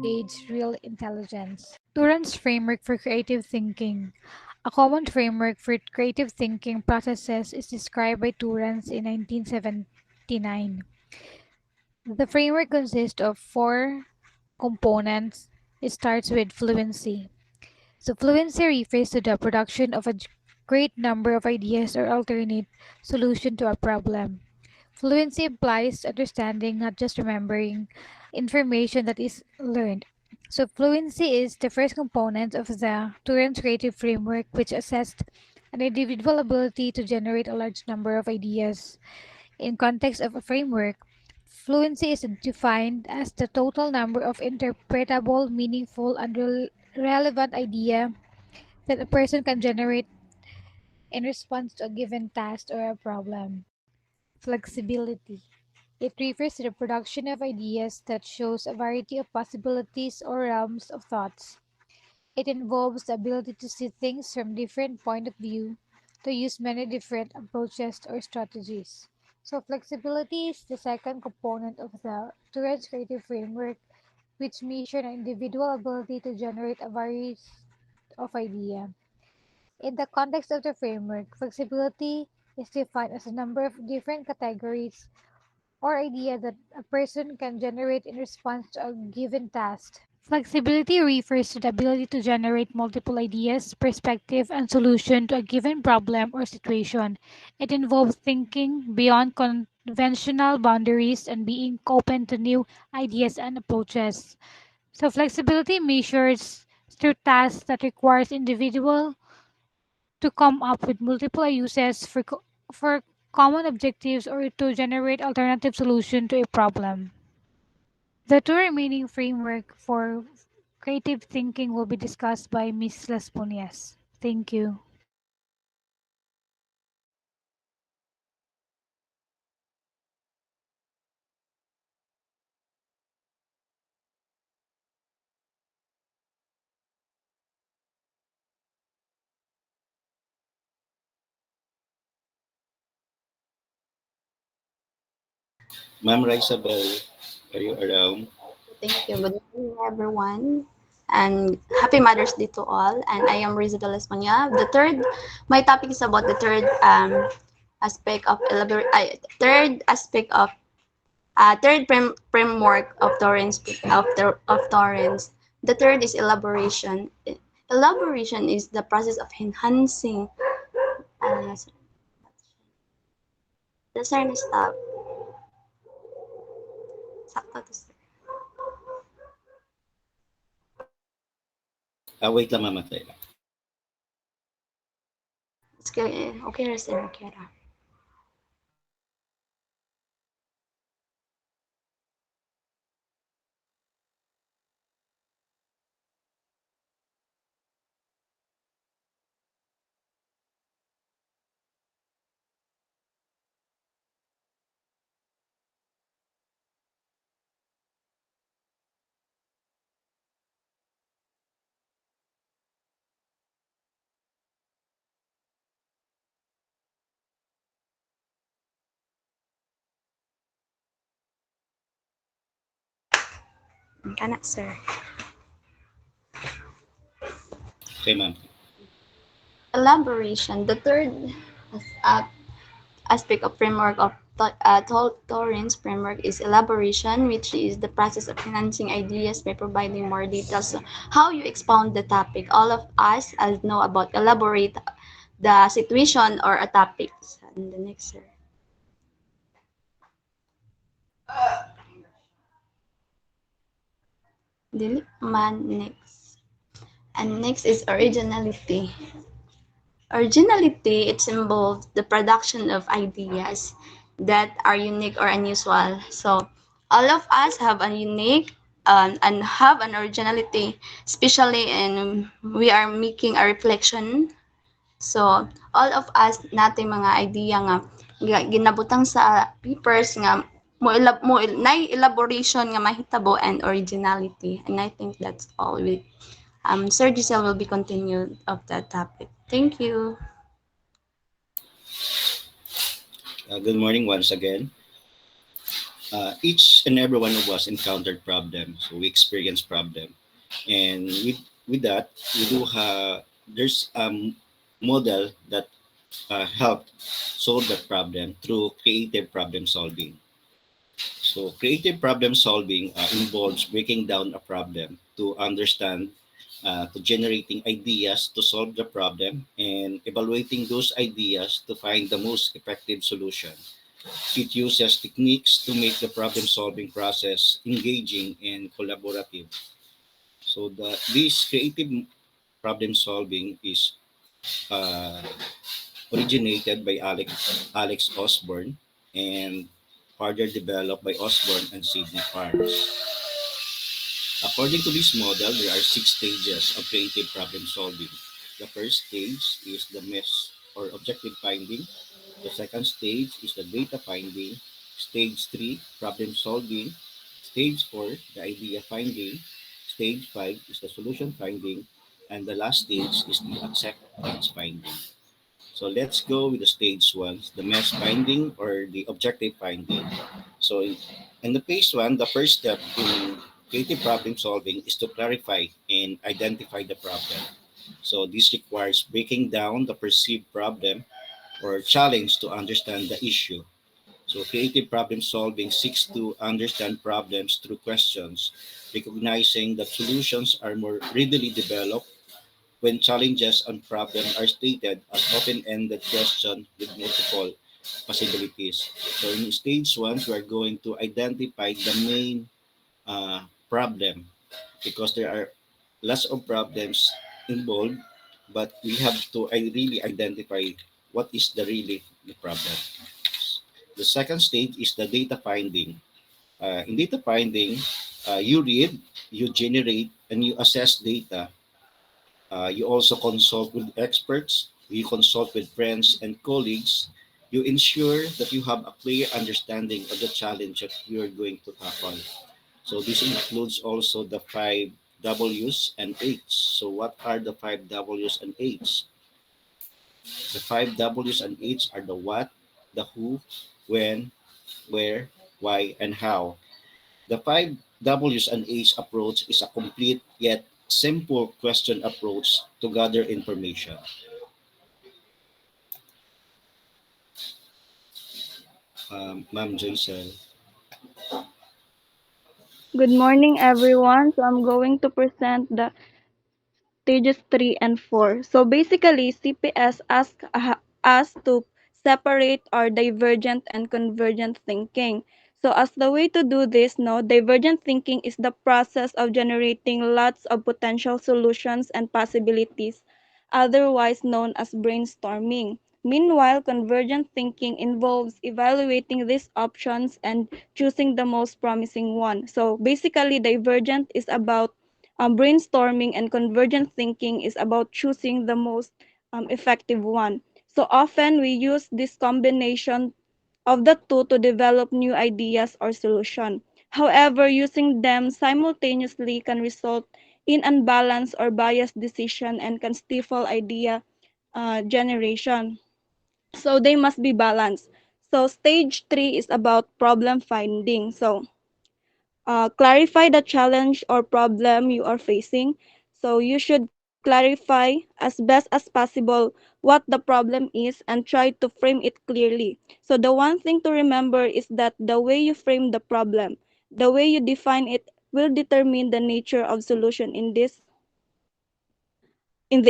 age real intelligence. Turan's framework for creative thinking. A common framework for creative thinking processes is described by Turans in 1979. The framework consists of four components. It starts with fluency. So, fluency refers to the production of a great number of ideas or alternate solution to a problem. Fluency implies understanding, not just remembering information that is learned. So, fluency is the first component of the Turing creative framework, which assessed an individual ability to generate a large number of ideas. In context of a framework, fluency is defined as the total number of interpretable, meaningful, and relevant idea that a person can generate in response to a given task or a problem. Flexibility. It refers to the production of ideas that shows a variety of possibilities or realms of thoughts. It involves the ability to see things from different point of view, to use many different approaches or strategies. So flexibility is the second component of the Tourette's creative framework, which measures an individual ability to generate a variety of ideas. In the context of the framework, flexibility is defined as a number of different categories or idea that a person can generate in response to a given task. Flexibility refers to the ability to generate multiple ideas, perspective, and solution to a given problem or situation. It involves thinking beyond conventional boundaries and being open to new ideas and approaches. So flexibility measures through tasks that requires individual to come up with multiple uses for common objectives or to generate alternative solution to a problem. The two remaining framework for creative thinking will be discussed by Ms. Las Punias. Thank you. Ma'am Raisabel, are you around? Thank you. Good morning, everyone. And happy Mother's Day to all. And I am Rizabel Espana. My topic is about the third aspect of framework of torrents of torrents. The third is elaboration. Elaboration is the process of enhancing. Uh, the sir stop. Sakto to sir. Wait lang ma'am, Atela. Okay, okay, sir. Okay. Kana, sir. Okay ma'am. Elaboration. The third uh, aspect of framework of Torrance framework is elaboration, which is the process of enhancing ideas by providing more details. So how you expound the topic. All of us know about elaborate the situation or a topic. And the next, sir. Dili man next. And next is originality. Originality, it involves the production of ideas that are unique or unusual. So all of us have a unique and have an originality, especially in we are making a reflection. So all of us natin mga idea nga ginabutang sa papers nga nay elaboration nga mahitabo and originality. And I think that's all. Sir Giselle will be continued of that topic. Thank you. Good morning once again. Each and every one of us encountered problem, so we experience problem, and with that we do have there's model that help solve that problem through creative problem solving. So creative problem solving involves breaking down a problem to understand, to generating ideas to solve the problem and evaluating those ideas to find the most effective solution. It uses techniques to make the problem solving process engaging and collaborative. So this creative problem solving is uh, originated by Alex Osborne and further developed by Osborne and Sidney Farnes. According to this model, there are six stages of creative problem solving. The first stage is the mess or objective finding. The second stage is the data finding. Stage 3, problem solving. Stage 4, the idea finding. Stage 5 is the solution finding. And the last stage is the acceptance finding. So let's go with the stage ones, the mess finding or the objective finding. So in the phase one, the first step in creative problem solving is to clarify and identify the problem. So this requires breaking down the perceived problem or challenge to understand the issue. So creative problem solving seeks to understand problems through questions, recognizing that solutions are more readily developed when challenges and problems are stated as open-ended questions with multiple possibilities. So in stage one, we are going to identify the main problem because there are lots of problems involved, but we have to really identify what is the really the problem. The second stage is the data finding. In data finding, you read, you generate, and you assess data. You also consult with experts, you consult with friends and colleagues. You ensure that you have a clear understanding of the challenge that you are going to tackle. So this includes also the five W's and H's. So what are the five W's and H's? The five W's and H's are the what, the who, when, where, why, and how. The five W's and H's approach is a complete yet simple question approach to gather information. Ma'am Joycel. Good morning, everyone. So I'm going to present the stages 3 and 4. So basically, CPS asks us to separate our divergent and convergent thinking. So as the way to do this, no, divergent thinking is the process of generating lots of potential solutions and possibilities, otherwise known as brainstorming. Meanwhile, convergent thinking involves evaluating these options and choosing the most promising one. So basically, divergent is about brainstorming, and convergent thinking is about choosing the most effective one. So often we use this combination of the two to develop new ideas or solution. However, using them simultaneously can result in unbalanced or biased decision and can stifle idea generation. So they must be balanced. So stage 3 is about problem finding. So clarify the challenge or problem you are facing. So you should clarify as best as possible what the problem is and try to frame it clearly. So the one thing to remember is that the way you frame the problem, the way you define it will determine the nature of solution in the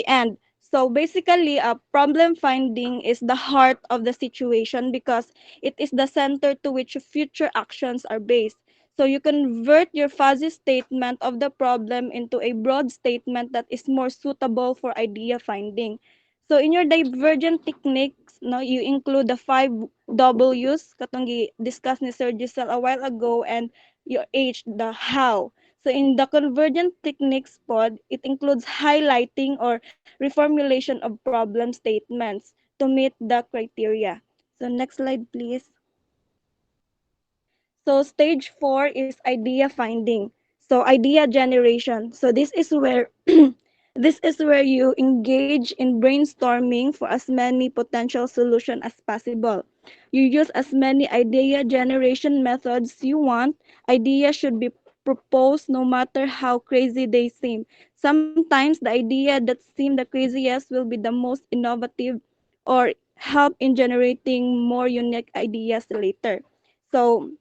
end. So basically, problem finding is the heart of the situation because it is the center to which future actions are based. So you convert your fuzzy statement of the problem into a broad statement that is more suitable for idea finding. So in your divergent techniques, no, you include the five W's, katong discussed ni Sir Giselle a while ago, and your H, the how. So in the convergent techniques pod, it includes highlighting or reformulation of problem statements to meet the criteria. So next slide, please. So stage 4 is idea finding. So idea generation. So this is where This is where you engage in brainstorming for as many potential solutions as possible. You use as many idea generation methods you want. Ideas should be proposed no matter how crazy they seem. Sometimes the idea that seems the craziest will be the most innovative or help in generating more unique ideas later. So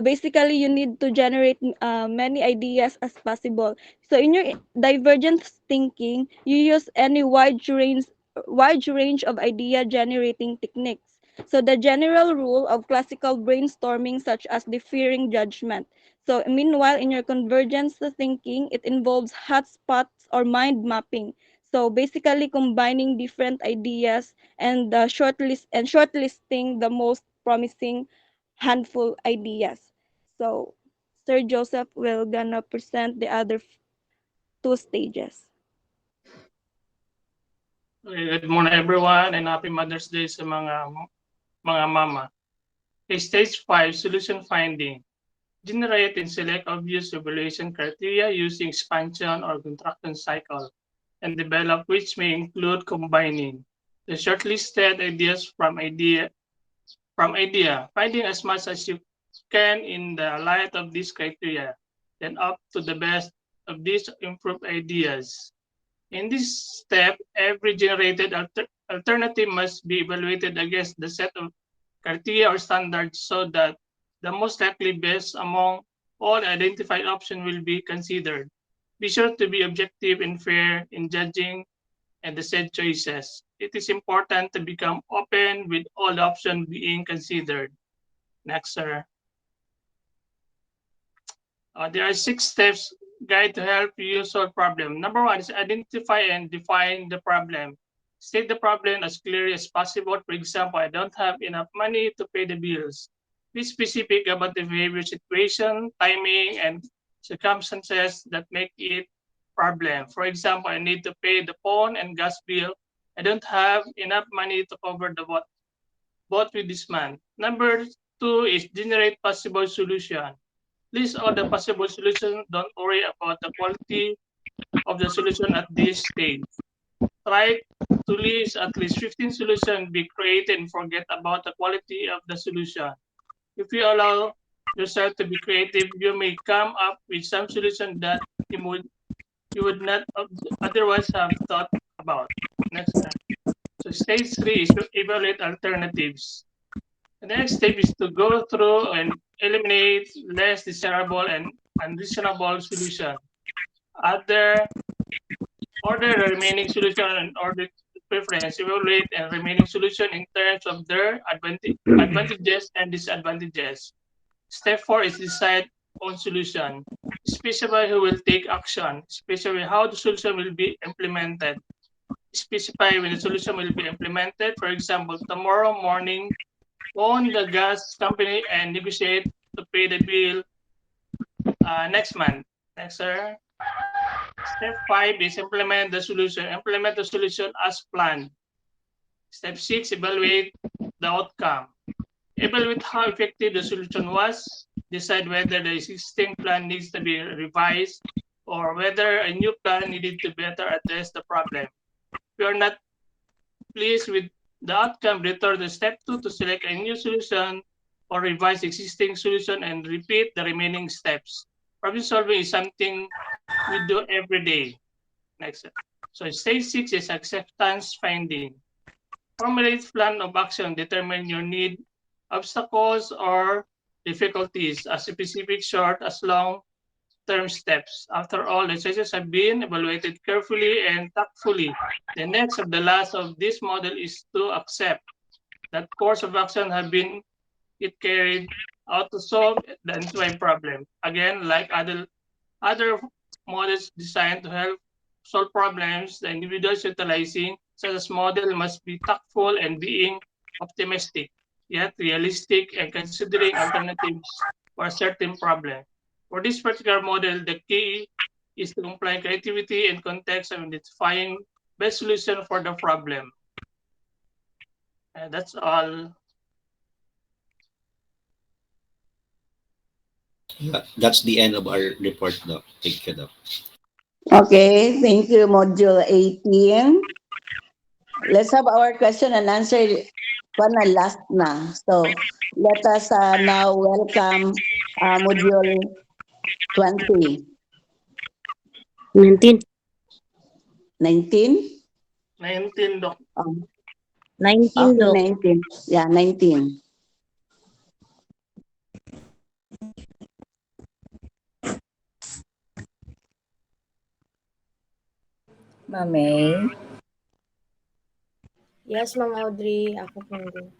basically you need to generate many ideas as possible. So in your divergent thinking you use any wide range of idea generating techniques. So the general rule of classical brainstorming such as deferring judgment. So meanwhile in your convergence thinking it involves hotspots or mind mapping. So basically combining different ideas and shortlisting the most promising handful ideas. So Sir Joseph will gonna present the other two stages. Okay, good morning everyone and happy Mother's Day sa mga mama. Okay, stage 5, solution finding. Generate and select obvious evaluation criteria using expansion or contraction cycle and develop which may include combining the shortlisted ideas from idea, finding as much as you can in the light of these criteria, then up to the best of these improved ideas. In this step, every generated alternative must be evaluated against the set of criteria or standards so that the most likely best among all identified options will be considered. Be sure to be objective and fair in judging and the said choices. It is important to become open with all options being considered. Next, sir. There are 6 steps guide to help you solve problem. Number 1 is identify and define the problem. State the problem as clearly as possible. For example, I don't have enough money to pay the bills. Be specific about the behavior situation, timing, and circumstances that make it problem. For example, I need to pay the phone and gas bill. I don't have enough money to cover the both with this month. Number 2 is generate possible solution. List all the possible solutions. Don't worry about the quality of the solution at this stage. Try to list at least 15 solutions, be creative and forget about the quality of the solution. If you allow yourself to be creative, you may come up with some solution that you would not otherwise have thought about. Next. So stage 3 is to evaluate alternatives. The next step is to go through and eliminate less desirable and unreasonable solution. Other order the remaining solution and order preference, evaluate and remaining solution in terms of their advantages and disadvantages. Step 4 is decide on solution. Specify who will take action. Specify how the solution will be implemented. Specify when the solution will be implemented. For example, tomorrow morning, phone the gas company and negotiate to pay the bill next month. Next, sir. Step 5 is implement the solution. Implement the solution as planned. Step 6, evaluate the outcome. Evaluate how effective the solution was. Decide whether the existing plan needs to be revised or whether a new plan needed to better address the problem. If you are not pleased with the outcome, return to step 2 to select a new solution or revise existing solution and repeat the remaining steps. Problem solving is something we do every day. Next. So stage 6 is acceptance finding. Formulate plan of action, determine your need, obstacles or difficulties as specific short as long term steps. After all, the choices have been evaluated carefully and tactfully. The next of the last of this model is to accept that course of action have been it carried out to solve the identified problem. Again, like other models designed to help solve problems, the individuals utilizing such as model must be tactful and being optimistic, yet realistic and considering alternatives for a certain problem. For this particular model, the key is to combine creativity and context and identifying best solution for the problem. And that's all. That's the end of our report, Doc. Thank you, Doc. Okay, thank you, Module 18. Let's have our question and answer one na last na. So, let us now welcome Module 20. 19. 19? 19, Doc. Um, 19, okay, Doc. 19. Yeah, 19. Mamay. Yes, Ma'am Audrey. Ako po din.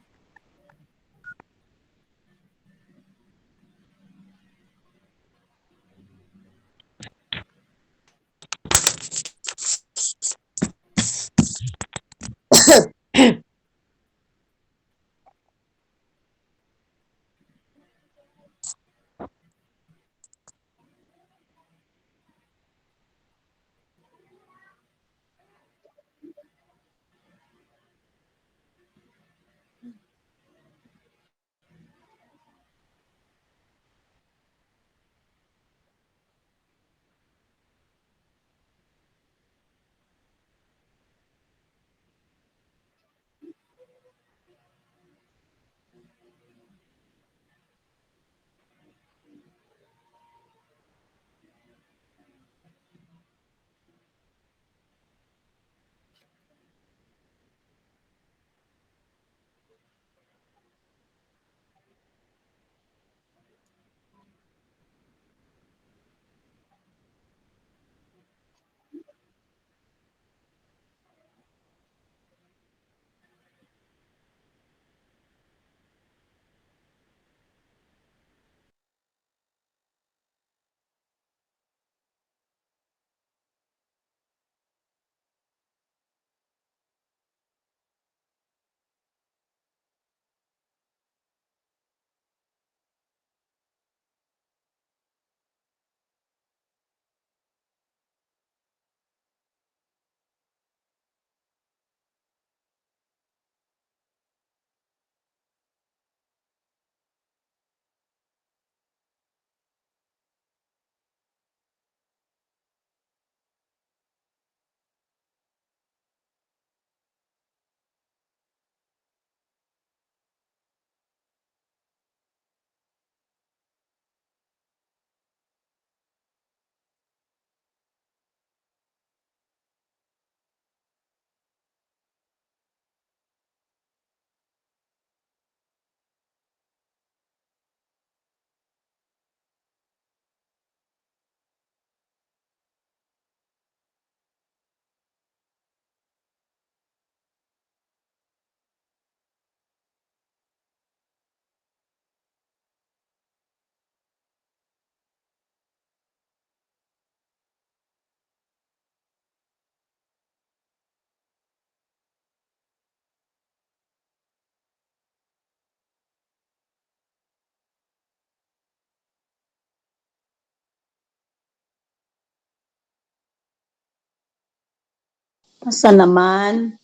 Asa naman?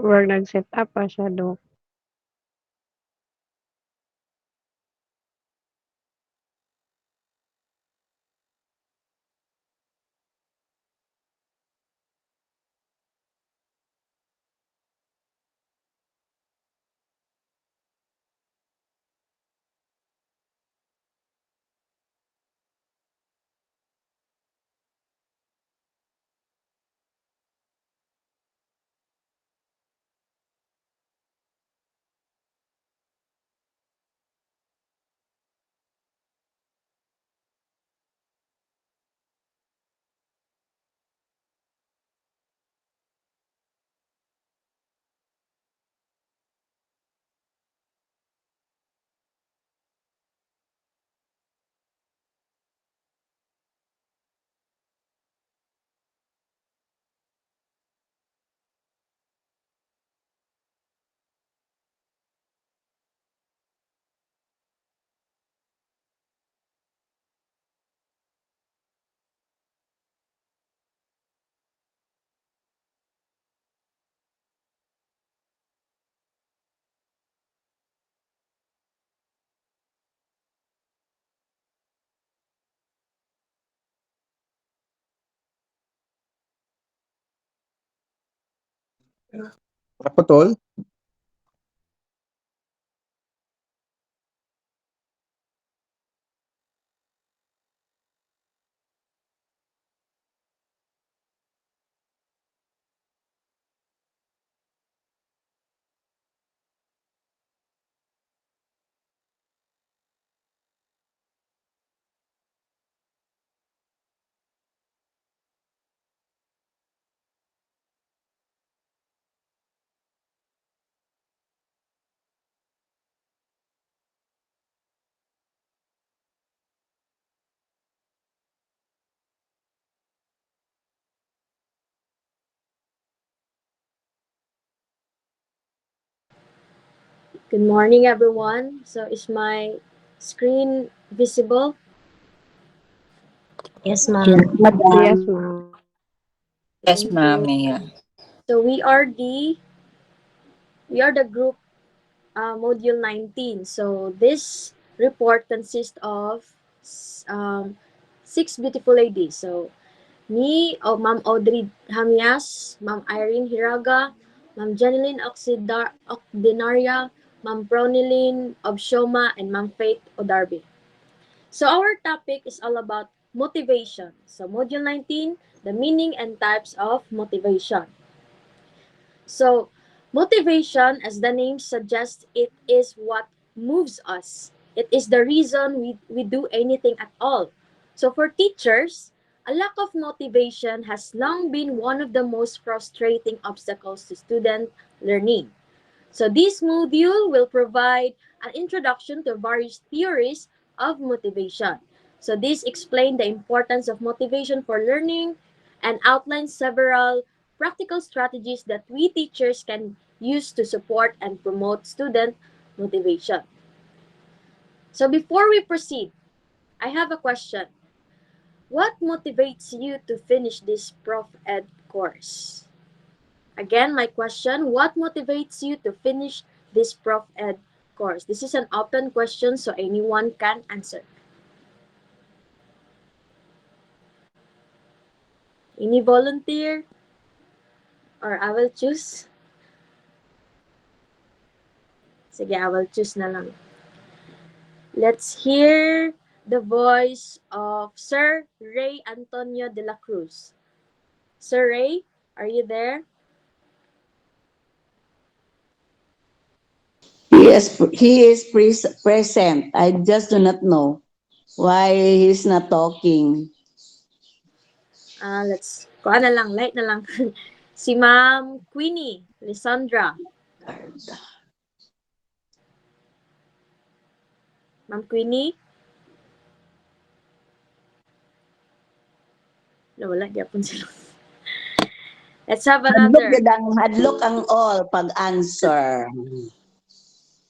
Or nag-set up pa siya, Doc. Naputol? Good morning, everyone. So, is my screen visible? Yes, Yes, ma'am. Yes, madam. ma'am. Yes, Thank ma'am. you. Yeah. So, we are the group module 19. So, this report consists of um, six beautiful ladies. So, me, Ma'am Audrey Hamias, Ma'am Irene Hiraga, Ma'am Janeline Ocdenaria, Ma'am Pronilyn Obshoma, and Ma'am Faith Odarby. So our topic is all about motivation. So module 19, the meaning and types of motivation. So motivation, as the name suggests, it is what moves us. It is the reason we do anything at all. So for teachers, a lack of motivation has long been one of the most frustrating obstacles to student learning. So this module will provide an introduction to various theories of motivation. So this explains the importance of motivation for learning and outlines several practical strategies that we teachers can use to support and promote student motivation. So before we proceed, I have a question. What motivates you to finish this Prof Ed course? Again, my question, what motivates you to finish this Prof Ed course? This is an open question so anyone can answer. Any volunteer? Or I will choose? Sige, I will choose na lang. Let's hear the voice of Sir Ray Antonio de la Cruz. Sir Ray, are you there? He is present. I just do not know why he's not talking. Kuha na lang, light na lang. Si Ma'am Queenie Lisandra. Ma'am Queenie? Nawala, gyapon sila. Let's have another. Hadlok ang all pag-answer.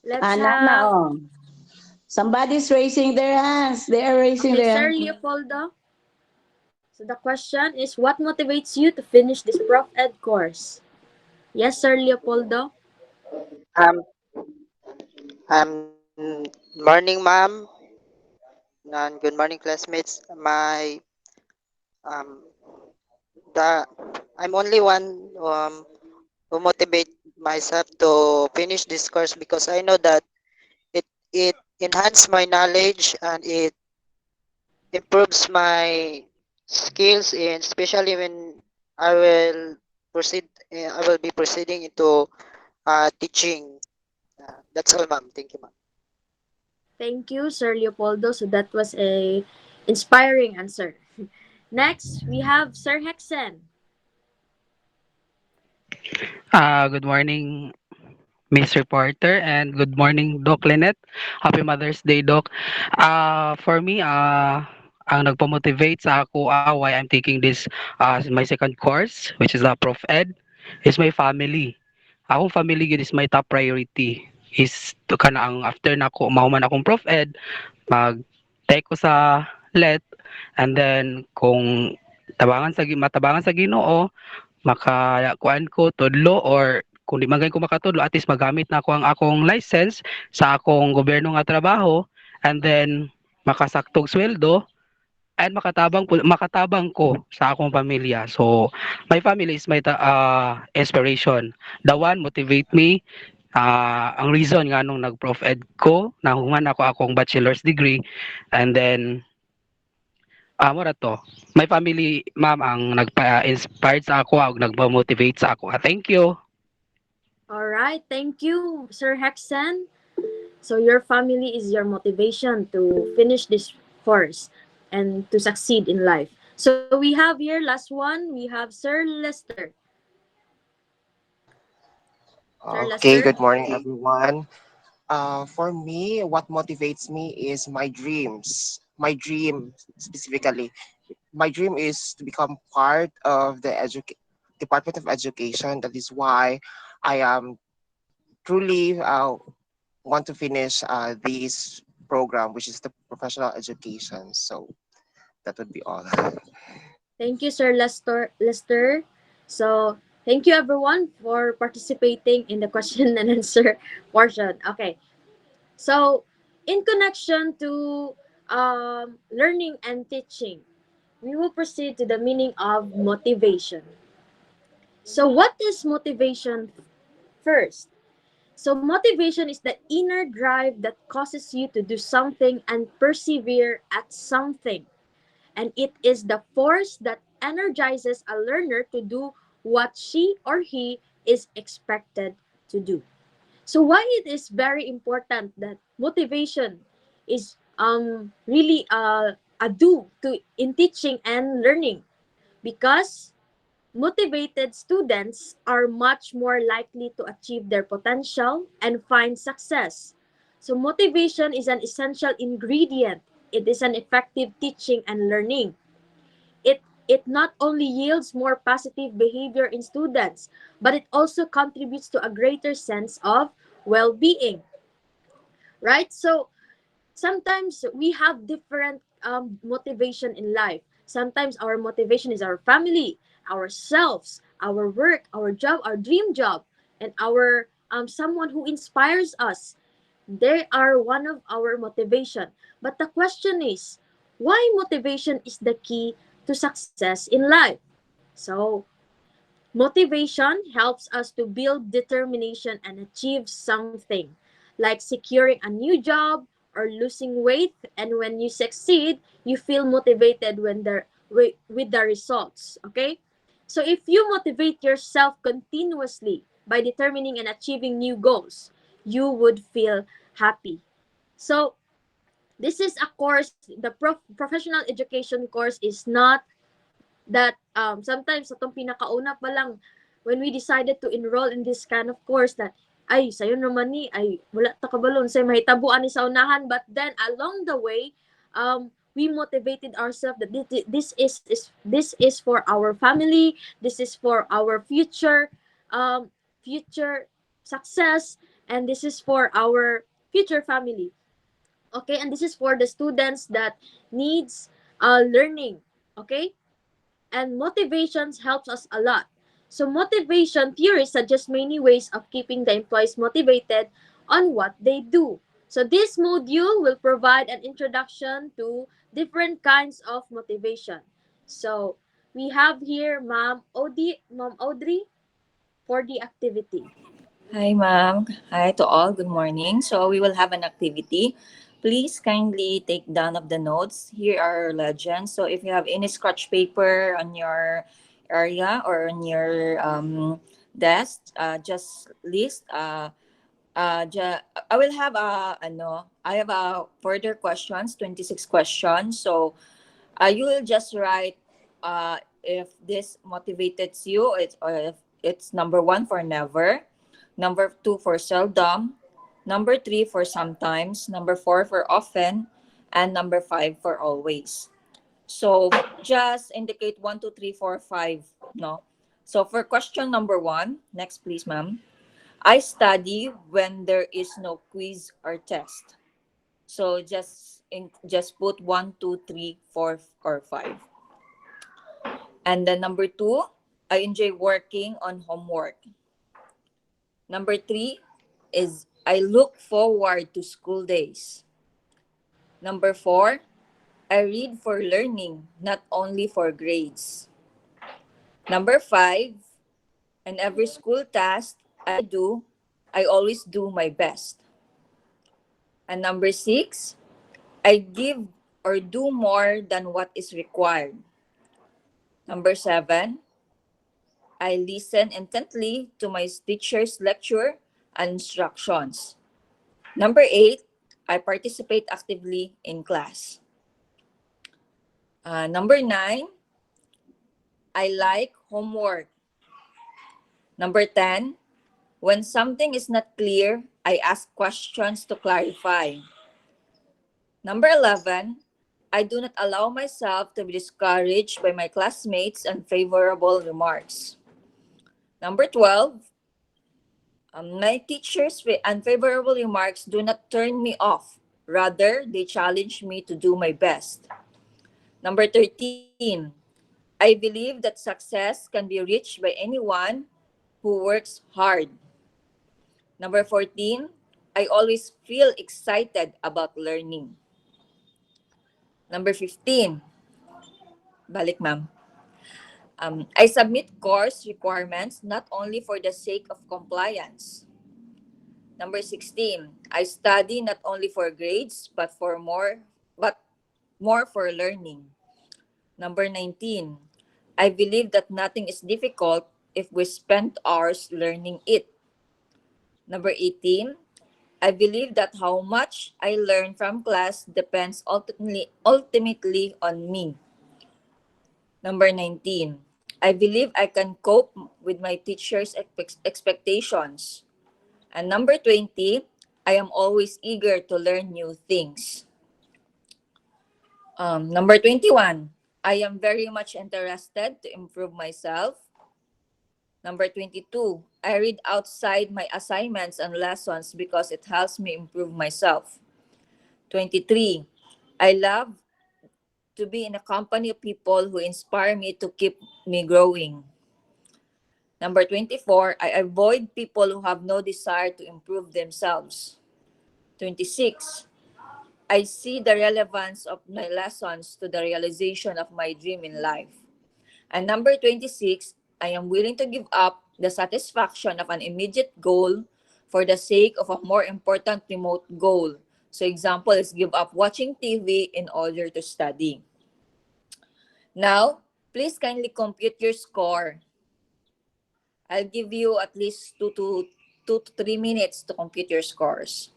Let's Nana, have oh. Somebody's raising their hands. They are raising Okay, their Sir hands. Leopoldo. So the question is, what motivates you to finish this Prof Ed course? Yes, Sir Leopoldo. Um, Morning, ma'am, and good morning, classmates. Um, the I'm only one who motivate myself to finish this course because I know that it enhance my knowledge and it improves my skills, and especially when I will I will be proceeding into teaching. That's all, ma'am. Thank you, ma'am. Thank you, Sir Leopoldo. So that was a inspiring answer. Next, we have Sir Hexen. Good morning, Miss Reporter, and good morning, Doc Lynette. Happy Mother's Day, Doc. For me, ang nagpo-motivate sa ako, why I'm taking this, my second course, which is Prof Ed, is my family. Akong family yun is my top priority. Is to ka na ang after na ako, mahuman akong Prof Ed, mag-take ko sa let, and then kung matabangan sa Ginoo, makakuan ko tudlo, or kung di man gayud ko makatudlo, at least magamit na ako ang akong license sa akong gobyerno nga trabaho, and then makasaktog sweldo, and makatabang ko sa akong pamilya. So my family is my inspiration. The one motivate me. Ang reason nga nung nag-prof ed ko, nahuman ako akong bachelor's degree, and then mura to. My family, ma'am, ang nagpa-inspired sa ako, ang nagpa-motivate sa ako. Thank you. All right, thank you, Sir Hexen. So your family is your motivation to finish this course and to succeed in life. So we have here last one. We have Sir Lester. Sir Okay, Lester. good morning, everyone. For me, what motivates me is my dreams. My dream specifically. My dream is to become part of the Department of Education. That is why I am truly want to finish this program, which is the professional education. So that would be all. Thank you, Sir Lester. Lester. So thank you everyone for participating in the question and answer portion. Okay. So in connection to learning and teaching, we will proceed to the meaning of motivation. So what is motivation first? So motivation is the inner drive that causes you to do something and persevere at something. And it is the force that energizes a learner to do what she or he is expected to do. So why it is very important that motivation is really a do to in teaching and learning, because motivated students are much more likely to achieve their potential and find success. So motivation is an essential ingredient. It is an effective teaching and learning. It not only yields more positive behavior in students, but it also contributes to a greater sense of well-being, right? So sometimes we have different motivation in life. Sometimes our motivation is our family, ourselves, our work, our job, our dream job, and our someone who inspires us. They are one of our motivation. But the question is, why motivation is the key to success in life? So motivation helps us to build determination and achieve something, like securing a new job or losing weight. And when you succeed, you feel motivated with the results. Okay? So if you motivate yourself continuously by determining and achieving new goals, you would feel happy. So this is a course, the professional education course is not that sometimes atong pinakauna pa lang when we decided to enroll in this kind of course that ay sayo naman ni ay wala ta kabalon say mahitabuan ni sa unahan, but then along the way we motivated ourselves that this is for our family, this is for our future success, and this is for our future family. Okay, and this is for the students that needs learning. Okay, and motivations helps us a lot. So motivation theory suggests many ways of keeping the employees motivated on what they do. So this module will provide an introduction to different kinds of motivation. So we have here Ma'am Audrey for the activity. Hi, ma'am. Hi to all. Good morning. So we will have an activity. Please kindly take down of the notes. Here are our legends. So if you have any scratch paper on your area or on your desk, just list. I will have I have further questions, 26 questions. So you will just write if this motivated you, it's, or if it's number one for never, number two for seldom, number three for sometimes, number four for often, and number five for always. So just indicate one, two, three, four, five. No. So for question number one, next please, ma'am. I study when there is no quiz or test. So just put one, two, three, four, or five. And then number two, I enjoy working on homework. Number three is I look forward to school days. Number four, I read for learning, not only for grades. Number 5, in every school task I do, I always do my best. And number 6, I give or do more than what is required. Number 7, I listen intently to my teacher's lecture and instructions. Number 8, I participate actively in class. Number 9, I like homework. Number 10, when something is not clear, I ask questions to clarify. Number 11, I do not allow myself to be discouraged by my classmates' unfavorable remarks. Number 12, my teachers' unfavorable remarks do not turn me off. Rather, they challenge me to do my best. Number 13, I believe that success can be reached by anyone who works hard. Number 14, I always feel excited about learning. Number 15, balik ma'am. I submit course requirements not only for the sake of compliance. Number 16, I study not only for grades but more for learning. Number 19, I believe that nothing is difficult if we spend hours learning it. Number 18, I believe that how much I learn from class depends ultimately on me. Number 19, I believe I can cope with my teacher's expectations. And number 20, I am always eager to learn new things. Number 21, I am very much interested to improve myself. Number 22, I read outside my assignments and lessons because it helps me improve myself. 23, I love to be in a company of people who inspire me to keep me growing. Number 24, I avoid people who have no desire to improve themselves. 26, I see the relevance of my lessons to the realization of my dream in life. And number 26, I am willing to give up the satisfaction of an immediate goal for the sake of a more important remote goal. So example is give up watching TV in order to study. Now, please kindly compute your score. I'll give you at least 2 to 3 minutes to compute your scores.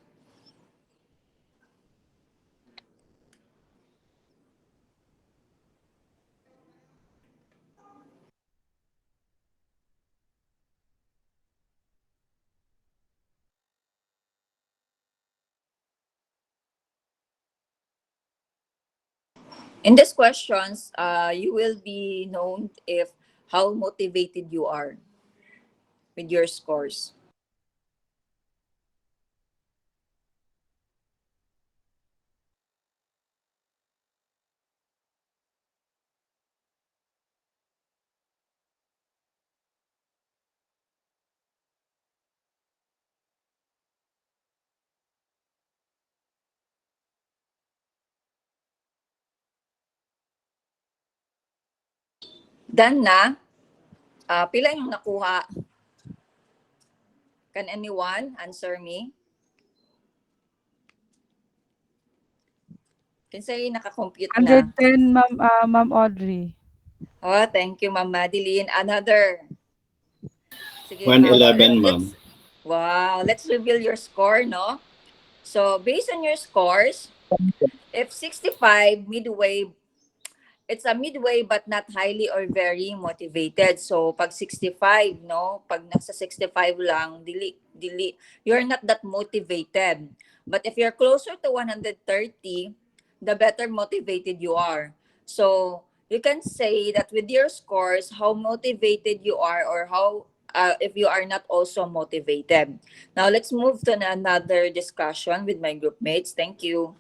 In these questions, you will be known if how motivated you are with your scores. Done na? Pila yung nakuha? Can anyone answer me? Kinsay naka-compute na? 110, Ma'am Audrey. Oh, thank you, Ma'am Madeline. Another. Sige, let, 111, ma'am. let's, wow, let's reveal your score, no? So, based on your scores, if 65 midway, it's a midway but not highly or very motivated. So, pag 65, no? Pag nasa 65 lang, you're not that motivated. But if you're closer to 130, the better motivated you are. So, you can say that with your scores, how motivated you are or how if you are not also motivated. Now, let's move to another discussion with my group mates. Thank you.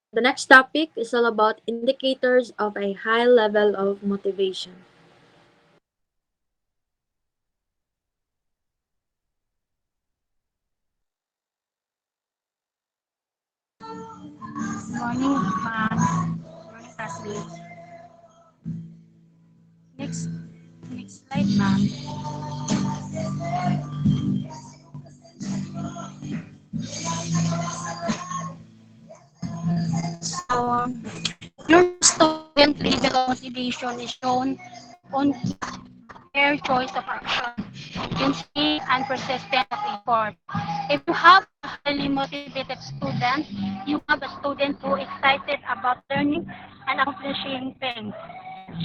The next topic is all about indicators of a high level of motivation. Morning, ma'am. Morning, classmates. Next, next slide, ma'am. So, your student level of motivation is shown on their choice of action, intensity, and persistence of effort. If you have a highly motivated student, you have a student who is excited about learning and accomplishing things.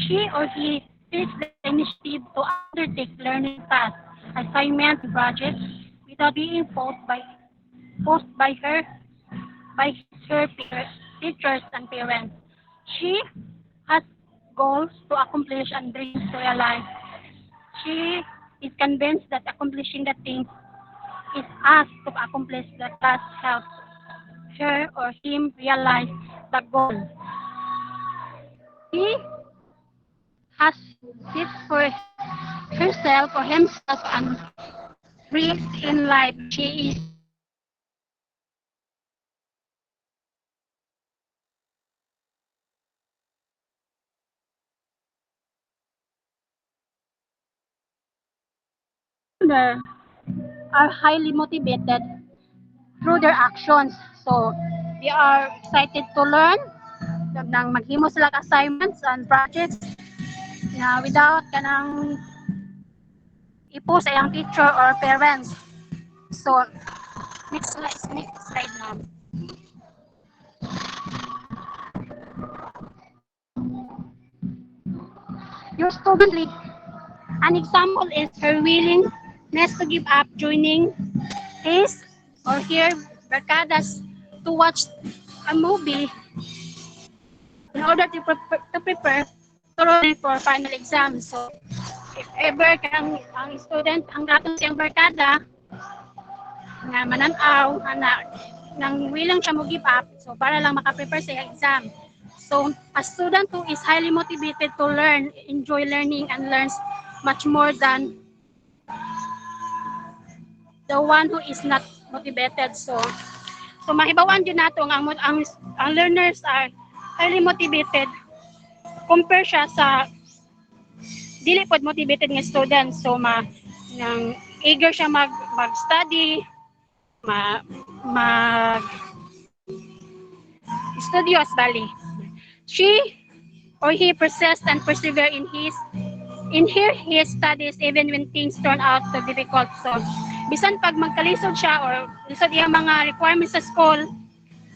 She or he takes the initiative to undertake learning tasks, assignments, and projects without being forced by her peers, teachers, and parents. She has goals to accomplish and dreams to realize. She is convinced that accomplishing the things is asked to accomplish the task helps her or him realize the goal. He has set for herself or himself and dreams in life. She is learner are highly motivated through their actions. So they are excited to learn nang maghimo sila ka assignments and projects na without kanang ipo sa iyang teacher or parents. So next slide ma'am. Your student lead. An example is her willingness to give up joining his or her barkadas to watch a movie in order to prepare thoroughly for final exam. So, if ever ang student ang daton siyang barkada nga mananaw ana nang willing siya mo give up so para lang maka-prepare sa exam. So, a student who is highly motivated to learn, enjoy learning, and learns much more than the one who is not motivated. So mahibawan din nato ang learners are highly motivated compare siya sa dili pod motivated nga student. So nang eager siya mag-study, mag studios bali. She or he persists and persevere in his studies even when things turn out to difficult. So bisan pag magkalisod siya or lisod iyang mga requirements sa school,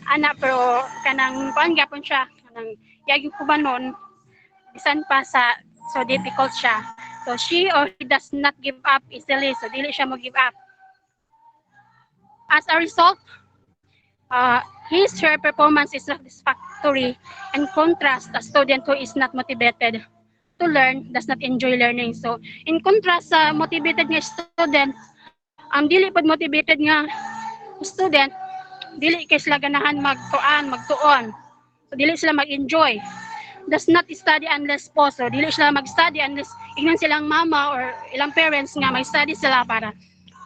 ana pero kanang kuan gyapon siya, kanang yagi kubanon bisan pa so difficult siya. So she or he does not give up easily. So dili siya mo give up. As a result, uh, his her performance is satisfactory. In contrast, a student who is not motivated to learn does not enjoy learning. So in contrast sa motivated nga student, dili pod motivated nga student, dili kay sila ganahan magtuon. So dili sila mag-enjoy. Does not study unless po. So dili sila mag-study unless ingnan silang mama or ilang parents nga mag-study sila para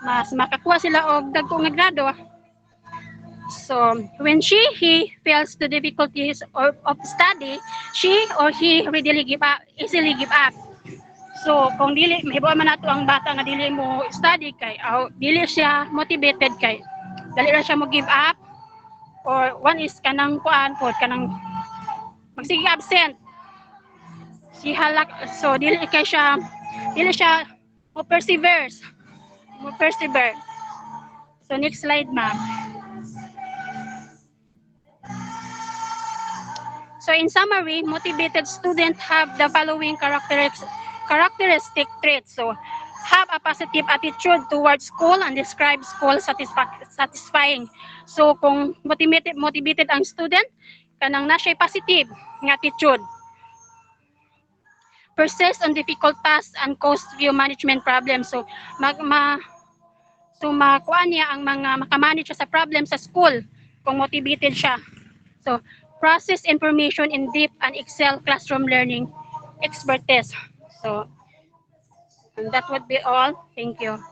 mas makakuha sila og dagko nga grado. So when he fails to difficulties of study, she or he readily give up, easily give up. So kung dili mahibaw man nato ang bata nga dili mo study kay dili siya motivated kay dali ra siya mo give up or one is kanang kuan pod kanang magsige absent si halak so dili siya mo persevere. So next slide ma'am. So in summary, motivated students have the following characteristic traits. So have a positive attitude towards school and describe school satisfying. So kung motivated ang student, kanang na siya positive nga attitude. Persist on difficult tasks and cost view management problems. So makuha niya ang mga makamanage sa problem sa school kung motivated siya. So process information in deep and excel classroom learning expertise. So, and that would be all. Thank you.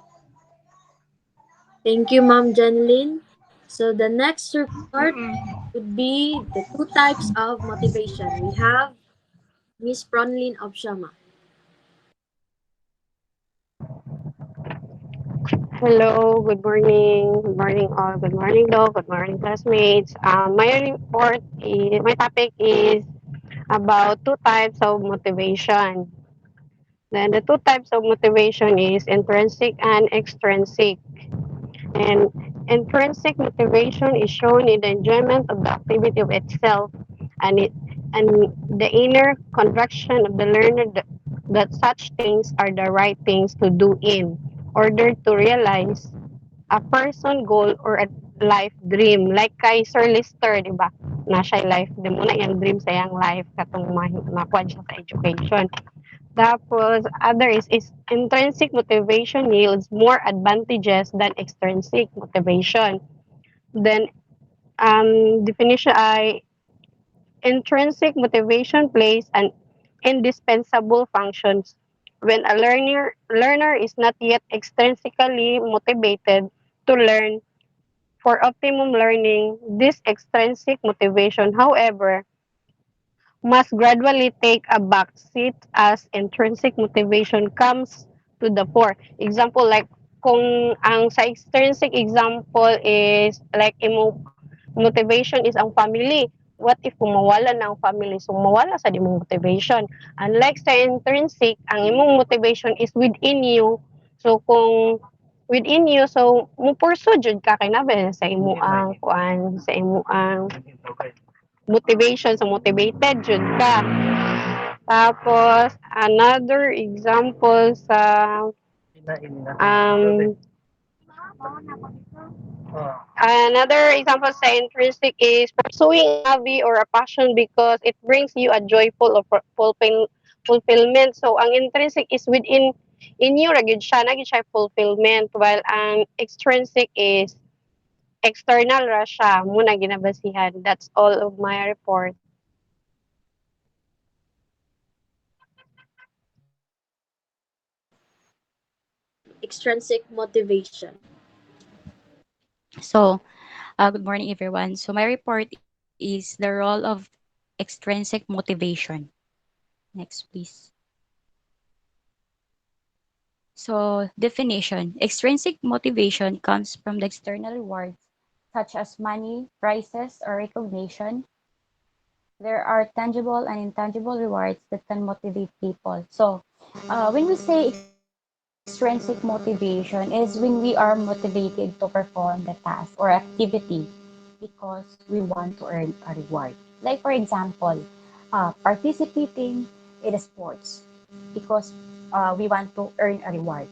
Thank you, Ma'am Janlyn. So the next report Mm-mm. would be the two types of motivation. We have Miss Bronlyn of Shama. Hello, good morning. Good morning all. Good morning, Doc. Good morning, classmates. My topic is about two types of motivation. Then the two types of motivation is intrinsic and extrinsic. And intrinsic motivation is shown in the enjoyment of the activity of itself, and it and the inner conviction of the learner that such things are the right things to do in order to realize a person goal or a life dream. Like kay Sir Lister, di ba? Na siya life dream. Muna yung dream sa yung life katong makuha siya sa education. Tapos, is intrinsic motivation yields more advantages than extrinsic motivation. Then, definition ay intrinsic motivation plays an indispensable functions when a learner is not yet extrinsically motivated to learn. For optimum learning, this extrinsic motivation, however, must gradually take a back seat as intrinsic motivation comes to the fore. Example, like kung ang sa extrinsic example is like motivation is ang family. What if kung mawala na ang family? So mawala sa imong motivation. Unlike sa intrinsic, ang imong motivation is within you. So kung within you, so mo pursue jud ka kay nabe sa imo ang kuan, sa imo ang motivation, so motivated jud ka. Tapos another example sa um another example sa intrinsic is pursuing a hobby or a passion because it brings you a joyful or fulfillment. So ang intrinsic is in you ra gyud siya, na gyud siya fulfillment, while ang extrinsic is external ra siya, muna ginabasihan. That's all of my report. Extrinsic motivation. So, good morning, everyone. So, my report is the role of extrinsic motivation. Next, please. So, definition. Extrinsic motivation comes from the external rewards, such as money, prizes, or recognition. There are tangible and intangible rewards that can motivate people. So, when we say extrinsic motivation, is when we are motivated to perform the task or activity because we want to earn a reward. Like, for example, participating in the sports because we want to earn a reward.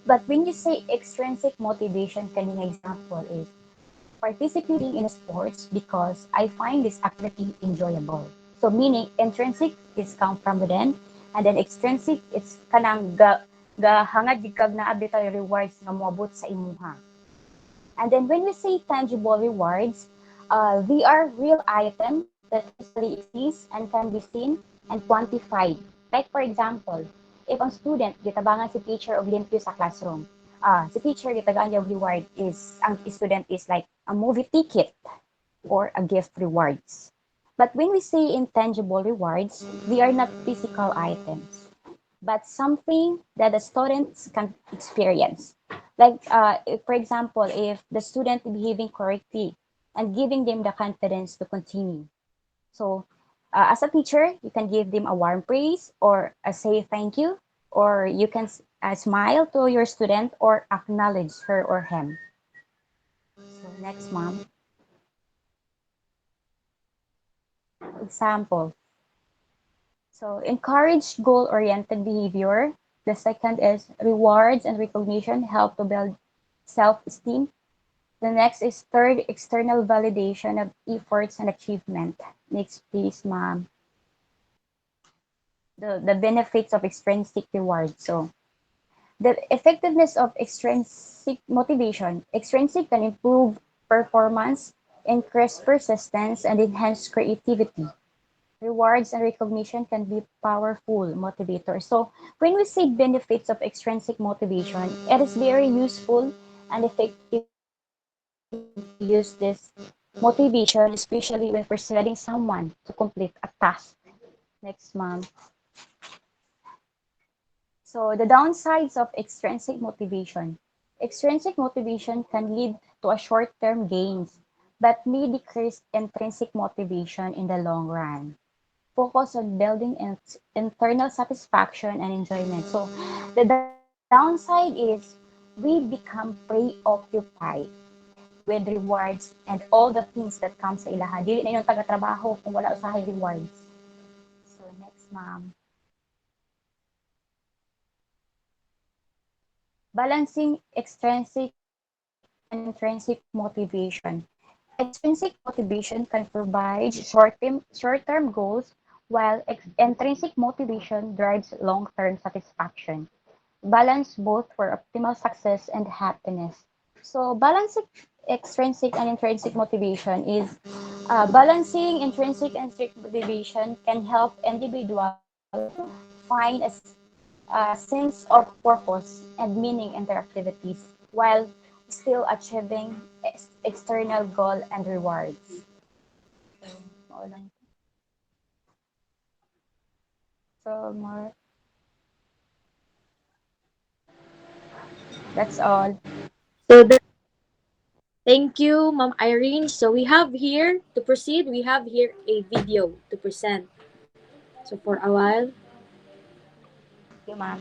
But when you say extrinsic motivation, kaning example is participating in sports because I find this activity enjoyable. So meaning intrinsic is come from within, and then extrinsic it's kanang ga hangad gid kag naa bitaw rewards nga moabot sa imuha. And then when we say tangible rewards, they are real items that physically exist and can be seen and quantified. Like for example, if ang student gitabangan si teacher og limpyo sa classroom, si teacher gitagaan niya og reward is ang student is like a movie ticket or a gift rewards. But when we say intangible rewards, they are not physical items, but something that the students can experience. Like, if, for example, if the student behaving correctly and giving them the confidence to continue. So, as a teacher, you can give them a warm praise or a say thank you, or you can smile to your student or acknowledge her or him. So, next, mom. Example. So, encourage goal oriented behavior. The second is rewards and recognition help to build self esteem. The next is third, external validation of efforts and achievement. Next, please, ma'am. The benefits of extrinsic reward. So, the effectiveness of extrinsic motivation. Extrinsic can improve performance, increase persistence, and enhance creativity. Rewards and recognition can be powerful motivators. So, when we say benefits of extrinsic motivation, it is very useful and effective to use this motivation, especially when persuading someone to complete a task. Next, ma'am. So, the downsides of extrinsic motivation. Extrinsic motivation can lead to a short-term gains, but may decrease intrinsic motivation in the long run. Focus on building internal satisfaction and enjoyment. So, the downside is we become preoccupied with rewards and all the things that come sa ilaha. Dili na yung taga-trabaho kung wala usahay rewards. So, next, ma'am. Balancing extrinsic and intrinsic motivation. Extrinsic motivation can provide short-term goals, while intrinsic motivation drives long-term satisfaction. Balance both for optimal success and happiness. So, balancing extrinsic and intrinsic motivation is balancing intrinsic and strict motivation can help individuals find a sense of purpose and meaning in their activities while still achieving external goal and rewards. So, more. That's all. So thank you, Ma'am Irene. So we have here to proceed. We have here a video to present. So for a while. Thank you, ma'am.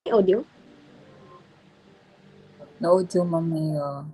Any audio? No audio, Ma'am Mayor.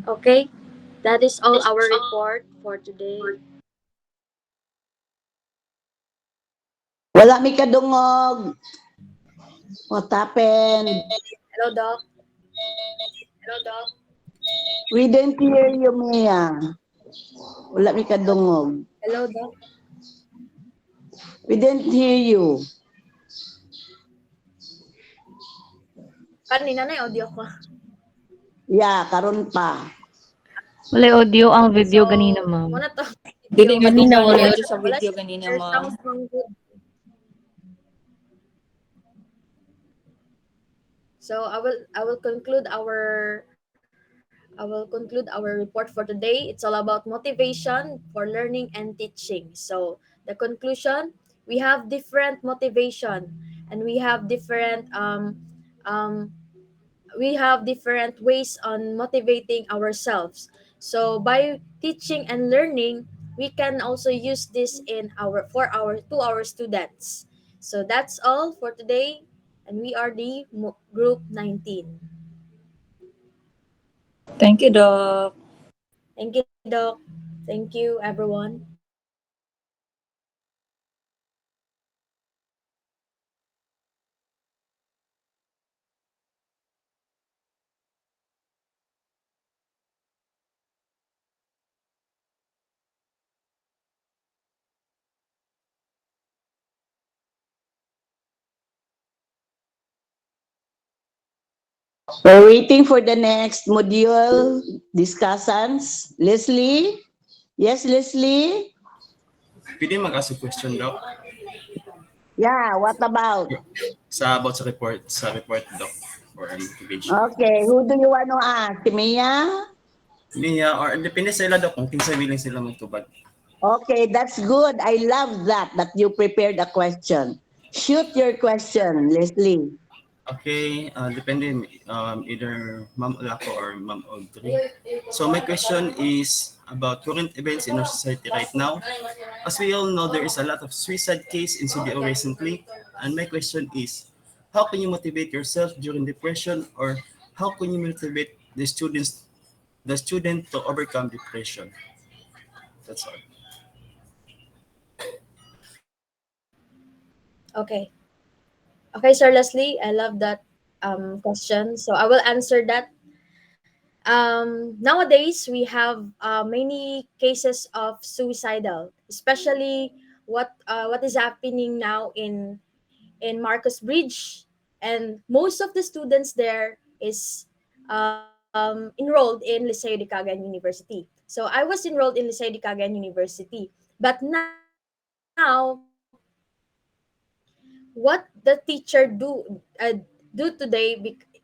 Okay, that is all our report for today. Wala mi kadungog. What happened? Hello, Doc. We didn't hear you, Mia. Wala mi kadungog. Hello, Doc. We didn't hear you. Kanina na yung audio ko. Yeah, karon pa. Wala audio ang So, video ganina, ma'am. muna to Dili video. madunggan Ganina ang wala. audio sa Wala video siya. ganina, Their ma'am. sound from good. So I will conclude our report for today. It's all about motivation for learning and teaching. So the conclusion, we have different motivation, and um, we have different ways on motivating ourselves. So by teaching and learning, we can also use this in our for our to our students. So that's all for today, and we are the group 19. Thank you, Doc. Thank you, Doc. Thank you, everyone. We're waiting for the next module discussions. Leslie? Yes, Leslie? Pwede mag-ask a question, Doc? Yeah, what about? About sa report, Doc, for motivation. Okay, who do you want to ask? Si Mia? Niya, or depende sa ila, Doc, kung kinsa willing sila magtubag. Okay, that's good. I love that you prepared a question. Shoot your question, Leslie. Okay, depende, either Ma'am Olaco or Ma'am Audrey. So my question is about current events in our society right now. As we all know, there is a lot of suicide case in CDO recently. And my question is, how can you motivate yourself during depression, or how can you motivate the student to overcome depression? That's all. Okay. Okay, Sir Leslie, I love that question. So I will answer that. Nowadays, we have many cases of suicidal, especially what is happening now in Marcus Bridge, and most of the students there is enrolled in Liceo de Cagayan University. So I was enrolled in Liceo de Cagayan University, but now what the teacher do today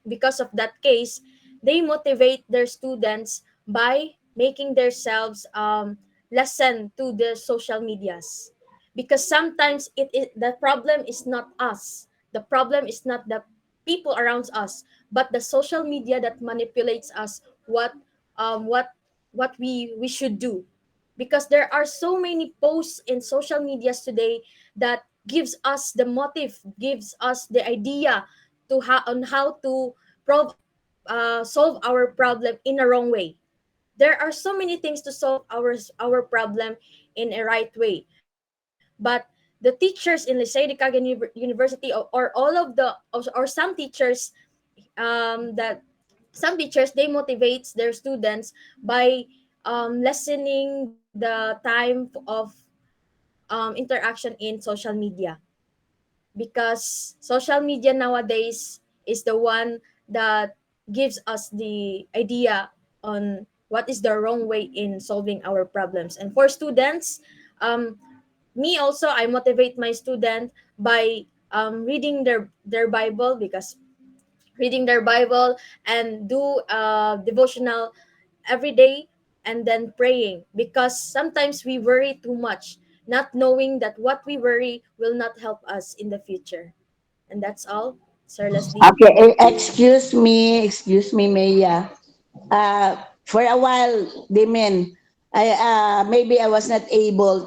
because of that case, they motivate their students by making themselves lesson to the social medias, because sometimes the problem is not us, the problem is not the people around us, but the social media that manipulates us what we should do, because there are so many posts in social medias today that gives us the motive, gives us the idea on how to solve our problem in a wrong way. There are so many things to solve our problem in a right way, but the teachers in Liceo de Cagayan University, or all of the or some teachers, that some teachers, they motivates their students by lessening the time of interaction in social media, because social media nowadays is the one that gives us the idea on what is the wrong way in solving our problems. And for students, um, me also, I motivate my student by reading their Bible, because reading their Bible and do devotional every day, and then praying, because sometimes we worry too much, not knowing that what we worry will not help us in the future. And that's all, Sir Leslie. Okay, excuse me, Maya. For a while, Dimin, maybe uh, I was not able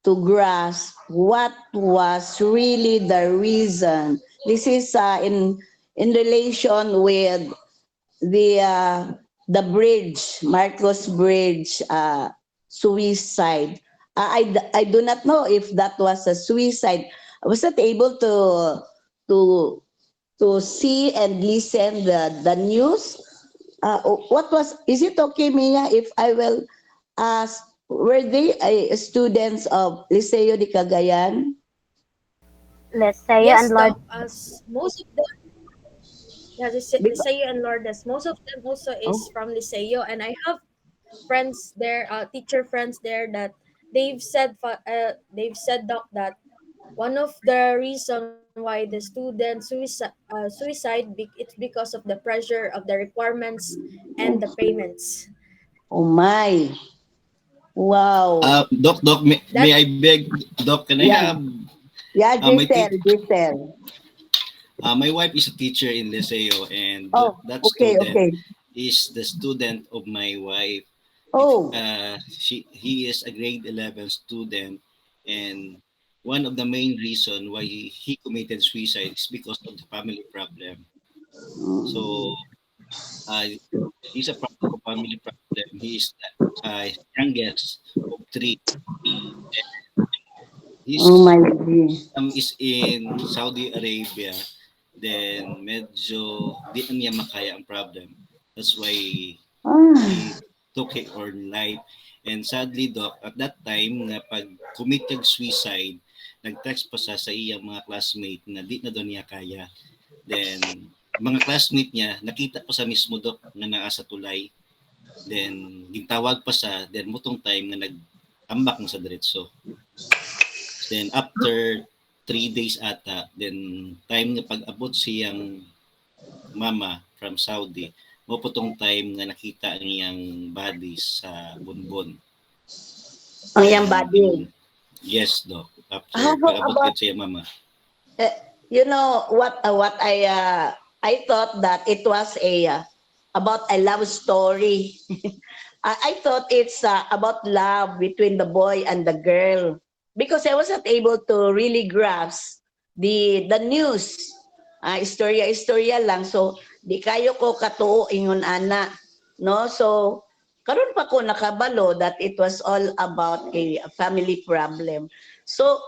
to grasp what was really the reason. This is in relation with the uh, the bridge, Marcos Bridge, suicide. I do not know if that was a suicide. I was not able to to see and listen the news. What was? Is it okay, Mia, if I will ask? Were they students of Liceo de Cagayan? Let's say and Yes, Lord. Doc. As most of them, yeah, Because, Liceo and Lourdes, most of them also is oh, from Liceo, and I have friends there, teacher friends there that they've said, Doc, that one of the reason why the student it's because of the pressure of the requirements and the payments. oh my, wow. Doc, may That I beg, Doc, can I have Yeah, yeah, my Giselle, Giselle. my wife is a teacher in Liceo, and Oh, that okay, student okay. is the student of my wife. Oh, He is a grade 11 student, and one of the main reason why he committed suicide is because of the family problem. So uh, he's a family problem. He is the youngest of three. oh His my God. is in Saudi Arabia, then medyo di na niya makaya ang problem. That's why he Ah, took his own life. And sadly, Doc, at that time, na pag committed suicide, nag-text pa sa iyang mga classmate na di na daw niya kaya. Then, mga classmate niya, nakita pa sa mismo, Doc, na naa sa tulay. Then, gintawag pa sa, then mutong time na nag-ambak na sa diretso. Then after 3 days ata, then time nga pag-abot siyang mama from Saudi, mo po tong time nga nakita ang iyang body sa Bonbon. ang iyang Then, body. yes, Doc. How After pag-abot about, yun siya mama. uh, you know, what I thought that it was about a love story. I thought it's about love between the boy and the girl because I wasn't able to really grasp the news. Istorya lang. So, di kayo ko katuo ingon ana. No? So, karon pa ko nakabalo that it was all about a family problem. So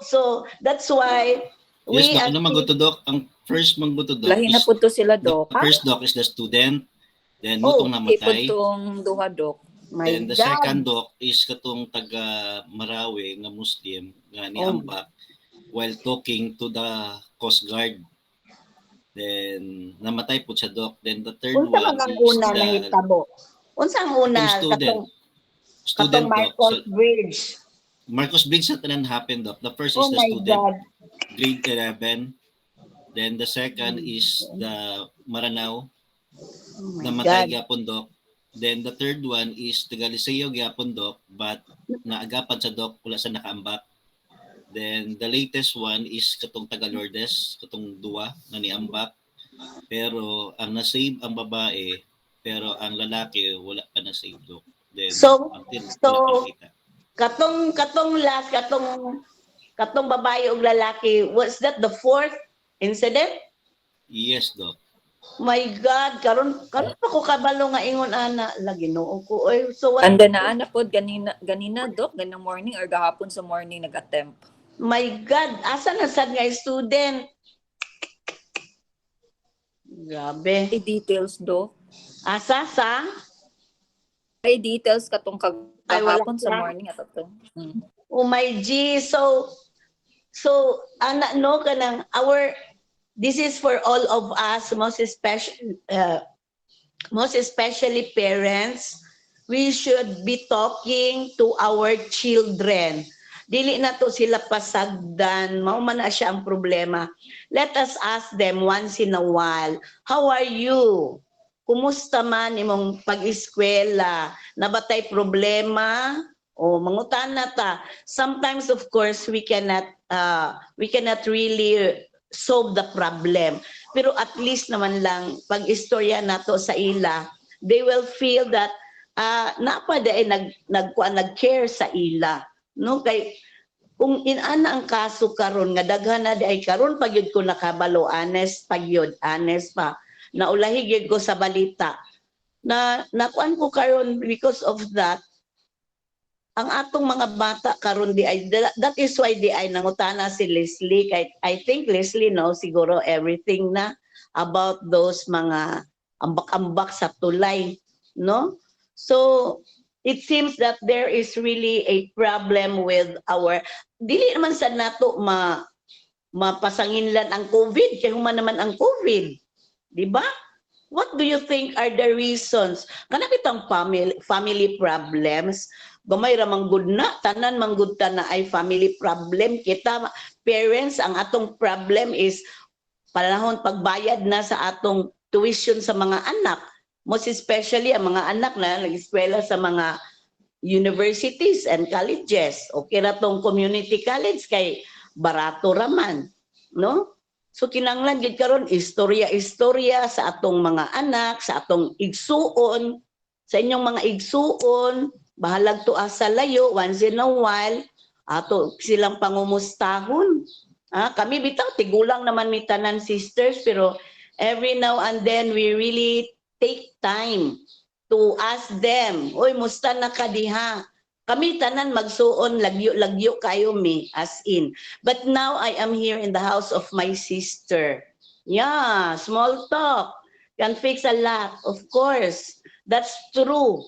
that's why Yes, we Doc. as Ano maguto, Doc? Ang first maguto, Doc, Lahi na is po to sila, the Dok. first Doc is the student. Then, oh mutong Di po namatay. tong duha, Dok. my Then, the God. second Doc is katong taga Marawi nga Muslim nga ni Oh, Ambak while talking to the Coast Guard. Then, namatay po siya, Doc. Then, the third unsa one man ang is una nahitabo? Unsa ang una katong student. katong Student, Doc. Marcos So, Bridge? Marcos Bridge na tanan happened, Doc. The first is Oh the my student, God. grade 11. Then, the second is the Maranao, Oh my namatay God. gyapon, Doc. Then, the third one is taga Liceo gyapon, Doc. But, naagapan sa Doc, wala sa nakaambak. Then, the latest one is katong taga Lourdes, katong duwa na niambak. Pero, ang nasave ang babae, pero ang lalaki, wala pa na-save, Doc. Then, So until so wala pa nakita. katong babae ug lalaki, was that the fourth incident? Yes, Doc. My God, karon pa ko kabalo nga ingon ana lagi no ko. Oy, so what? Anda na ana po ganina, Dok, ganang morning or gahapon sa morning nag-attempt. My God, asa na sad nga student? Grabe. Ay details, Dok. Asa sa? Ay details katong Ay wala kagahapon sa na. morning at atong. Oh my G. So ana no kanang our this is for all of us, most especially parents. We should be talking to our children. Dili na to sila pasagdan, mao man na siya ang problema. Let us ask them once in a while, how are you? Kumusta man imong pag-eskwela? Nabatay problema? O mangutana ta. Sometimes of course we cannot really solve the problem. Pero at least naman lang pag istorya nato sa ila, they will feel that napa ay nag-care sa ila, no? Kay kung inana ang kaso karon nga daghan na di ay karon pagyud ko nakabalo, honest pagyud, honest pa. Naulahi gyud ko sa balita na nakuan ko karon because of that ang atong mga bata karon di ay that is why di ay nangutana si Leslie kay I think Leslie knows siguro everything na about those mga ambak-ambak sa tulay, no? So it seems that there is really a problem with our dili naman sa nato mapasanginlan ang COVID kay human naman ang COVID, di ba? What do you think are the reasons? Kanapit ang family problems. Gamay ra manggud na, tanan manggud ta na ay family problem. Kita parents, ang atong problem is panahon pagbayad na sa atong tuition sa mga anak. Most especially ang mga anak na nag-eskwela sa mga universities and colleges. Okay na tong community college kay barato raman, no? So kinanglan gid karon istorya-istorya sa atong mga anak, sa atong igsuon, sa inyong mga igsuon, bahalag tuas sa layo once in a while, ato silang pangumustahon. Kami bitaw tigulang naman mi tanan sisters pero every now and then we really take time to ask them, "Oy, musta na ka diha?" Kami tanan magsuon lagyo kayo mi as in. But now I am here in the house of my sister. Yeah, small talk can fix a lot, of course. That's true.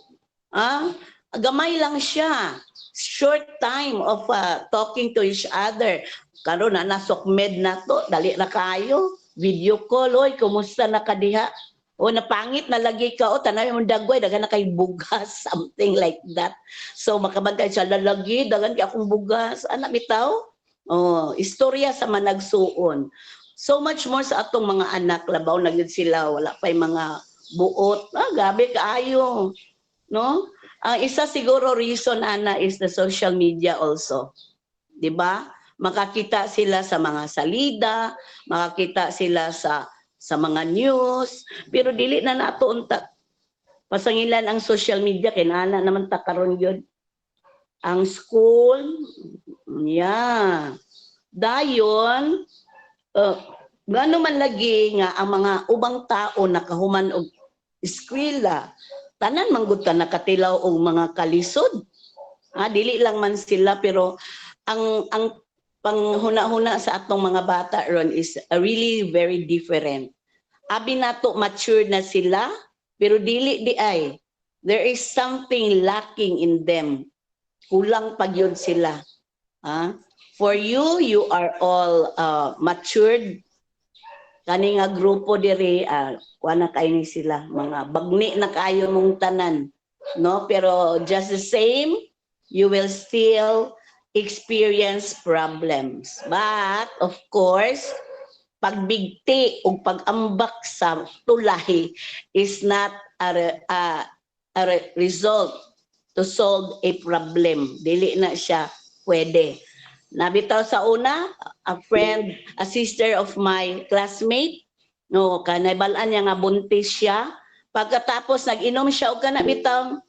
Gamay lang siya. Short time of talking to each other. Karon na nasokmed na to, dali na kayo. Video call, oy, kumusta na ka diha? O napangit na lagi ka, o tanay mo dagway, dagan na kay bugas, something like that. So makabantay siya lalagi, dagan kay akong bugas, anak bitaw. Istorya sa managsuon. So much more sa atong mga anak, labaw na gyud sila, wala pay mga buot. Gabi kaayo. No? Ang isa siguro reason ana is the social media also. 'Di ba? Makakita sila sa mga salida, makakita sila sa mga news, pero dili na nato unta pasangilan ang social media kay nana naman ta karon gyud ang school. Yeah. Dayon ngano man lagi nga ang mga ubang tao nakahuman og eskwela tanan manggod ka nakatilaw og mga kalisod. Dili lang man sila pero ang panghuna-huna sa atong mga bata ron is really very different. Abi nato mature na sila pero dili di ay. There is something lacking in them. Kulang pa gyud sila. For you, you are all matured. Kani nga grupo diri, kuha na kayo ni sila. Mga bagni na kayo mong tanan. No? Pero just the same, you will still experience problems. But, of course, pagbigti o pag-ambak sa tulay is not a result to solve a problem. Dili na siya pwede. Nabitaw sa una, a sister of my classmate, no, kanaybalan niya nga buntis siya. Pagkatapos nag-inom siya og kana bitang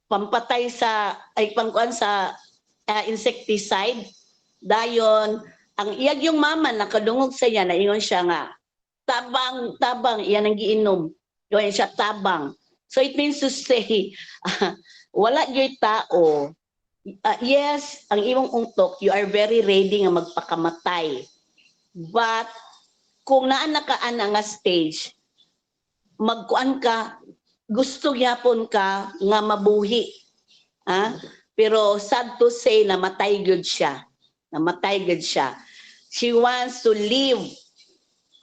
pampatay sa pangkuan sa insecticide. Dayon ang iyag yung mama nakadungog sa iya naingon siya nga tabang iyan ang giinom. Doon siya tabang. So it means to say wala gyud tao. Yes, ang imong ungtok, you are very ready nga magpakamatay. But kung naa na ka ana nga stage, magkuan ka, gusto gyapon ka nga mabuhi. Pero sad to say namatay gyud siya. Namatay gyud siya. She wants to live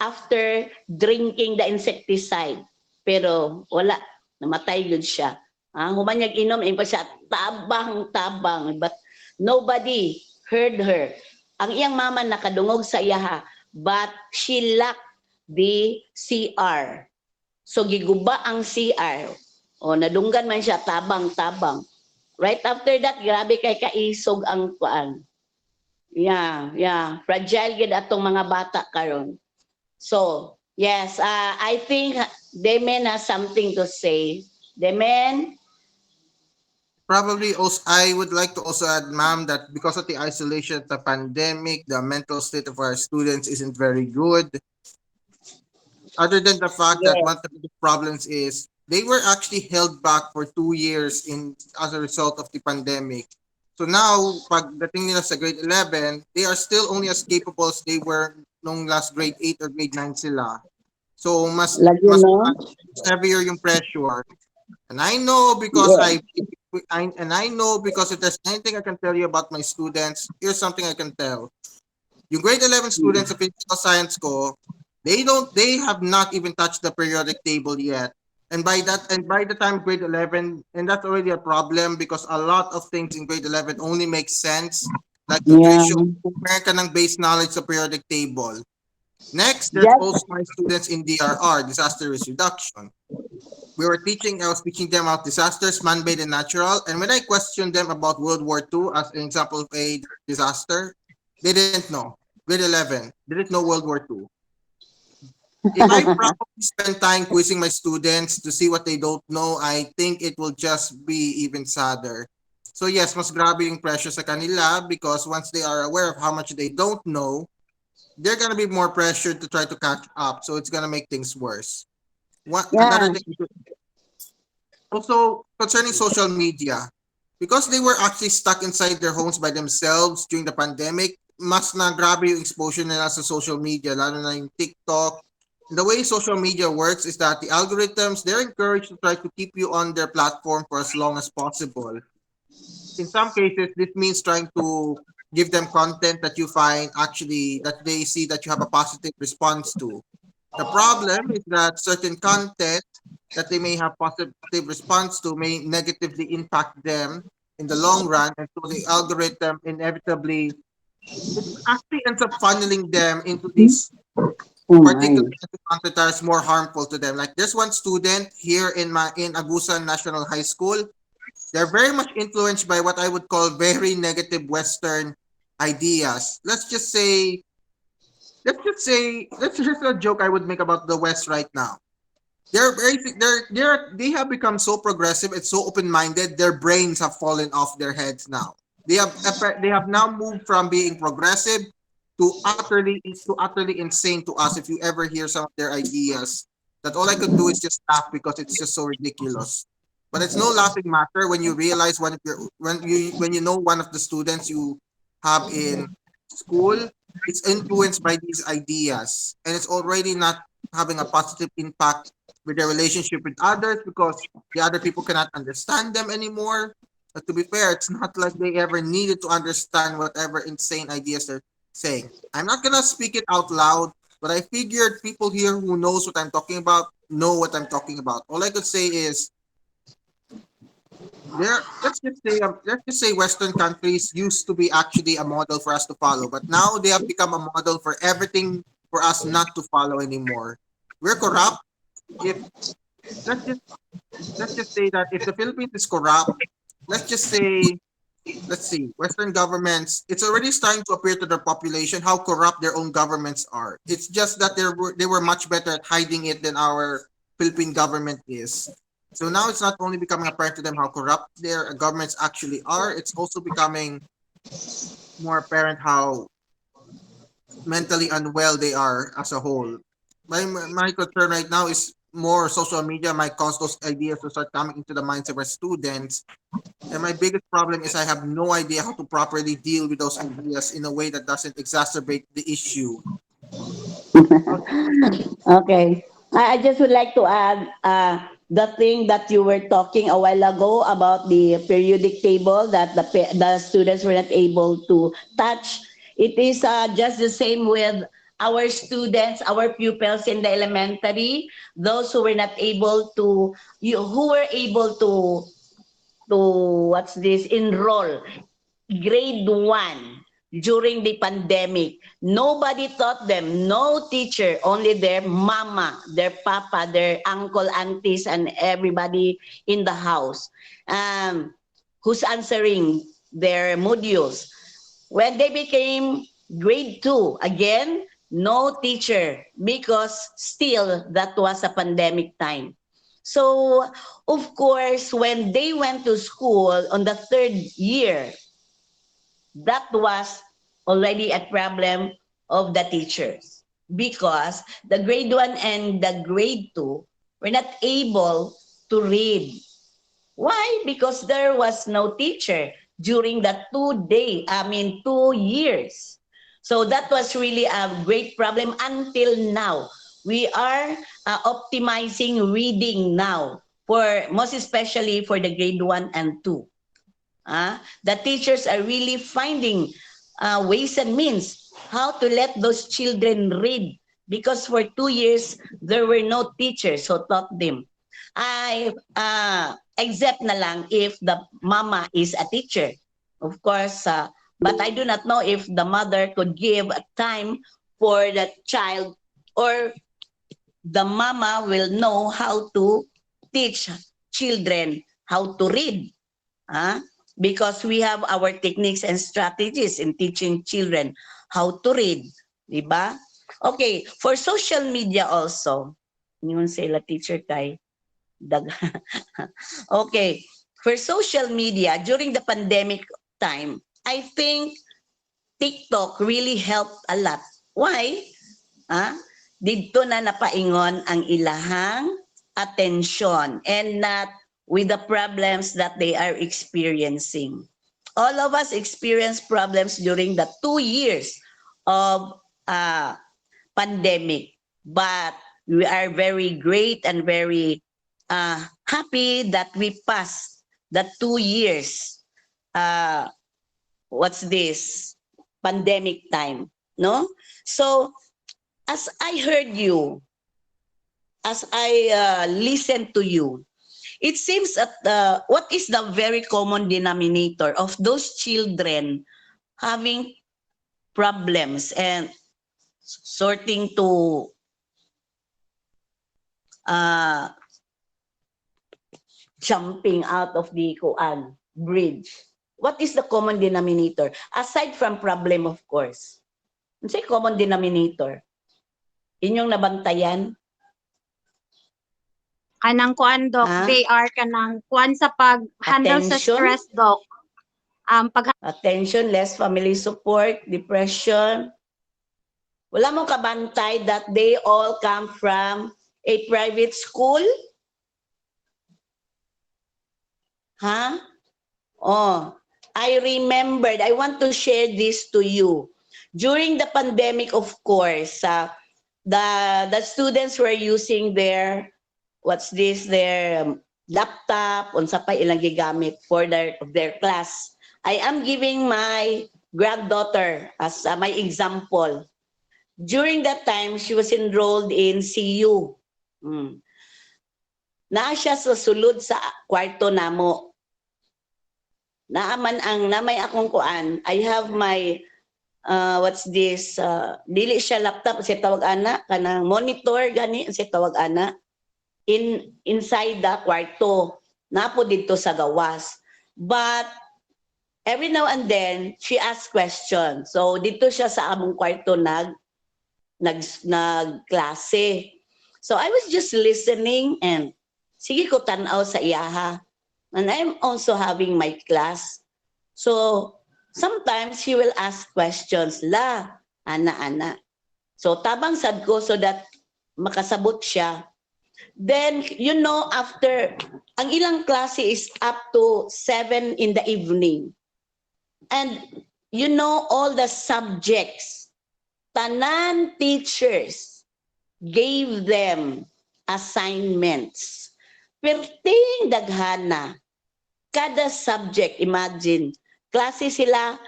after drinking the insecticide. Pero wala, namatay gyud siya. Humanyag inom, pa siya tabang, but nobody heard her. Ang iyang mama nakadungog sa iya, but she lacked the CR. So giguba ang CR. Nadunggan man siya, tabang. Right after that, grabe kay kaisog ang kuan. Yeah. Fragile gid atong mga bata karon. So, yes, I think Demen has something to say. Demen? Probably also, I would like to also add, ma'am, that because of the isolation of the pandemic, the mental state of our students isn't very good. Other than the fact that Yes. one of the problems is they were actually held back for 2 years in as a result of the pandemic. So now, pagdating nila sa grade 11, they are still only as capable as they were nung last grade 8 or grade 9 sila. So Lagi, mas no? heavier yung pressure. And I know because Yes. I know because if there's anything I can tell you about my students, here's something I can tell. Yung grade 11 students sa physical science ko, they have not even touched the periodic table yet. And by the time grade 11, and that's already a problem because a lot of things in grade 11 only make sense, like Yeah. nutrition, kung meron ka ng base knowledge sa periodic table. Next, there's Just, also my students in DRR, disaster risk reduction. I was teaching them about disasters, man-made and natural. And when I questioned them about World War II as an example of a disaster, they didn't know. Grade 11, didn't know World War II. If I probably spend time quizzing my students to see what they don't know, I think it will just be even sadder. So yes, mas grabe yung pressure sa kanila because once they are aware of how much they don't know, they're gonna be more pressured to try to catch up. So it's gonna make things worse. Another yeah. thing also, concerning social media, because they were actually stuck inside their homes by themselves during the pandemic, mas na grabe yung exposure nila sa social media, lalo na yung TikTok. The way social media works is that the algorithms, they're encouraged to try to keep you on their platform for as long as possible. In some cases, this means trying to give them content that you find actually that they see that you have a positive response to. The problem is that certain content that they may have positive response to may negatively impact them in the long run, and so the algorithm inevitably it actually ends up funneling them into these Oh my. particular content that is more harmful to them. Like there's one student here in Agusan National High School. They're very much influenced by what I would call very negative Western ideas. Let's just a joke I would make about the West right now. They have become so progressive and so open-minded. Their brains have fallen off their heads now. They have now moved from being progressive to utterly insane to us. If you ever hear some of their ideas, that all I could do is just laugh because it's just so ridiculous. But it's no laughing matter when you realize when you know one of the students you have in school is influenced by these ideas and it's already not having a positive impact with their relationship with others because the other people cannot understand them anymore. But to be fair, it's not like they ever needed to understand whatever insane ideas they're saying. I'm not gonna speak it out loud, but I figured people here who knows what I'm talking about know what I'm talking about. All I could say is let's just say Western countries used to be actually a model for us to follow, but now they have become a model for everything for us not to follow anymore. We're corrupt. If let's just let's just say that if the Philippines is corrupt, let's just say let's see, Western governments, it's already starting to appear to their population how corrupt their own governments are. It's just that they were much better at hiding it than our Philippine government is. So now it's not only becoming apparent to them how corrupt their governments actually are, it's also becoming more apparent how mentally unwell they are as a whole. My concern right now is more social media might cause those ideas to start coming into the minds of our students. And my biggest problem is I have no idea how to properly deal with those ideas in a way that doesn't exacerbate the issue. Okay. I just would like to add the thing that you were talking a while ago about the periodic table that the students were not able to touch. It is just the same with our students, our pupils in the elementary, those who were not able to, who were able to what's this, enroll grade 1 during the pandemic. Nobody taught them, no teacher, only their mama, their papa, their uncle, aunties, and everybody in the house who's answering their modules. When they became grade 2, again, no teacher because still that was a pandemic time. So, of course, when they went to school on the third year, that was already a problem of the teachers because the grade 1 and the grade 2 were not able to read. Why? Because there was no teacher during the 2 years. So that was really a great problem until now. We are optimizing reading now for most especially for the grade 1 and 2. The teachers are really finding ways and means how to let those children read because for 2 years there were no teachers who taught them. I except na lang if the mama is a teacher, of course. But I do not know if the mother could give a time for the child or the mama will know how to teach children how to read. Huh? Because we have our techniques and strategies in teaching children how to read. Diba? Okay, for social media also. Yun sila teacher kay dag. Okay, for social media during the pandemic time, I think TikTok really helped a lot. Why? Dito na napaingon ang ilahang attention and not with the problems that they are experiencing. All of us experience problems during the 2 years of pandemic, but we are very great and very happy that we passed the 2 years. What's this? Pandemic time, no? So, as I heard you, as I listened to you, it seems that what is the very common denominator of those children having problems and sorting to jumping out of the kuan bridge? What is the common denominator? Aside from problem, of course. Ano say common denominator? Inyong nabantayan? Kanang kuan dok, they are kanang kuan sa pag-handle sa stress dok. Attention, less family support, depression. Wala mong kabantay that they all come from a private school? Oh, I remembered. I want to share this to you. During the pandemic, of course, the students were using their their laptop unsa pa ilang gigamit for their class. I am giving my granddaughter as my example. During that time, she was enrolled in CU. Naa siya sa sulod sa kwarto namo. Naaman ang namay akong kuan. I have my dili siya laptop si tawag ana kanang monitor gani si tawag ana inside the kwarto napo dito sa gawas, but every now and then she asks questions. So dito siya sa among kwarto nagklase. So I was just listening and sige ko tan-aw sa iyaha, and I'm also having my class. So sometimes she will ask questions, ana. So tabang sad ko so that makasabot siya. Then, after, ang ilang klase is up to 7 in the evening. And, all the subjects, tanan teachers gave them assignments. Perting daghana, kada subject, imagine, klase sila,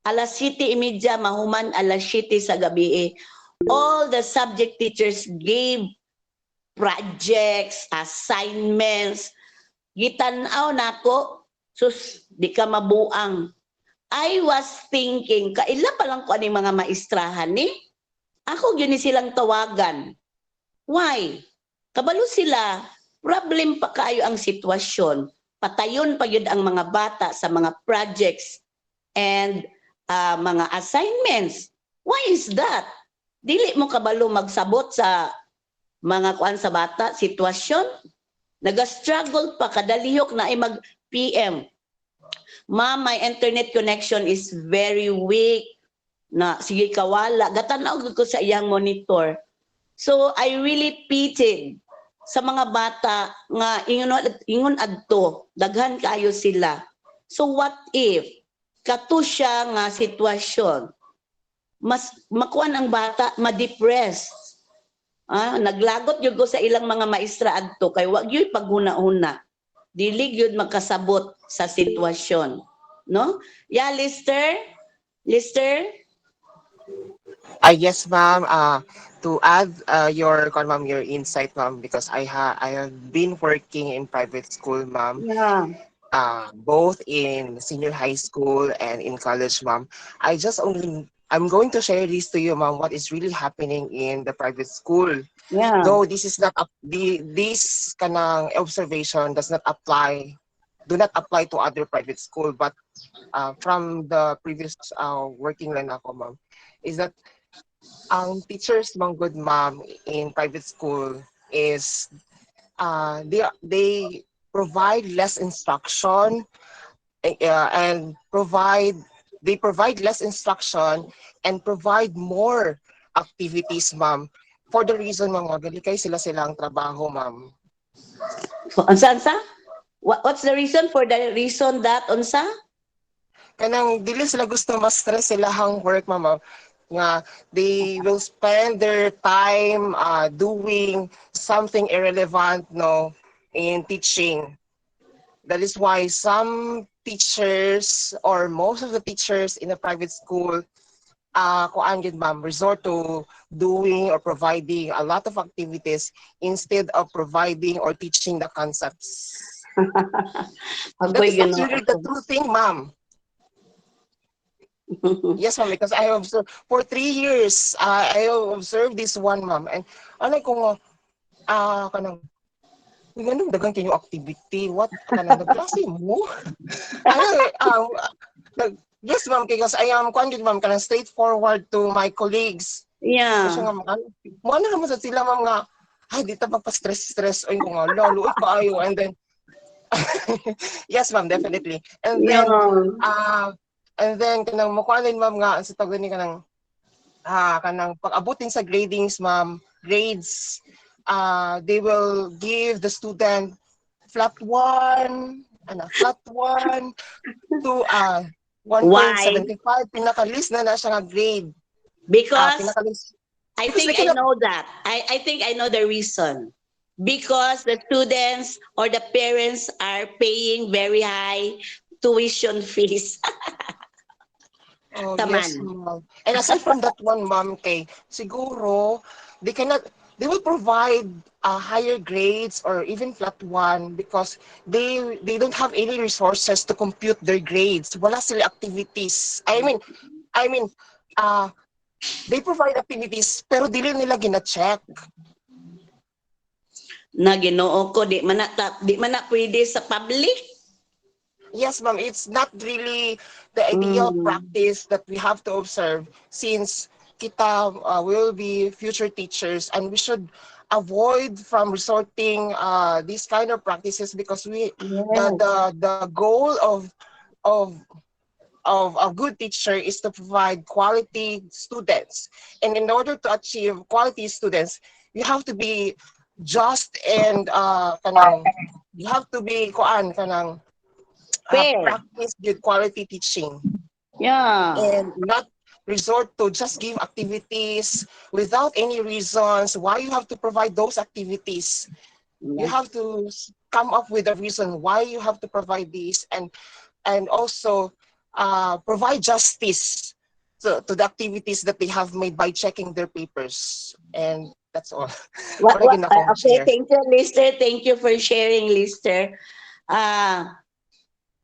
alas 7:30, mahuman alas 7 sa gabi. All the subject teachers gave projects, assignments, gitanaw nako, sus, di ka mabuang. I was thinking, kaila pa lang ko aning mga maestrahan ni? Ako yun silang tawagan. Why? Kabalo sila, problem pa kayo ang sitwasyon. Patayon pa yun ang mga bata sa mga projects and mga assignments. Why is that? Dili mo kabalo magsabot sa mga kuan sa bata, sitwasyon, Nag-struggle pa, kadalihok na ay mag-PM. Ma'am, my internet connection is very weak. Na, sige kawala. Gatanaw ko sa iyang monitor. So, I really pitied sa mga bata nga ingon adto, daghan kayo sila. So, what if kato siya nga sitwasyon, mas makuan ang bata, ma-depress. Naglagot yun ko sa ilang mga maestra adto kay wag yun paghuna-huna. Dili yun magkasabot sa sitwasyon. No? Yeah, Lister? Lister? Yes, ma'am. To add ma'am, your insight, ma'am, because I have been working in private school, ma'am. Yeah. Both in senior high school and in college, ma'am. I'm going to share this to you, ma'am. What is really happening in the private school? Yeah. Though this is not this kanang observation do not apply to other private school, but from the previous working line ako, ma'am, is that ang teachers, ma'am, good ma'am, in private school is they provide less instruction and provide less instruction and provide more activities, ma'am. For the reason, ma'am, galikay sila silang trabaho, ma'am. Unsa? What's the reason for the reason that unsa? Kanang dili sila gusto ma-stress silahang work, ma'am, nga they will spend their time doing something irrelevant, no, in teaching. That is why some teachers or most of the teachers in a private school kuan gid, ma'am, resort to doing or providing a lot of activities instead of providing or teaching the concepts. That Agoy is Ginoo actually the ko. true thing, ma'am. Yes, ma'am, because I observed for 3 years. I observed this one, ma'am, and ano ko nga kanang ganun dagang kayo activity. What kanang nagklase mo? Ano yes, ma'am, because I am kuan ma'am, kanang straightforward to my colleagues. Yeah. Kasi nga mo ano naman sa sila, ma'am, nga ay dito magpa-stress ay ko nga lalo kaayo, and then yes, ma'am, definitely. Yeah. And then kanang makuanin, ma'am, nga sa tawag ni kanang pag-abutin sa gradings, ma'am, grades, they will give the student flat 1 to Why? 1.75, pinaka-list na siya nga grade. Because Pinaka-list. I Because think they I cannot, know that. I think I know the reason. Because the students or the parents are paying very high tuition fees. oh yes, Taman. ma'am. And aside from that one, ma'am, siguro they will provide higher grades or even flat 1 because they don't have any resources to compute their grades. Wala sila activities. I mean, uh, they provide activities pero dili nila gina-check. Na Ginoo ko di man na pwede sa public. Yes, ma'am. It's not really the ideal practice that we have to observe since kita will be future teachers, and we should avoid from resorting these kind of practices because the goal of of a good teacher is to provide quality students. And in order to achieve quality students, you have to be just and you have to be kanang Fair. practice good quality teaching Yeah. and not resort to just give activities without any reasons why you have to provide those activities. You have to come up with a reason why you have to provide these, and also provide justice to the activities that they have made by checking their papers. And that's all. Okay, thank you, Lister. Thank you for sharing, Lister.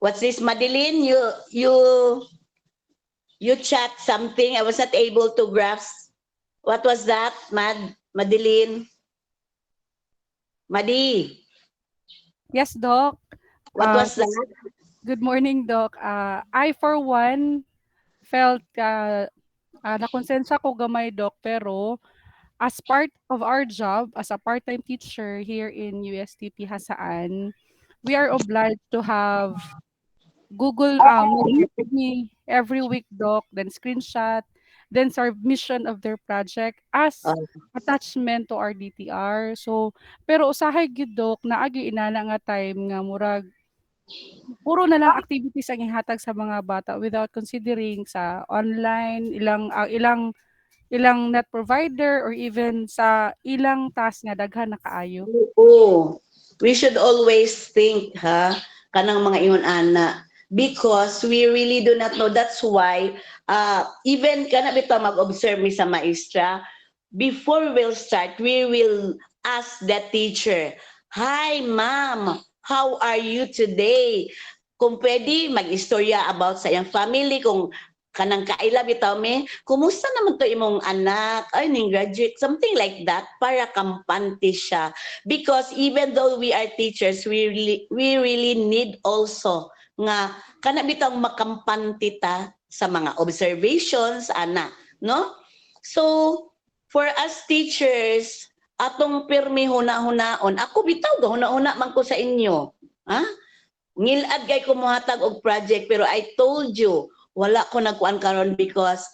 What's this, Madeline? You chat something. I was not able to grasp. What was that, Madeline? Madi, Yes, Doc. what was that? Good morning, Doc. I, for one, felt nakonsensya ko gamay, Doc, pero as part of our job as a part-time teacher here in USTP Hasaan, we are obliged to have Google Meet with me every week, Doc, then screenshot, then submission of their project as attachment to our DTR. So, pero usahay gid, Doc, naagi inana nga time nga murag puro na lang activities ang ihatag sa mga bata without considering sa online, ilang net provider or even sa ilang task nga daghan na kaayo. Oo. We should always think, ha, kanang mga ingon ana, because we really do not know. That's why even kana bitaw mag-observe mi sa maestra, before we'll start, we will ask the teacher, "Hi, ma'am, how are you today?" Kung pwede, mag-istorya about sa iyang family, kung kanang kaila bitaw me, kumusta naman to imong anak? Ay, ning graduate, something like that, para kampante siya. Because even though we are teachers, we really need also nga kana bitaw makampante ta sa mga observations ana, no? So for us teachers, atong pirmi huna-hunaon, ako bitaw huna-huna man ko sa inyo, ha? Ngilad kay ko mohatag og project, pero I told you wala ko nagkuan karon because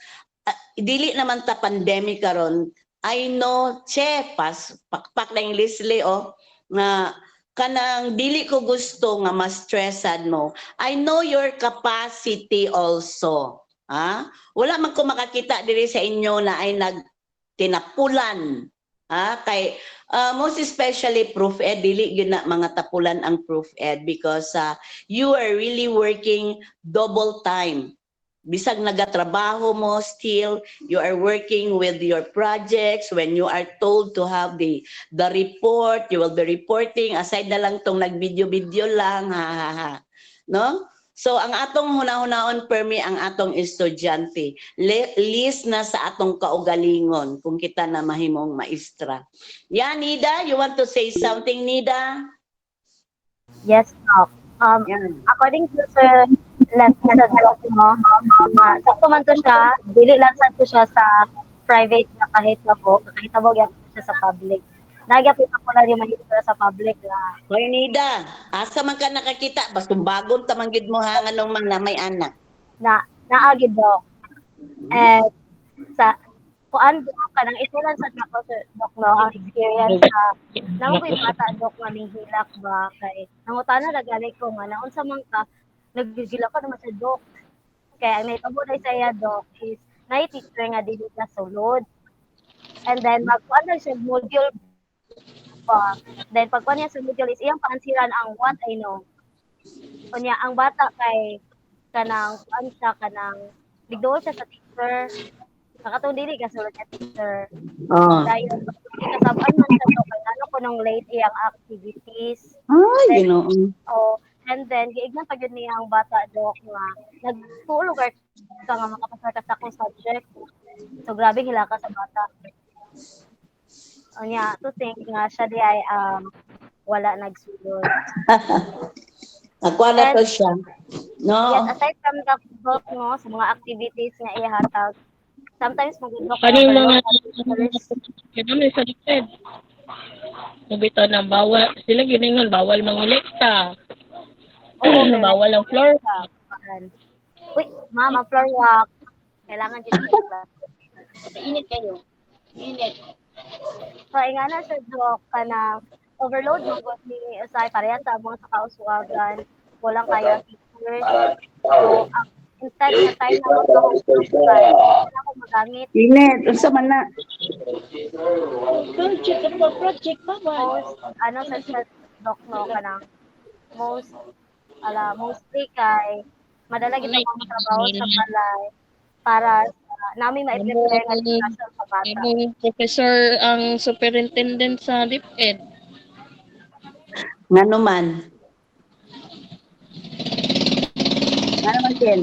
dili naman ta pandemic karon. I know pakpak na yung Leslie nga kanang dili ko gusto nga ma-stressad mo. I know your capacity also. Ha? Wala man ko makakita diri sa inyo na ay tinapulan. Kay most especially proof ed, dili yun na mga tapulan ang proof ed because you are really working double time. Bisag nagatrabaho mo, still you are working with your projects. When you are told to have the report, you will be reporting. Aside na lang tong nag-video lang, ha. No? So ang atong hunahunahon permi ang atong estudyante. List na sa atong kaugalingon kung kita na mahimong maestra. Yeah, Nida, you want to say something, Nida? Yes, Doc. According to the lesson sa Doc mo, sakto man to siya, dili lang sad to siya sa private na kahit mo gyud siya sa public. Nagyapit ako na yung mahitra sa public na. Hoy Nida, asa man ka nakakita basta bagon ta man gid mo hangan ng mga may anak. Naagid Doc. And sa kuan Doc kanang isulan sa ako sa Doc no ang experience sa namo ko'y bata Doc nga hilak ba kay nangutana na gali ko nga naon sa man ka naggigila ko naman sa Doc. Kaya ang naitabo na saya Doc is na teacher nga dili na sulod. And then magkuan na siya module pa. Then pagkuan niya sa module is iyang paansiran ang what I know. Kunya ang bata kay kanang kuan siya kanang bigdoon siya sa teacher. Nakatong dili ka sulod sa teacher. Dayon hindi kasab-an man siya to kay ano ko nung late iyang activities. Ay, Ginoo. And then giignan pa gyud niya ang bata Doc nga nagtulog ka nga makapasar ka sa akong subject. So grabe hilaka sa bata. Unya to think nga siya di ay wala nagsulod. Nakuha na to siya. No? Yes, aside from the book no, sa mga activities nga ihatag, sometimes mag-book Kaning mga kinamay sa diped. Mubito ng bawal. Sila giningon, bawal mangolekta. Bawal ang floor. Uy, mama, floor walk. Kailangan dito sa class. Init kayo. Init. So, ingana sa Doc ka na overload mo ko ni Usay pareha sa mga sa kauswagan. Walang kaya teachers. So, instead na time na mag-homework kaya ako magamit. Init, unsa man na? Project bawal. Most, sa Doc no, ka na mostly kay madala gid ako trabaho sa balay para namin ma-prepare nga discussion sa bata. Yung professor ang superintendent sa DepEd. Ngano man? Ngano man din?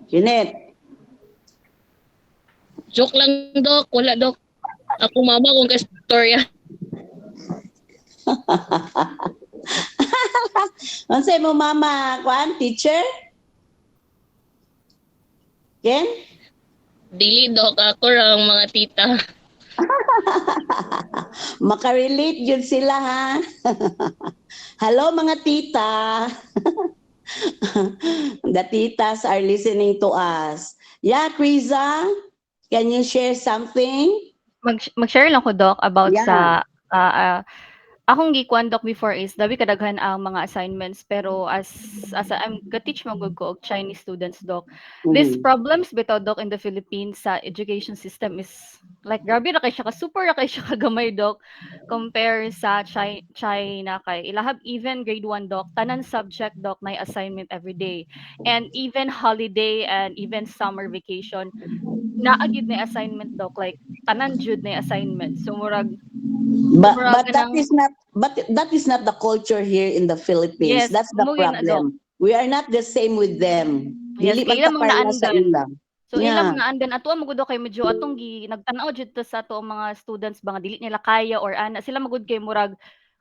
Janet. Joke lang, Dok. Wala, Dok. Ako mama kung ka-storya. Unsay mo mama, kuan teacher? Ken? Dili, Dok. Ako ra ang mga tita. Makarelate yun sila ha. Hello mga tita. The titas are listening to us. Yeah, Kriza, can you share something? Mag-share lang ko, Doc, about Yeah. sa ah, ah, akong gikuan, Doc, before is dabi kadaghan ang mga assignments pero I'm ga-teach man gud ko og Chinese students, Doc. These Mhm. problems bitaw, Doc, in the Philippines sa education system is like grabe ra kay siya ka super ra kay siya kagamay, Doc, compare sa China kay ila have even grade 1, Doc, tanan subject, Doc, may assignment every day. And even holiday and even summer vacation naa gyud na assignment, Doc, like tanan jud na assignment. So murag kanang But that is not the culture here in the Philippines. yes, That's the mo gyud na, Doc. problem. We are not the same with them. Yes, Dili kay man ila ta mang parehas sa naandan. ilang. So ila Yeah. mga andan ato magud kay medyo atong nagtan-aw jud ta sa ato mga students ba nga dili nila kaya or ana sila magud kay murag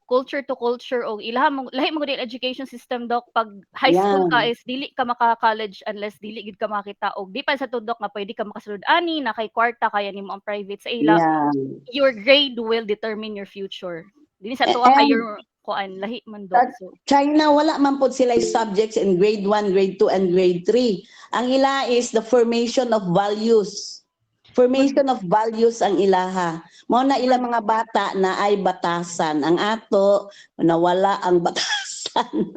culture to culture o ilaha mo lahi mo gud yung education system, Doc, pag high school Yeah. ka is dili ka maka-college unless dili gid ka makita og di pa sa tudok nga pwede ka makasulod ani na kay kwarta kaya nimo ang private sa ila. Yeah. Your grade will determine your future. Dili sa tuwa And kayo kuan lahi man, Doc. So China, wala man po sila subjects in grade 1, grade 2, and grade 3. Ang ila is the formation of values. Formation of values ang ilaha. Mao na ilang mga bata na ay batasan. Ang ato, nawala ang batasan.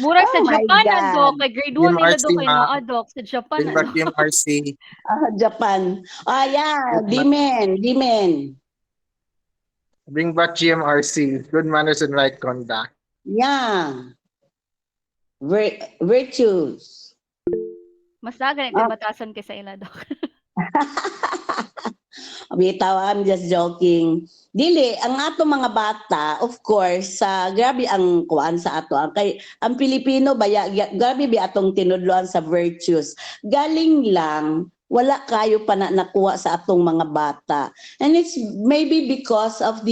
murag Oh sa my Japan na, God. Doc, kay grade Team 1 nila, RC Doc, kay ha. naa, Doc, sa Japan Bring back ano. Team RC. Japan. Yeah, Good ma- Dimen. Bring back GMRC. Good manners and right conduct. Yeah. Virtues. Mas dagan ito Oh, batasan kay sa ila, Doc. bitaw, I'm just joking. Dili, ang ato mga bata, of course, sa grabe ang kuan sa ato. Ang Pilipino, grabe bi atong tinudloan sa virtues. Galing lang, wala kayo pa na nakuha sa atong mga bata. And it's maybe because of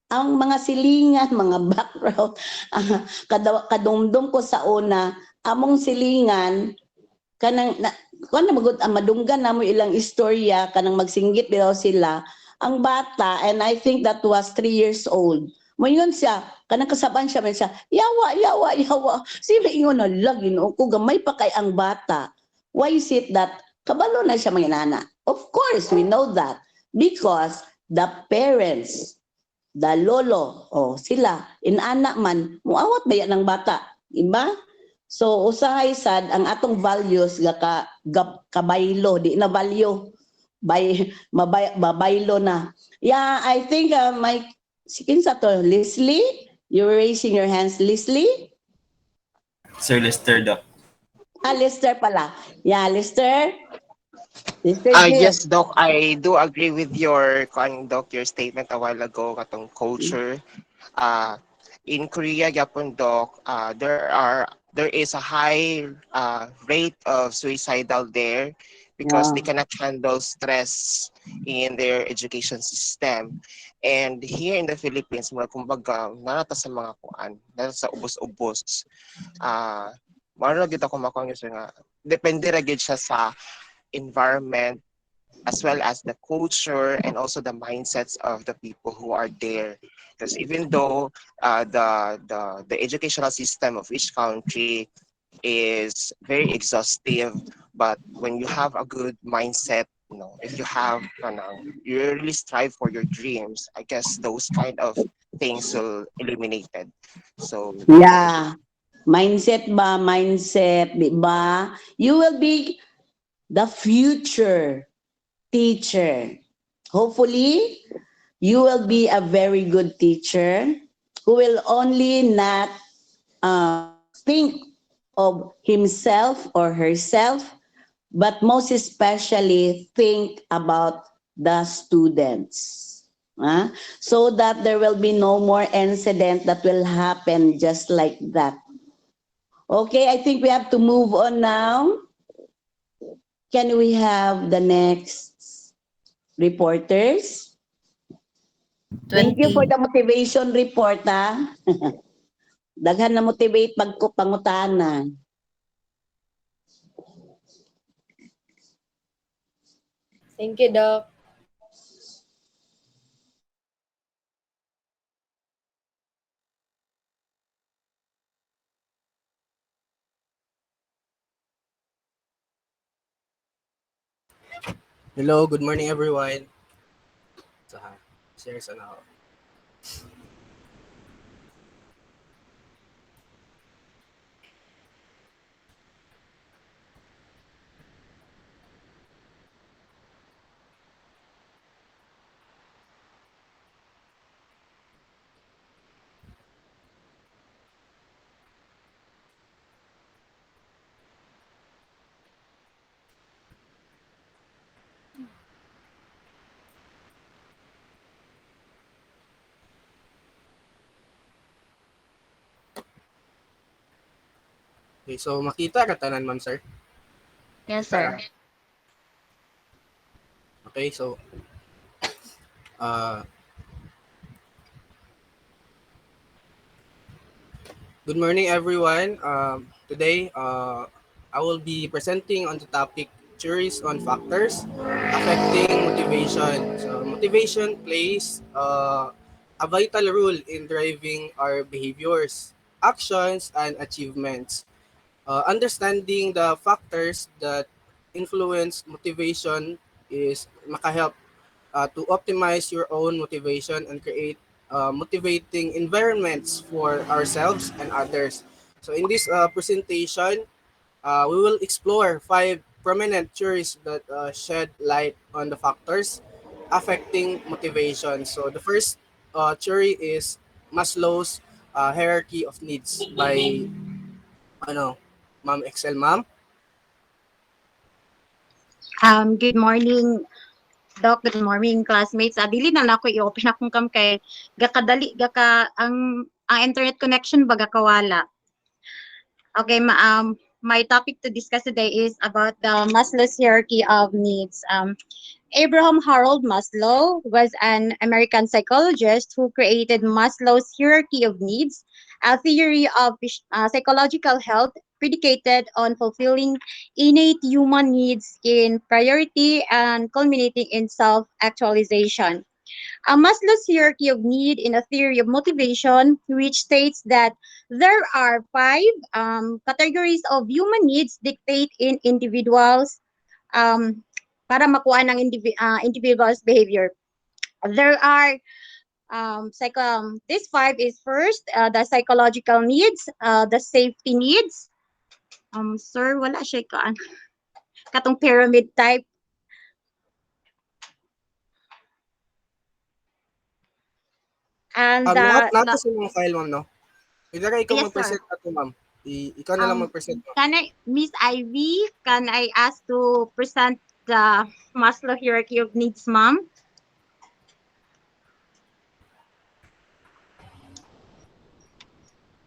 ang mga silingan, mga background. Kadumdum ko sa una, among silingan, kanang kuan na magud ang madunggan namo ilang istorya kanang magsinggit daw sila ang bata, and I think that was 3 years old. Moingon siya, kanang kasaban siya man siya, yawa, yawa, yawa. Sila ingon na lagi no ko gamay pa kay ang bata. Why is it that kabalo na siya mga nana? Of course, we know that because the parents, the lolo, sila, inana man, muawat ba yan ng bata? Iba? So usahay sad ang atong values kabaylo di na value mabaylo na. Yeah, I think my kinsa to Leslie, you're raising your hands, Leslie. Sir Lester, Doc. Lester pala. Yeah, Lester. Lester Jim. Yes, Doc, I do agree with your Doc, your statement a while ago katong culture. Uh, in Korea, Japan, Doc, there is a high rate of suicidal there because Yeah. they cannot handle stress in their education system. And here in the Philippines, mga kumbaga, narata sa mga kuan, narata sa ubos-ubos. Mara gid ako makuha nga, depende ra gid siya sa environment as well as the culture and also the mindsets of the people who are there. Because even though the educational system of each country is very exhaustive, but when you have a good mindset, if you have, you really strive for your dreams, I guess those kind of things will eliminated. So Yeah. Mindset, di ba? You will be the future teacher. Hopefully, you will be a very good teacher who will only not think of himself or herself, but most especially think about the students. So that there will be no more incident that will happen just like that. Okay, I think we have to move on now. Can we have the next reporters? Thank you for 20. the motivation report, ha? Daghan na motivate pagko pangutana. Thank you, Doc. Hello, good morning everyone. Sa share sa now. Okay, so makita ka tanan ma'am sir. Yes, Tara. sir. Okay, so uh good morning everyone. Today I will be presenting on the topic theories on factors affecting motivation. So motivation plays a vital role in driving our behaviors, actions and achievements. Understanding the factors that influence motivation is makahelp to optimize your own motivation and create motivating environments for ourselves and others. So in this presentation, we will explore five prominent theories that shed light on the factors affecting motivation. So the first theory is Maslow's hierarchy of needs by ano, Ma'am Excel Ma'am. Good morning, Doc. Good morning, classmates. Dili na ako i-open akong cam kay gakadali gaka ang internet connection baga kawala. Okay, my topic to discuss today is about the Maslow's hierarchy of needs. Abraham Harold Maslow was an American psychologist who created Maslow's hierarchy of needs, a theory of psychological health predicated on fulfilling innate human needs in priority and culminating in self-actualization. A Maslow's hierarchy of need in a theory of motivation, which states that there are five categories of human needs dictate in individuals um, para makuha ng individual's behavior. There are this five is first the psychological needs, the safety needs. Sir, wala siya katong pyramid type. And Nato sa mga file ma'am no. Pwede ka ikaw yes, sir. mag-present ato ma'am. Ikaw na lang mag-present ma'am. Can I, Miss Ivy, can I ask to present the Maslow hierarchy of needs, ma'am?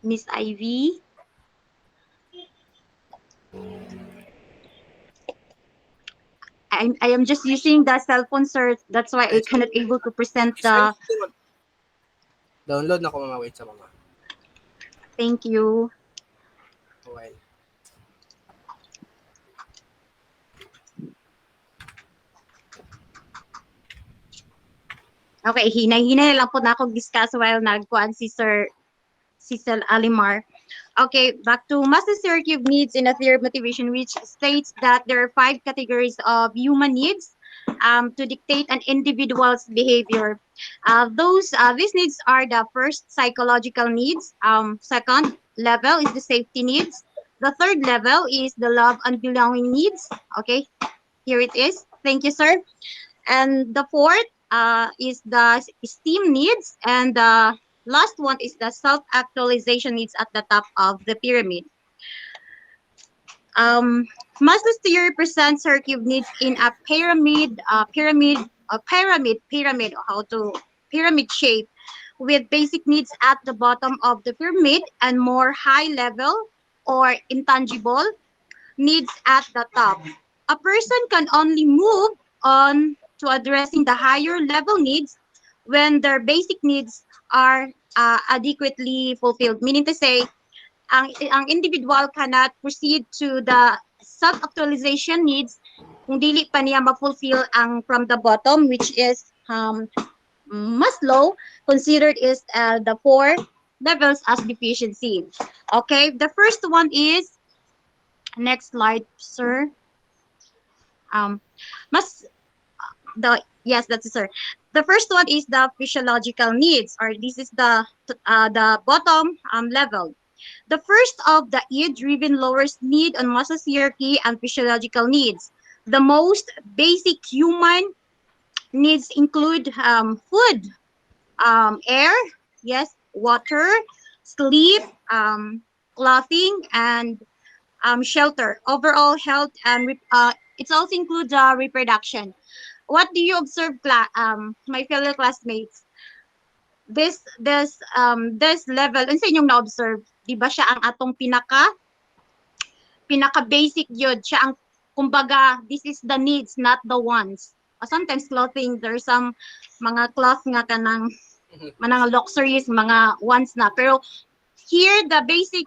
Miss Ivy? I am just using the cell phone, sir. That's why I Okay, so cannot able to present send the. download na ko mama wait sa mama. Thank you. Okay. Okay, hinay-hinay lang po na ako discuss while nagkuan si Sir Cecil Alimar. Okay, back to Maslow's hierarchy of needs in a theory of motivation, which states that there are five categories of human needs to dictate an individual's behavior. These needs are the first psychological needs. Second level is the safety needs. The third level is the love and belonging needs. Okay, here it is. Thank you, sir. And the fourth is the esteem needs, and the last one is the self-actualization needs at the top of the pyramid. Um, Maslow's theory presents hierarchy of needs in a pyramid, how to pyramid shape, with basic needs at the bottom of the pyramid and more high level or intangible needs at the top. A person can only move on to addressing the higher level needs when their basic needs are adequately fulfilled. Meaning to say, ang individual cannot proceed to the self-actualization needs kung dili pa niya ma-fulfill ang from the bottom, which is Maslow considered is the four levels as deficiency. Okay, the first one is, next slide, sir. Um, mas the Yes, that's it, sir. The first one is the physiological needs, or this is the bottom level. The first of the E-driven lowers need on Maslow's hierarchy and physiological needs. The most basic human needs include food, air, yes, water, sleep, clothing, and shelter. Overall health and it also includes reproduction. What do you observe, my fellow classmates? This level, ano sa inyong na-observe? Di ba siya ang atong pinaka basic yun. Siya ang, kumbaga, this is the needs, not the wants. Sometimes clothing, there's some mga cloth nga kanang mga luxuries, mga wants na. Pero here, the basic,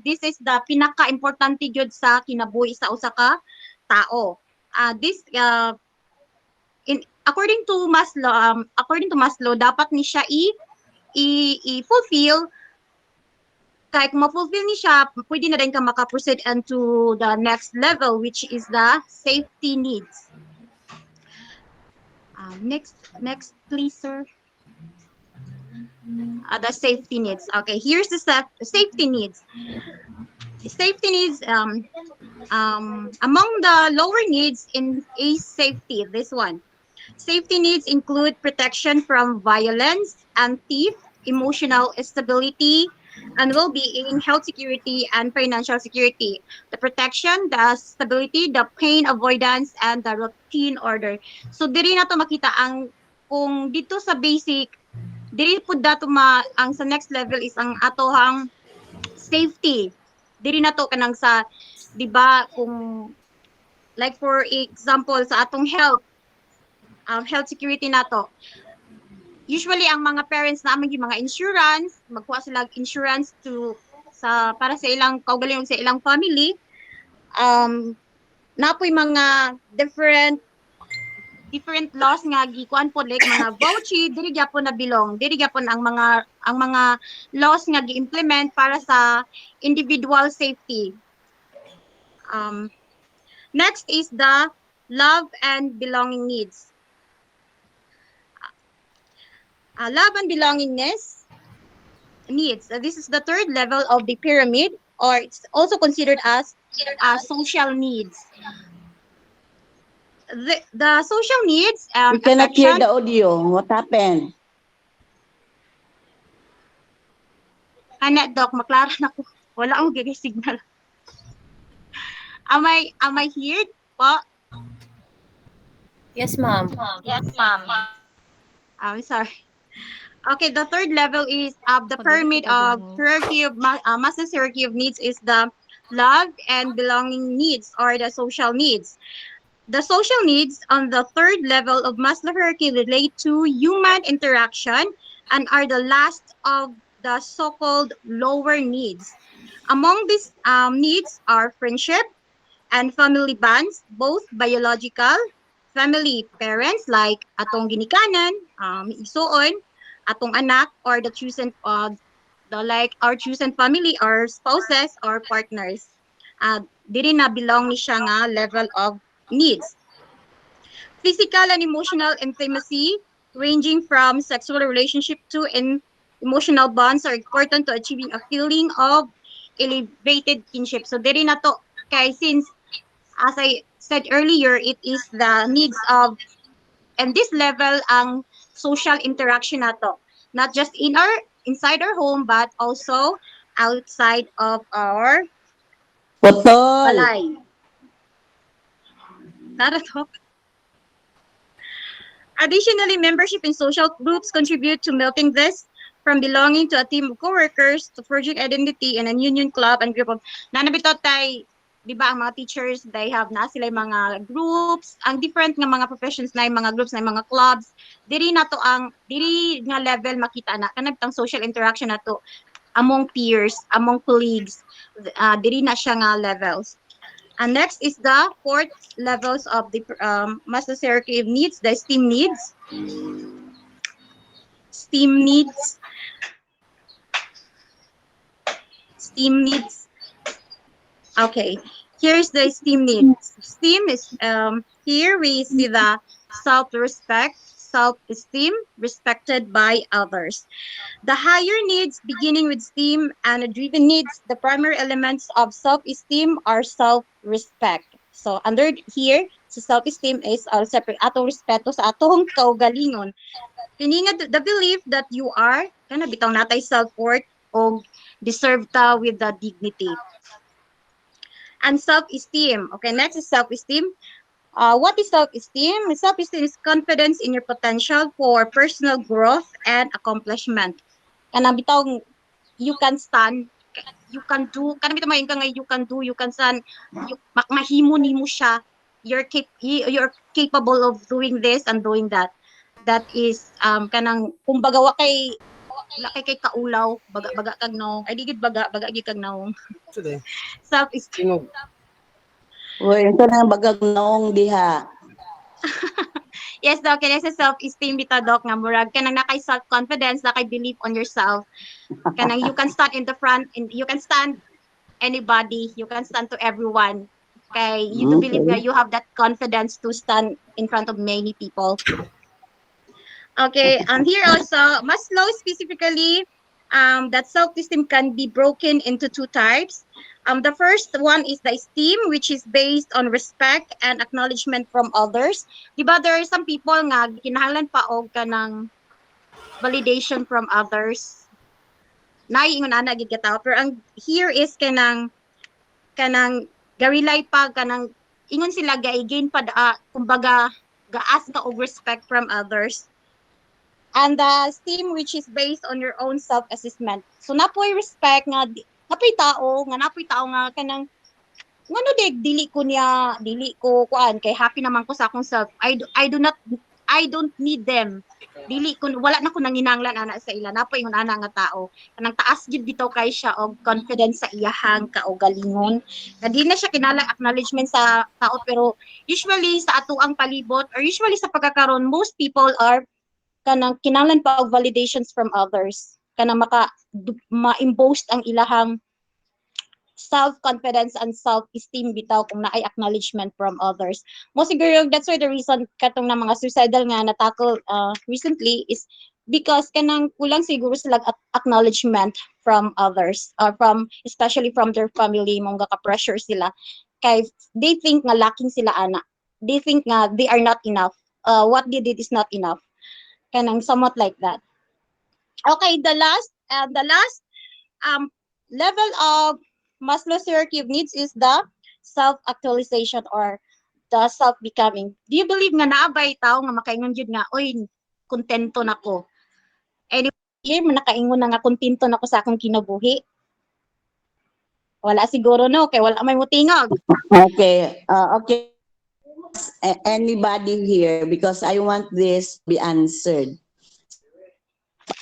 this is the pinaka-importante yun sa kinabuhi sa usa ka tao. This according to Maslow, dapat ni siya i-fulfill. Kahit kung ma-fulfill ni siya, pwede na rin ka makaproceed into the next level, which is the safety needs. Next, please, sir. The safety needs. Okay, here's the safety needs. Safety needs, among the lower needs in a safety, this one. Safety needs include protection from violence and theft, emotional stability and well-being, health security, and financial security. The protection, the stability, the pain avoidance, and the routine order. So, diri na to makita ang, kung dito sa basic, diri po dato ang sa next level is ang atohang safety. Diri na to kanang sa, di ba, kung, like for example, sa atong health security nato. Usually ang mga parents na yung mga insurance, magkuha sila insurance para sa ilang kaugalingon sa ilang family. Napoy mga different laws nga gikuan po, like mga voucher, diri gyapon na bilong, diri gyapon ang mga laws nga gi-implement para sa individual safety. Next is the love and belonging needs. Love and belongingness needs. This is the third level of the pyramid, or it's also considered as social needs. The social needs, We cannot hear affection. the audio. What happened? Ana, Doc, maklara na ko. Wala akong gigay signal. Am I here po? Yes, ma'am. Yes, ma'am. I'm sorry. Okay, the third level is the pyramid of hierarchy of Maslow's hierarchy of needs is the love and belonging needs, or the social needs. The social needs on the third level of Maslow hierarchy relate to human interaction and are the last of the so-called lower needs. Among these needs are friendship and family bonds, both biological, family parents like atong ginikanan, isuon, atong anak, or the chosen our chosen family or spouses or partners. Diri na belong ni siya nga level of needs. Physical and emotional intimacy, ranging from sexual relationship to emotional bonds, are important to achieving a feeling of elevated kinship. So diri na to, kay since as I said earlier, it is the needs of, and this level ang social interaction nato, not just inside our home but also outside of our Putol. balay. Tara to. Additionally, membership in social groups contribute to melting this, from belonging to a team of coworkers to forging identity in a union, club, and group of nanabito tay, di ba, ang mga teachers, they have na sila yung mga groups, ang different nga mga professions na yung mga groups na yung mga clubs, diri nga level makita na kanagtang social interaction na to among peers, among colleagues, diri na siya nga levels. And next is the fourth levels of the Maslow hierarchy of needs, the esteem needs. Esteem needs. Esteem needs. Okay, here's the esteem needs. Esteem is here we see the self-respect, self-esteem, respected by others. The higher needs, beginning with esteem and driven needs, the primary elements of self-esteem are self-respect. So under here, sa self-esteem is separate atong respeto sa atong kaugalingon. Kini nga the belief that you are kana bitaw natay self-worth o deserve ta with the dignity. And self-esteem. Okay, next is self-esteem. What is self-esteem? Self-esteem is confidence in your potential for personal growth and accomplishment. Kanang bitaw you can stand, you can do, kanang bitaw maayong ka nga you can stand, mahimo nimo siya. You're capable of doing this and doing that. That is kanang kumbaga wa kay kaulaw, baga kag no. Ay digid baga gid kag no. Today. Self-esteem. Sino? Uy, ito na bagag naong diha. Yes, Doc, kaya sa self-esteem bita, Doc, nga murag kanang nakay self-confidence, nakay believe on yourself. Kanang you can stand in the front and you can stand anybody, you can stand to everyone. Kay you do believe that Okay. you have that confidence to stand in front of many people. Okay, and here also, Maslow specifically, that self-esteem can be broken into two types. The first one is the esteem, which is based on respect and acknowledgement from others. Diba, there are some people nga, kinahanglan pa og kanang validation from others. Naiingon ana gid katawo, pero ang here is kanang garilay pa kanang ingon sila gaigin pa kumbaga gaas ka og respect from others, and the esteem which is based on your own self-assessment. So napoy respect nga napoy tao nga kanang ngano dili ko niya dili ko kuan kay happy naman ko sa akong self. I don't need them. Dili ko wala na ko nanginanglan ana sa ila. Napoy ingon ana nga tao. Kanang taas gid bitaw kay siya og confidence sa iyahang kaugalingon. Na di na siya kinalang acknowledgement sa tao, pero usually sa ato ang palibot or usually sa pagkakaroon most people are kanang kinahanglan pa og validations from others kanang ma-impose ang ilahang self-confidence and self-esteem bitaw kung naay acknowledgement from others. Mo siguro that's why the reason katong na mga suicidal nga na-tackle recently is because kanang kulang siguro sila acknowledgement from others or from especially from their family mong ka-pressure sila kay they think nga lacking sila ana. They think nga they are not enough. What they did is not enough, kanang somewhat like that. Okay, the last um level of Maslow's hierarchy of needs is the self-actualization or the self-becoming. Do you believe nga naabay tao nga makaingon jud nga oy kontento nako? Any year man nakaingon na nga kontento nako sa akong kinabuhi? Wala siguro no, kay wala may mutingog. Okay. Okay. Anybody here because I want this to be answered.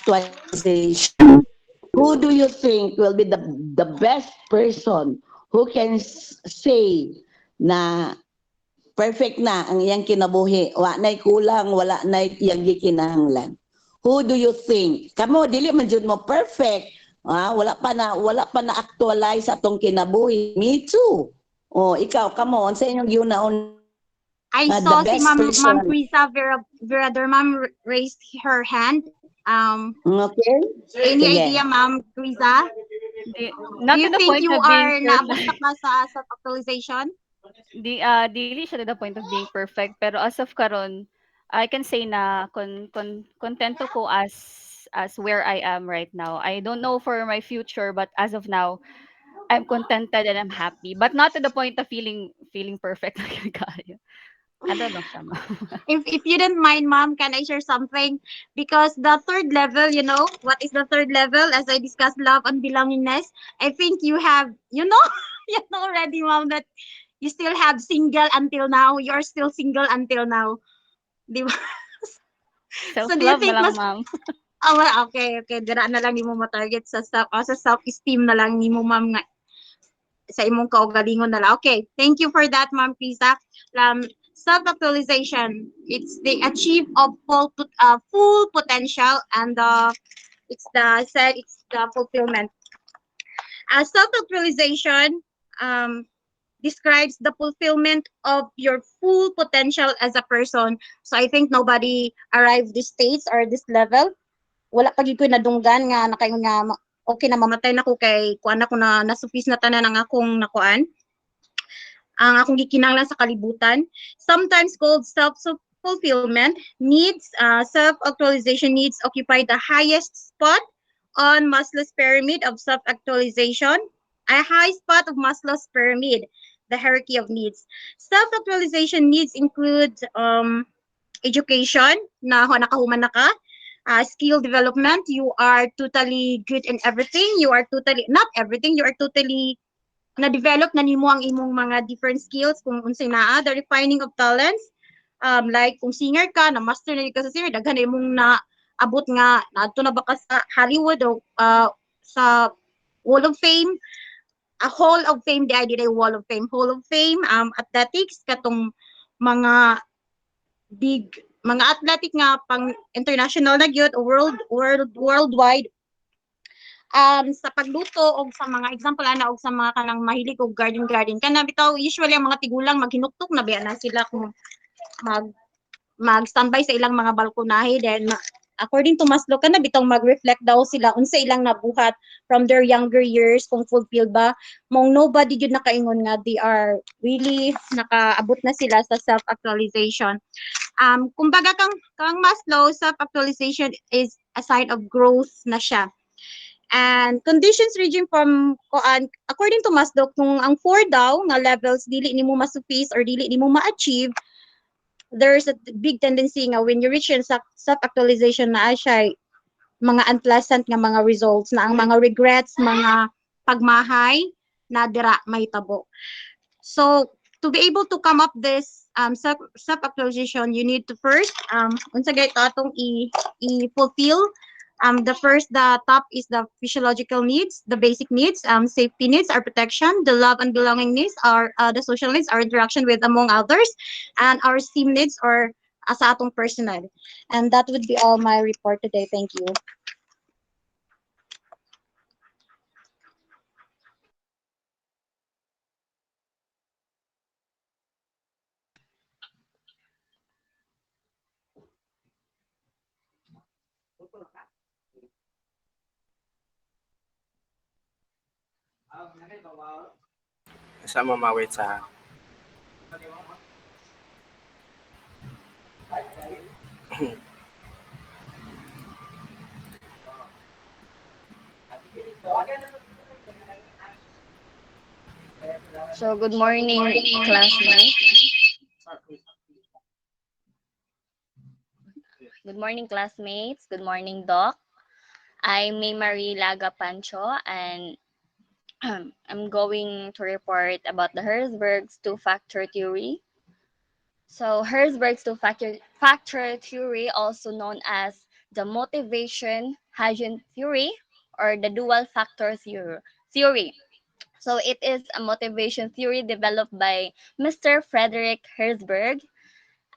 Self-actualization. Who do you think will be the best person who can say na perfect na ang iyang kinabuhi, wa nay kulang, wala nay iyang gikinahanglan? Who do you think? Kamo dili man jud mo perfect. Wala pa na actualize atong kinabuhi. Me too. Oh, ikaw kamo unsa inyong giunaon I the saw si best Ma'am person? Krisa Verador, ma'am raised her hand. Okay? Any Sige. idea, Ma'am Krisa? Do Not you to the think point you of being are naabot perfect. ka pa sa self-actualization? Dili siya to the point of being perfect, pero as of karon, I can say na kontento ko as where I am right now. I don't know for my future, but as of now, I'm contented and I'm happy, but not to the point of feeling perfect na gyud kaayo. Ano lang siya, ma'am. If you don't mind, Ma'am, can I share something? Because the third level, what is the third level? As I discussed love and belongingness, I think you have, you know already, Ma'am, that you still have single until now. You're still single until now. Di ba? So do you Self-love na think lang, mas ma'am. okay, dira na lang nimo mo target sa self esteem na lang nimo, Ma'am, nga sa imong kaugalingon na lang. Okay, thank you for that, Ma'am Krisa. Self-actualization, it's the achieve of full potential, and it's the fulfillment. Self-actualization describes the fulfillment of your full potential as a person. So I think nobody arrived this stage or this level. Wala pag ko nadunggan nga nakaingon nga okay na mamatay na ko kay kuan ako na nasupis na tanan ang akong nakuan ang akong gikinahanglan sa kalibutan. Sometimes called self-fulfillment needs, self-actualization needs occupy the highest spot on Maslow's pyramid of self-actualization, a high spot of Maslow's pyramid, the hierarchy of needs. Self-actualization needs include education, na nakahuman na ka, skill development, you are totally good in everything, you are totally, not everything, you are totally na-develop na nimo ang imong mga different skills kung unsay naa, the refining of talents, like kung singer ka na master na ka sa singer, daghan na imong na abot nga naadto na ba ka sa Hollywood o sa Wall of Fame, a Hall of Fame, di ay Wall of Fame, Hall of Fame, athletics katong mga big mga athletic nga pang international na gyud o worldwide, sa pagluto og sa mga example ana og sa mga kanang mahilig og garden kana bitaw usually ang mga tigulang maghinuktok na ba na sila kung mag mag-standby sa ilang mga balkonahe, then according to Maslow kana bitong mag-reflect daw sila unsa ilang nabuhat from their younger years kung fulfilled ba mong nobody jud nakaingon nga they are really nakaabot na sila sa self actualization. Kumbaga kang Maslow, self actualization is a sign of growth na siya. And conditions ranging from kuan according to Maslow kung ang four daw nga levels dili nimo masupis or dili nimo ma-achieve, there's a big tendency nga when you reach your self actualization na siya mga unpleasant nga mga results na ang mga regrets, mga pagmahay na dira may tabo. So to be able to come up this self actualization, you need to first unsa gay atong i fulfill. The top is the physiological needs, the basic needs, safety needs, our protection, the love and belonging needs, our the social needs, our interaction with among others, and our esteem needs or sa atong personal. And that would be all my report today. Thank you. Sa mamawit sa So, good morning, classmates. Good morning, classmates. Good morning, Doc. I'm May Marie Laga Pancho, and I'm going to report about the Herzberg's two-factor theory. So, Herzberg's two-factor theory, also known as the motivation Hagen theory or the dual factor theory. So, it is a motivation theory developed by Mr. Frederick Herzberg,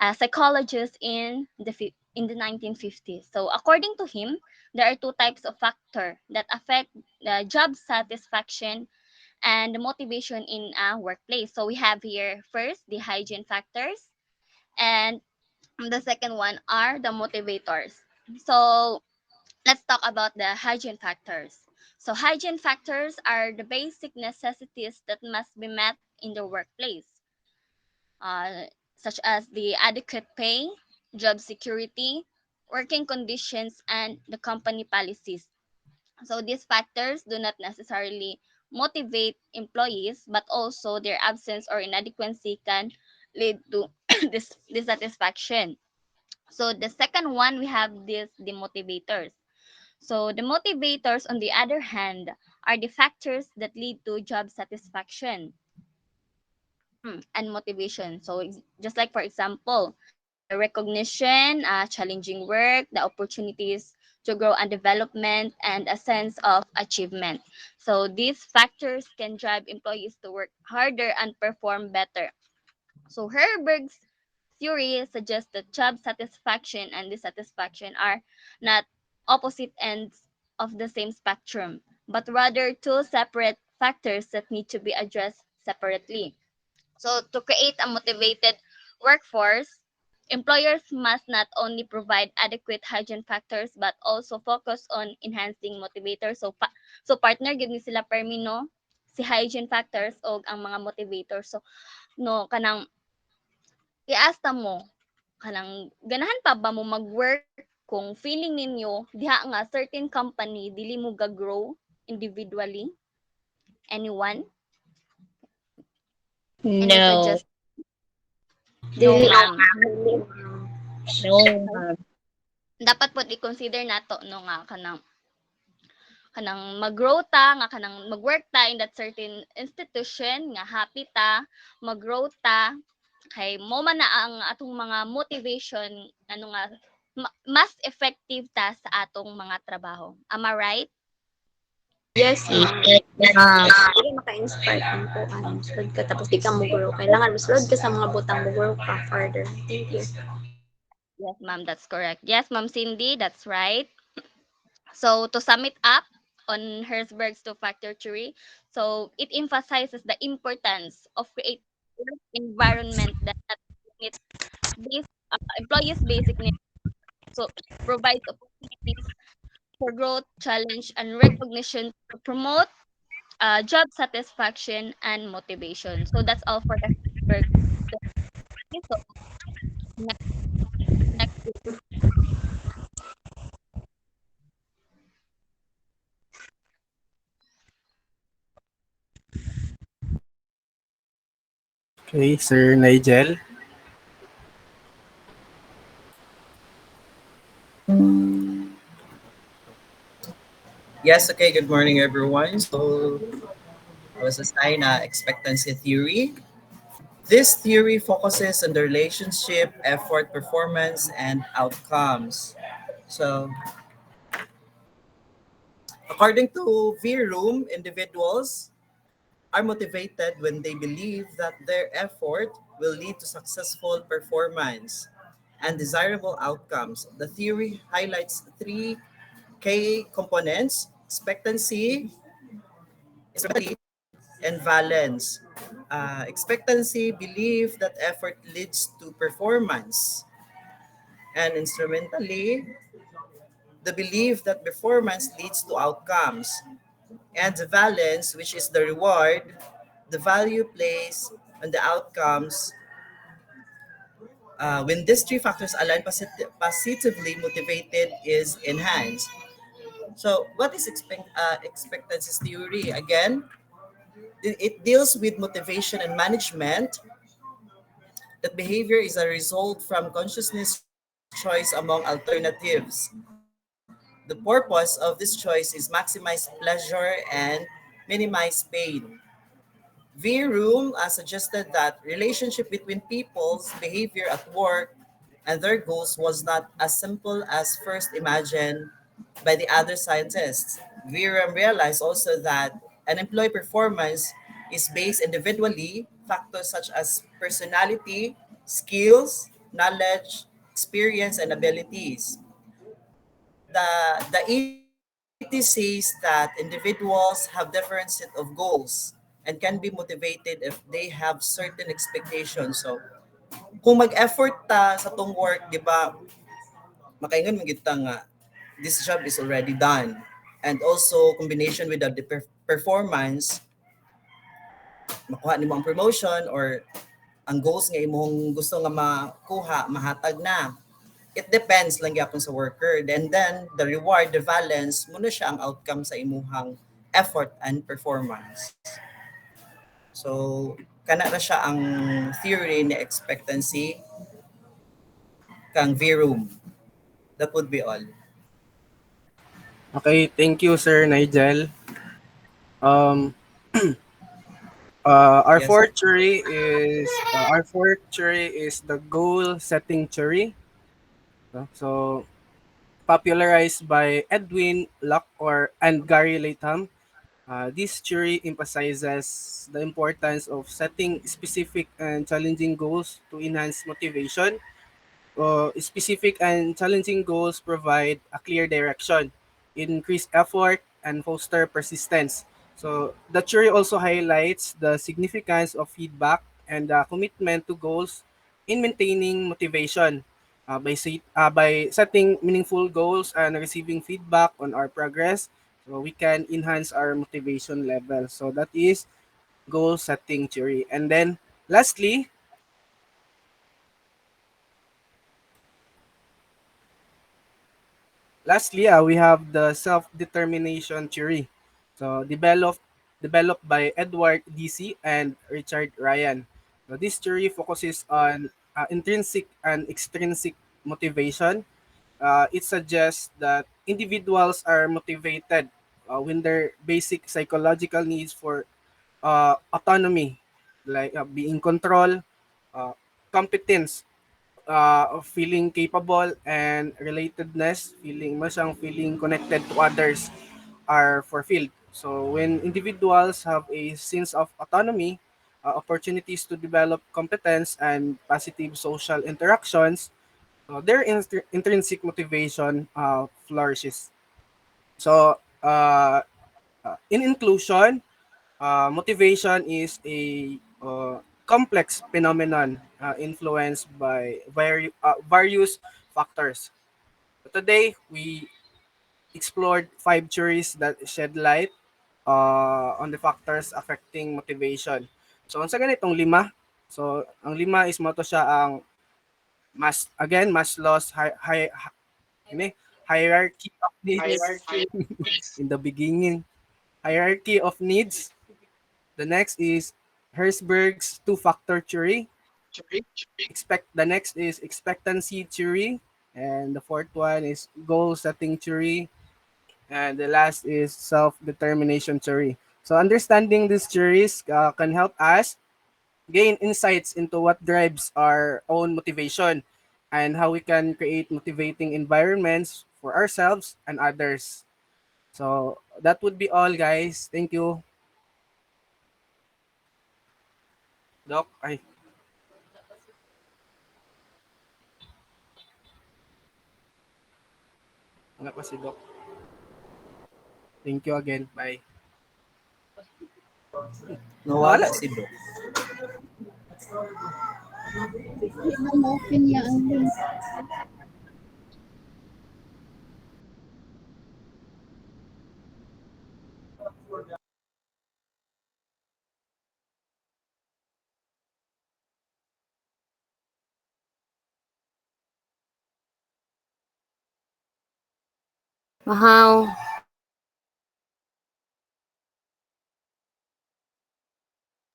a psychologist in the 1950s. So according to him, there are two types of factor that affect the job satisfaction and the motivation in a workplace. So we have here first the hygiene factors, and the second one are the motivators. So let's talk about the hygiene factors. So hygiene factors are the basic necessities that must be met in the workplace, uh, such as the adequate pay, job security, working conditions, and the company policies. So these factors do not necessarily motivate employees, but also their absence or inadequacy can lead to dissatisfaction. So the second one, we have this the motivators. So the motivators, on the other hand, are the factors that lead to job satisfaction and motivation. So just like for example, the recognition, challenging work, the opportunities to grow and development, and a sense of achievement. So these factors can drive employees to work harder and perform better. So Herberg's theory suggests that job satisfaction and dissatisfaction are not opposite ends of the same spectrum, but rather two separate factors that need to be addressed separately. So, to create a motivated workforce, employers must not only provide adequate hygiene factors but also focus on enhancing motivators. So partner gid ni sila permi no si hygiene factors o ang mga motivators. So no kanang iasta mo kanang ganahan pa ba mo mag-work kung feeling ninyo diha nga certain company dili mo ga-grow individually? Anyone? Any No. suggest? No, Dili. ma'am. No, Okay. ma'am. Dapat po i-consider nato no nga kanang mag-grow ta nga kanang mag-work ta in that certain institution nga happy ta, mag-grow ta kay mo man na ang atong mga motivation ano nga mas effective ta sa atong mga trabaho. Am I right? Yes, ma'am. Yes, ma'am. Dili maka-inspire kung kuan. Sulod ka tapos di ka mo-grow. Kailangan musulod ka sa mga butang mo-grow ka further. Thank you. Yes, ma'am, that's correct. Yes, Ma'am Cindy, that's right. So to sum it up on Herzberg's two-factor theory, so it emphasizes the importance of creating a work environment that meets employees' basic needs. So it provides opportunities for growth, challenge, and recognition to promote job satisfaction and motivation. So that's all for the Herzberg. So next, next. Okay, Sir Nigel. Yes, okay, good morning everyone. So I was assigned expectancy theory. This theory focuses on the relationship, effort, performance, and outcomes. So according to V-Room, individuals are motivated when they believe that their effort will lead to successful performance and desirable outcomes. The theory highlights three key components: expectancy, and valence. Expectancy, belief that effort leads to performance, and instrumentally, the belief that performance leads to outcomes, and the valence, which is the reward, the value placed on the outcomes. When these three factors align positively, motivated is enhanced. So, what is expectancy theory? Again, it deals with motivation and management. That behavior is a result from consciousness choice among alternatives. The purpose of this choice is maximize pleasure and minimize pain. V. Room suggested that relationship between people's behavior at work and their goals was not as simple as first imagined by the other scientists. V. Room realized also that an employee performance is based individually, factors such as personality, skills, knowledge, experience, and abilities. The ET says that individuals have different set of goals and can be motivated if they have certain expectations. So, kung mag-effort ta sa tong work, di ba, makaingon mo kita nga, this job is already done. And also, combination with the performance, makuha ni mo ang promotion or ang goals nga imong gusto nga makuha, mahatag na. It depends lang gyapon sa worker. Then the reward, the balance, muna siya ang outcome sa imuhang effort and performance. So, kana na siya ang theory ni expectancy kang V-Room. That would be all. Okay, thank you, Sir Nigel. Um, Yes, sir. our fourth theory is the goal setting theory. So popularized by Edwin Locke and Gary Latham. This theory emphasizes the importance of setting specific and challenging goals to enhance motivation. Specific and challenging goals provide a clear direction, increase effort, and foster persistence. So the theory also highlights the significance of feedback and the commitment to goals in maintaining motivation. By setting meaningful goals and receiving feedback on our progress, so we can enhance our motivation level. So that is goal setting theory. And then lastly, we have the self-determination theory. So developed by Edward D.C. and Richard Ryan. So this theory focuses on intrinsic and extrinsic motivation. It suggests that individuals are motivated when their basic psychological needs for autonomy, like being control, uh, competence, of feeling capable, and relatedness, feeling connected to others, are fulfilled. So when individuals have a sense of autonomy, opportunities to develop competence and positive social interactions, their intrinsic motivation flourishes. So in inclusion, motivation is a complex phenomenon influenced by various factors. Today, we explored 5 theories that shed light on the factors affecting motivation. So, ang sa ganitong 5, so ang 5 is mo to siya ang Maslow's ini, hierarchy of needs in the beginning. Hierarchy of needs. The next is Herzberg's two-factor theory. The next is expectancy theory, and the fourth one is goal setting theory, and the last is self-determination theory. So understanding these theories can help us gain insights into what drives our own motivation and how we can create motivating environments for ourselves and others. So that would be all, guys. Thank you. Doc, ay, wala pa si Doc. Thank you again. Bye. Nawala Nawala. si Doc. Hindi na ma-open niya ang link. Wow.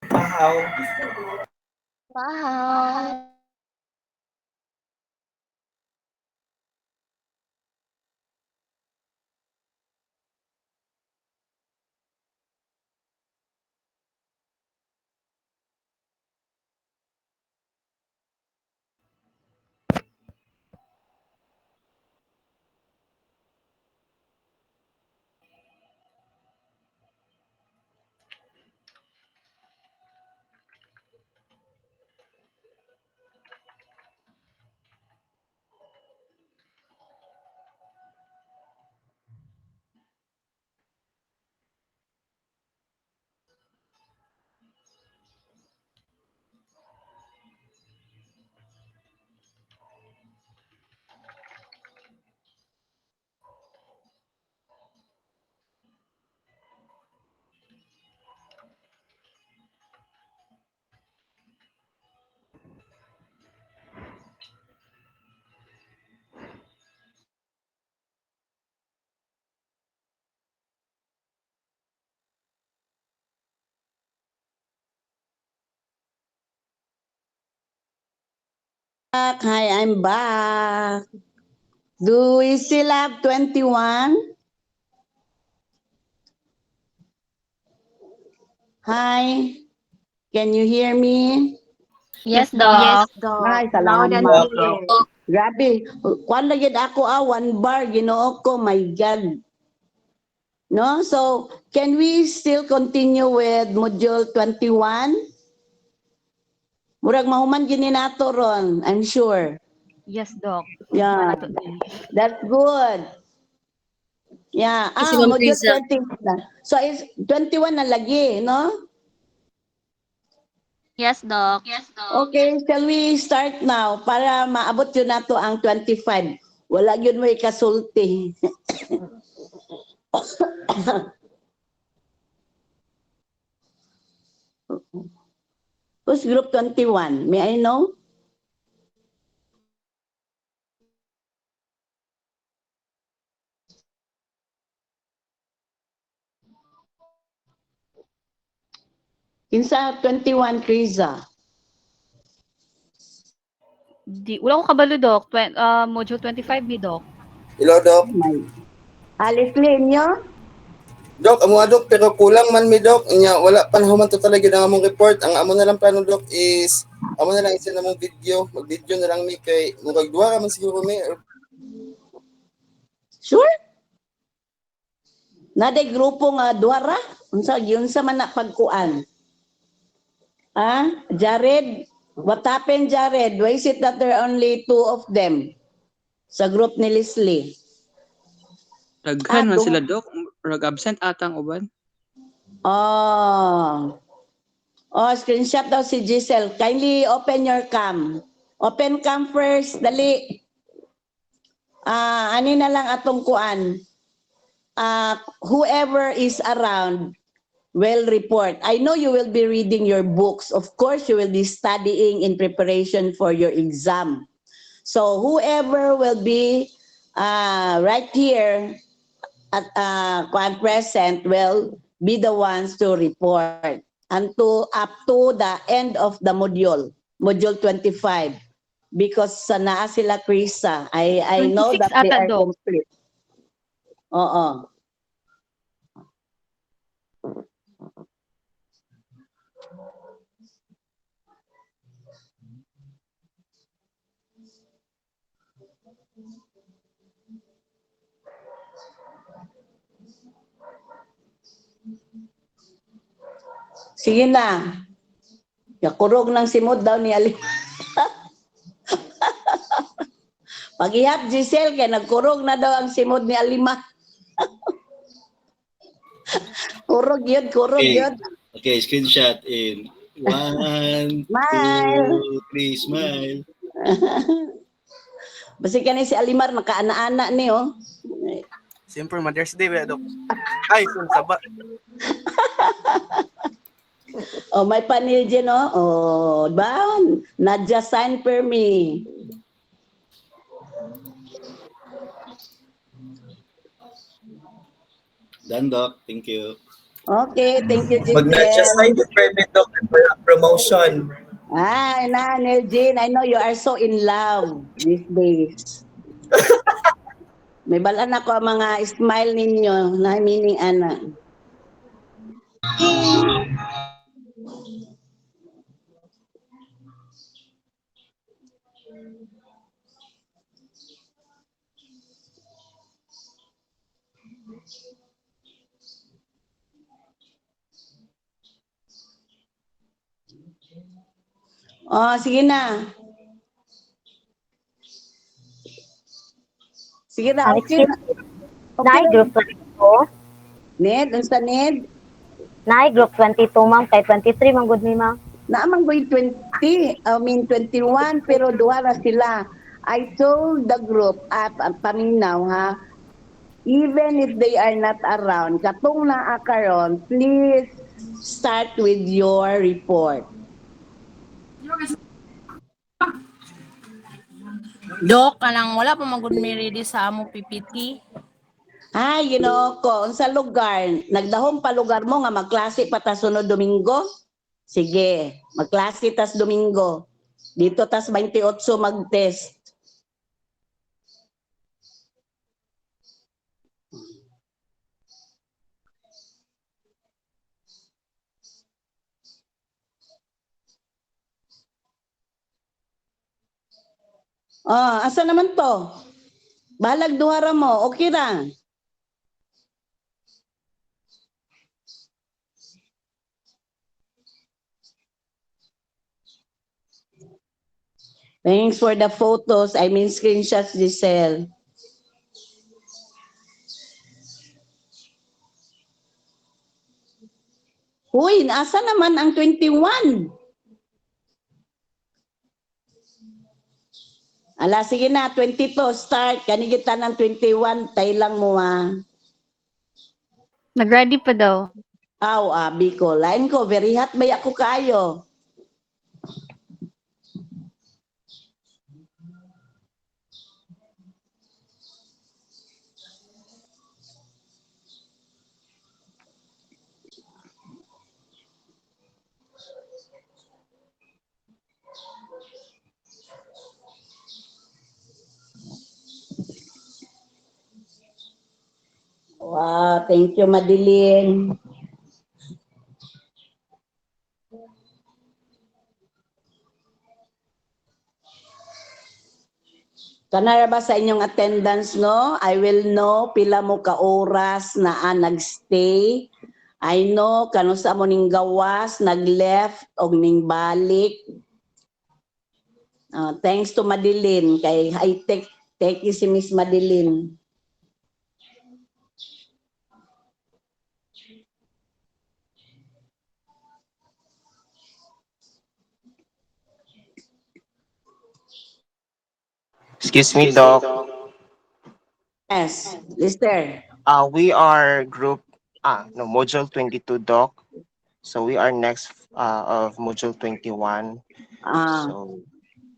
Wow. Wow. Hi, I'm back. Do we still have 21? Hi, can you hear me? Yes, Yes, Doc. Ay, Doc. Loud and salamat. Doc, Doc. clear. Grabe. Kuan na gid ako 1 bar Ginoo ko, my God. No? So, can we still continue with module 21? Murag mahuman gini nato ron, I'm sure. Yes, Doc. Yeah. Manato ni. That's good. Yeah. Si Ma'am Module Criza. 20 na. So, is 21 na lagi, no? Yes, Doc. Okay, shall we start now para maabot yun nato ang 25. Wala yun mo ikasulti. Who's group 21? May I know? Kinsa 21, Kriza? Wala ko kabalo, Doc. Module 25 ni Doc. Hello, Doc. Alice Lenyo? Doc, amo Doc, pero kulang man mi Doc. Inya wala panahon man to talaga ang among report. Ang amo na lang plano Doc is amo na lang isa na mong video. Mag-video na lang mi kay murag duwa ka man siguro mi. Sure? Naday grupo nga duwara? Unsa man na pagkuan? Jared? What happened, Jared? Why is it that there are only 2 of them sa group ni Leslie? Daghan man sila, Doc. Rag absent atang uban. Oh. Oh, screenshot daw si Giselle. Kindly open your cam. Open cam first. Dali. Ani na lang atong kuan. Whoever is around will report. I know you will be reading your books. Of course, you will be studying in preparation for your exam. So whoever will be right here at present will be the ones to report up to the end of the module 25. Because naa sila, Krisa. I know 26 that they ata, are Doc. complete. Oo. Sige na. Yakurog ng simod daw ni Ali. Pag-ihap, Giselle, kaya nagkurog na daw ang simod ni Alima. Kurog yun, kurog Okay. yun. Okay, screenshot in 1, Smile. 2, 3, smile. Basi ka ni si Alimar, nakaana-ana ni, oh. Siyempre, Mother's Day, Doc. Ay, saba. Oh, may panil dyan, oh. Oh, ba? Nadja sign per me. Done, Doc. Thank you. Okay, thank you, Mag-just sign Giselle. the permit Doc for promotion. Neljin, I know you are so in love these days. May balaan ako ang mga smile ninyo na meaning ana. Oh, sige na. Sige na, okay na. Okay Nay, na. group 22. Ned, unsa Ned? Nay, group 22, ma'am. Kay 23, man good ni, ma'am. Naamang boy 21, pero duha na sila. I told the group, paminaw ha, even if they are not around, katong naa karon, please start with your report. Dok, kanang wala pa magud mi ready sa among PPT. Ay, Ginoo ko, unsa lugar? Nagdahom pa lugar mo nga magklase pa ta sunod Domingo? Sige, magklase tas Domingo. Dito tas 28 mag-test. Asa naman to? Balag duhara mo, okay ra. Thanks for the photos. I mean screenshots, Giselle. Uy, asa naman ang 21? Ala, sige na, 22, start. Kanigita ng 21, tay lang mo Nag-ready pa daw. Aw, abi ko. Lain ko, very hot ba ako kayo? Wow, thank you, Madeline. Kanara ba sa inyong attendance, no? I will know pila mo ka oras na nagstay. I know kano sa mo ning gawas, nag-left o ning balik. Thanks to Madeline, kay high-tech, thank you si Miss Madeline. Excuse me, Doc. Yes, Lister. We are group, no, module 22, Doc. So we are next of module 21. So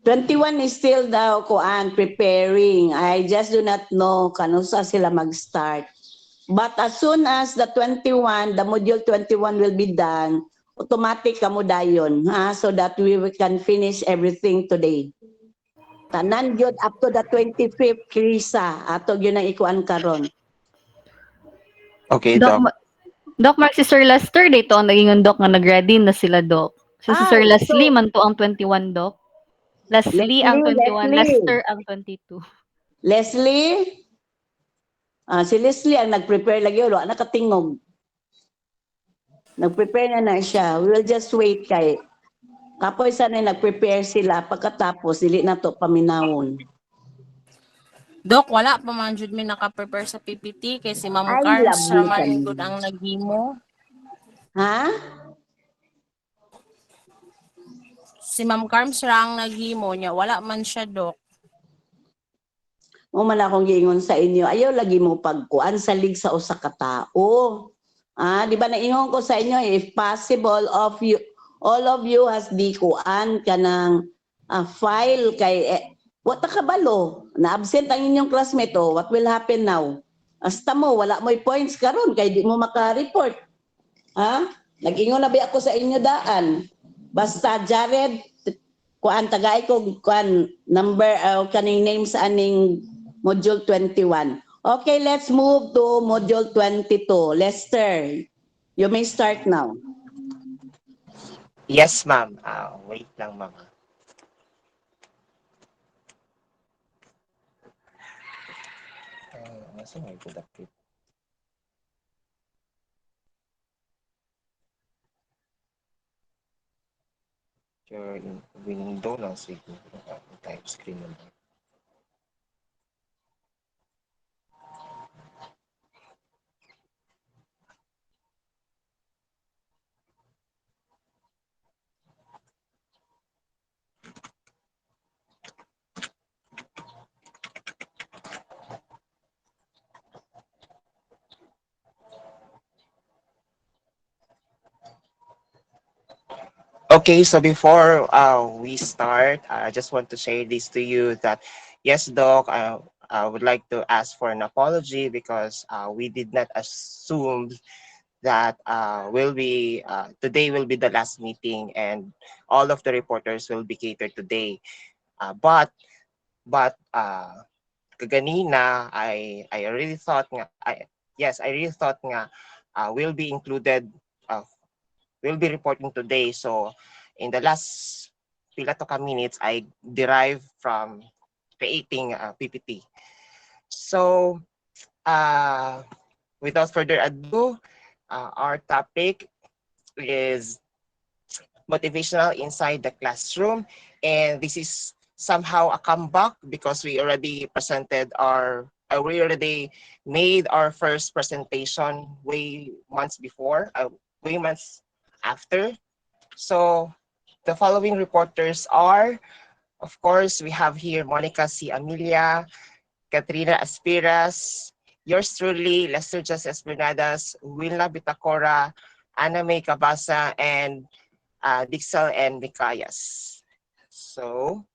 21 is still daw kuan preparing. I just do not know kano sa sila mag-start. But as soon as the 21, the module 21 will be done, automatic kamo dayon, so that we can finish everything today. Tanan gyud up to the 25th Krisa ato gyud ang ikuan karon. okay, Doc, Doc. Doc Mark, si Sir Lester dito ang naging Doc nga nag-ready na sila, Doc. So si Sir Leslie So, man to ang 21, Doc. Leslie ang 21, Lester ang 22. Leslie? Si Leslie ang nag-prepare lagi ulo, nakatingog. Nag-prepare na siya. We will just wait kay kapoy sana nag-prepare sila pagkatapos dili na to paminawon. Dok, wala pa man jud mi naka-prepare sa PPT kay si Ma'am Ay, Carms lovely raman ka gud ang naghimo. Ha? Si Ma'am Carms ra ang naghimo niya, wala man siya, Dok. Mo man akong giingon sa inyo, ayaw lagi mo pagkuan salig sa usa ka tao. Di ba naingon ko sa inyo, if possible all of you has di kuan kanang file kay what kabalo na absent ang inyong classmate, what will happen now? Hasta mo wala mo'y points karon kay di mo maka-report. Nag-ingon na ba ako sa inyo daan? Basta Jared, kuan tagay ko kuan number kaning name sa aning module 21. Okay, let's move to module 22. Lester, you may start now. Yes, ma'am. Wait lang, ma'am. Saan may productive? Your window lang siguro. Type screen naman. Okay, so before we start, I just want to share this to you that, yes, Doc, I would like to ask for an apology because we did not assume that today will be the last meeting and all of the reporters will be catered today. But kaganina, I really thought nga, I really thought nga will be included, will be reporting today. So in the last pila to ka minutes, I derived from creating PPT. So without further ado, our topic is motivational inside the classroom. And this is somehow a comeback because we already presented we already made our first presentation way months after. So the following reporters are, of course, we have here Monica C. Amelia, Katrina Aspiras, yours truly, Lester Jas Esmernadas, Wilna Bitacora, Ana May Cabasa, and Dixel and Mikayas. So,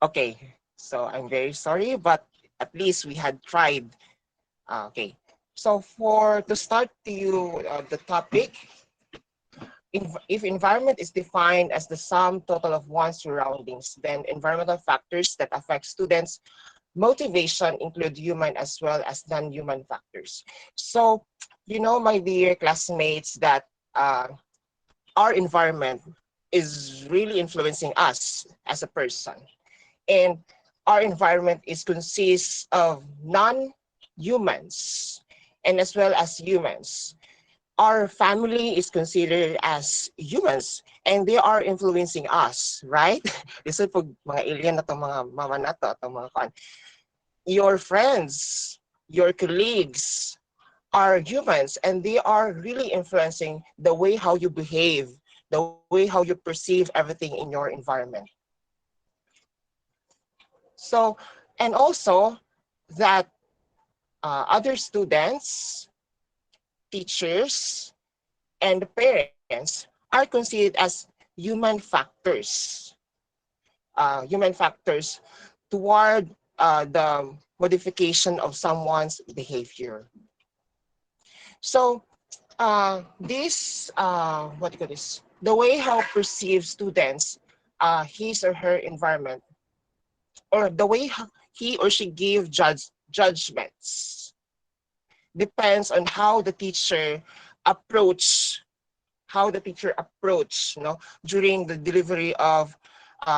okay. So I'm very sorry, but at least we had tried. Okay. So to start to you the topic, if environment is defined as the sum total of one's surroundings, then environmental factors that affect students' motivation include human as well as non-human factors. So, my dear classmates, that our environment is really influencing us as a person. And our environment is consists of non-humans and as well as humans. Our family is considered as humans and they are influencing us, right? This is pag mga alien na to, mga mama na to, mga kan. Your friends, your colleagues are humans and they are really influencing the way how you behave, the way how you perceive everything in your environment. So, and also that other students, teachers, and parents are considered as human factors toward the modification of someone's behavior. So what do you call this? The way how perceive students his or her environment, or the way he or she give judgments, depends on approach how the teacher approach, during the delivery of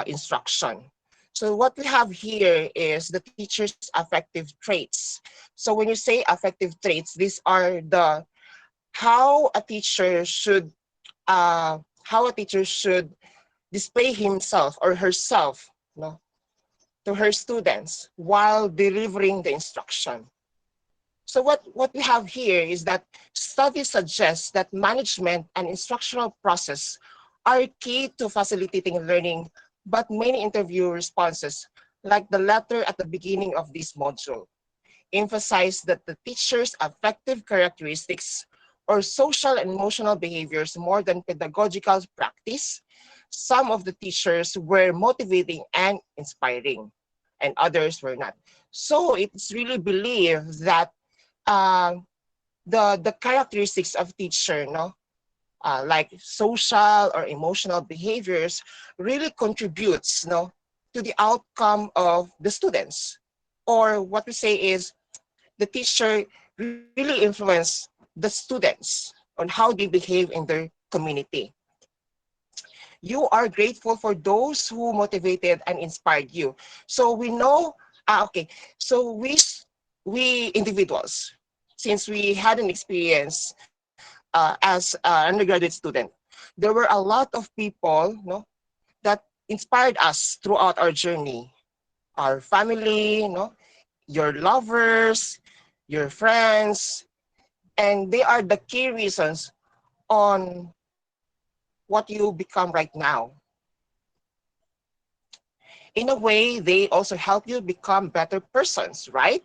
instruction. So what we have here is the teacher's affective traits. So when you say affective traits, these are the how a teacher should display himself or herself, to her students while delivering the instruction. So what we have here is that studies suggest that management and instructional process are key to facilitating learning, but many interview responses, like the letter at the beginning of this module, emphasize that the teacher's affective characteristics or social and emotional behaviors more than pedagogical practice. Some of the teachers were motivating and inspiring, and others were not. So it's really believed that uh, the characteristics of teacher, like social or emotional behaviors, really contributes, to the outcome of the students. Or what we say is the teacher really influence the students on how they behave in their community. You are grateful for those who motivated and inspired you. So we know, okay, so we individuals, since we had an experience as an undergraduate student, there were a lot of people, that inspired us throughout our journey. Our family, your lovers, your friends, and they are the key reasons on what you become right now. In a way, they also help you become better persons, right?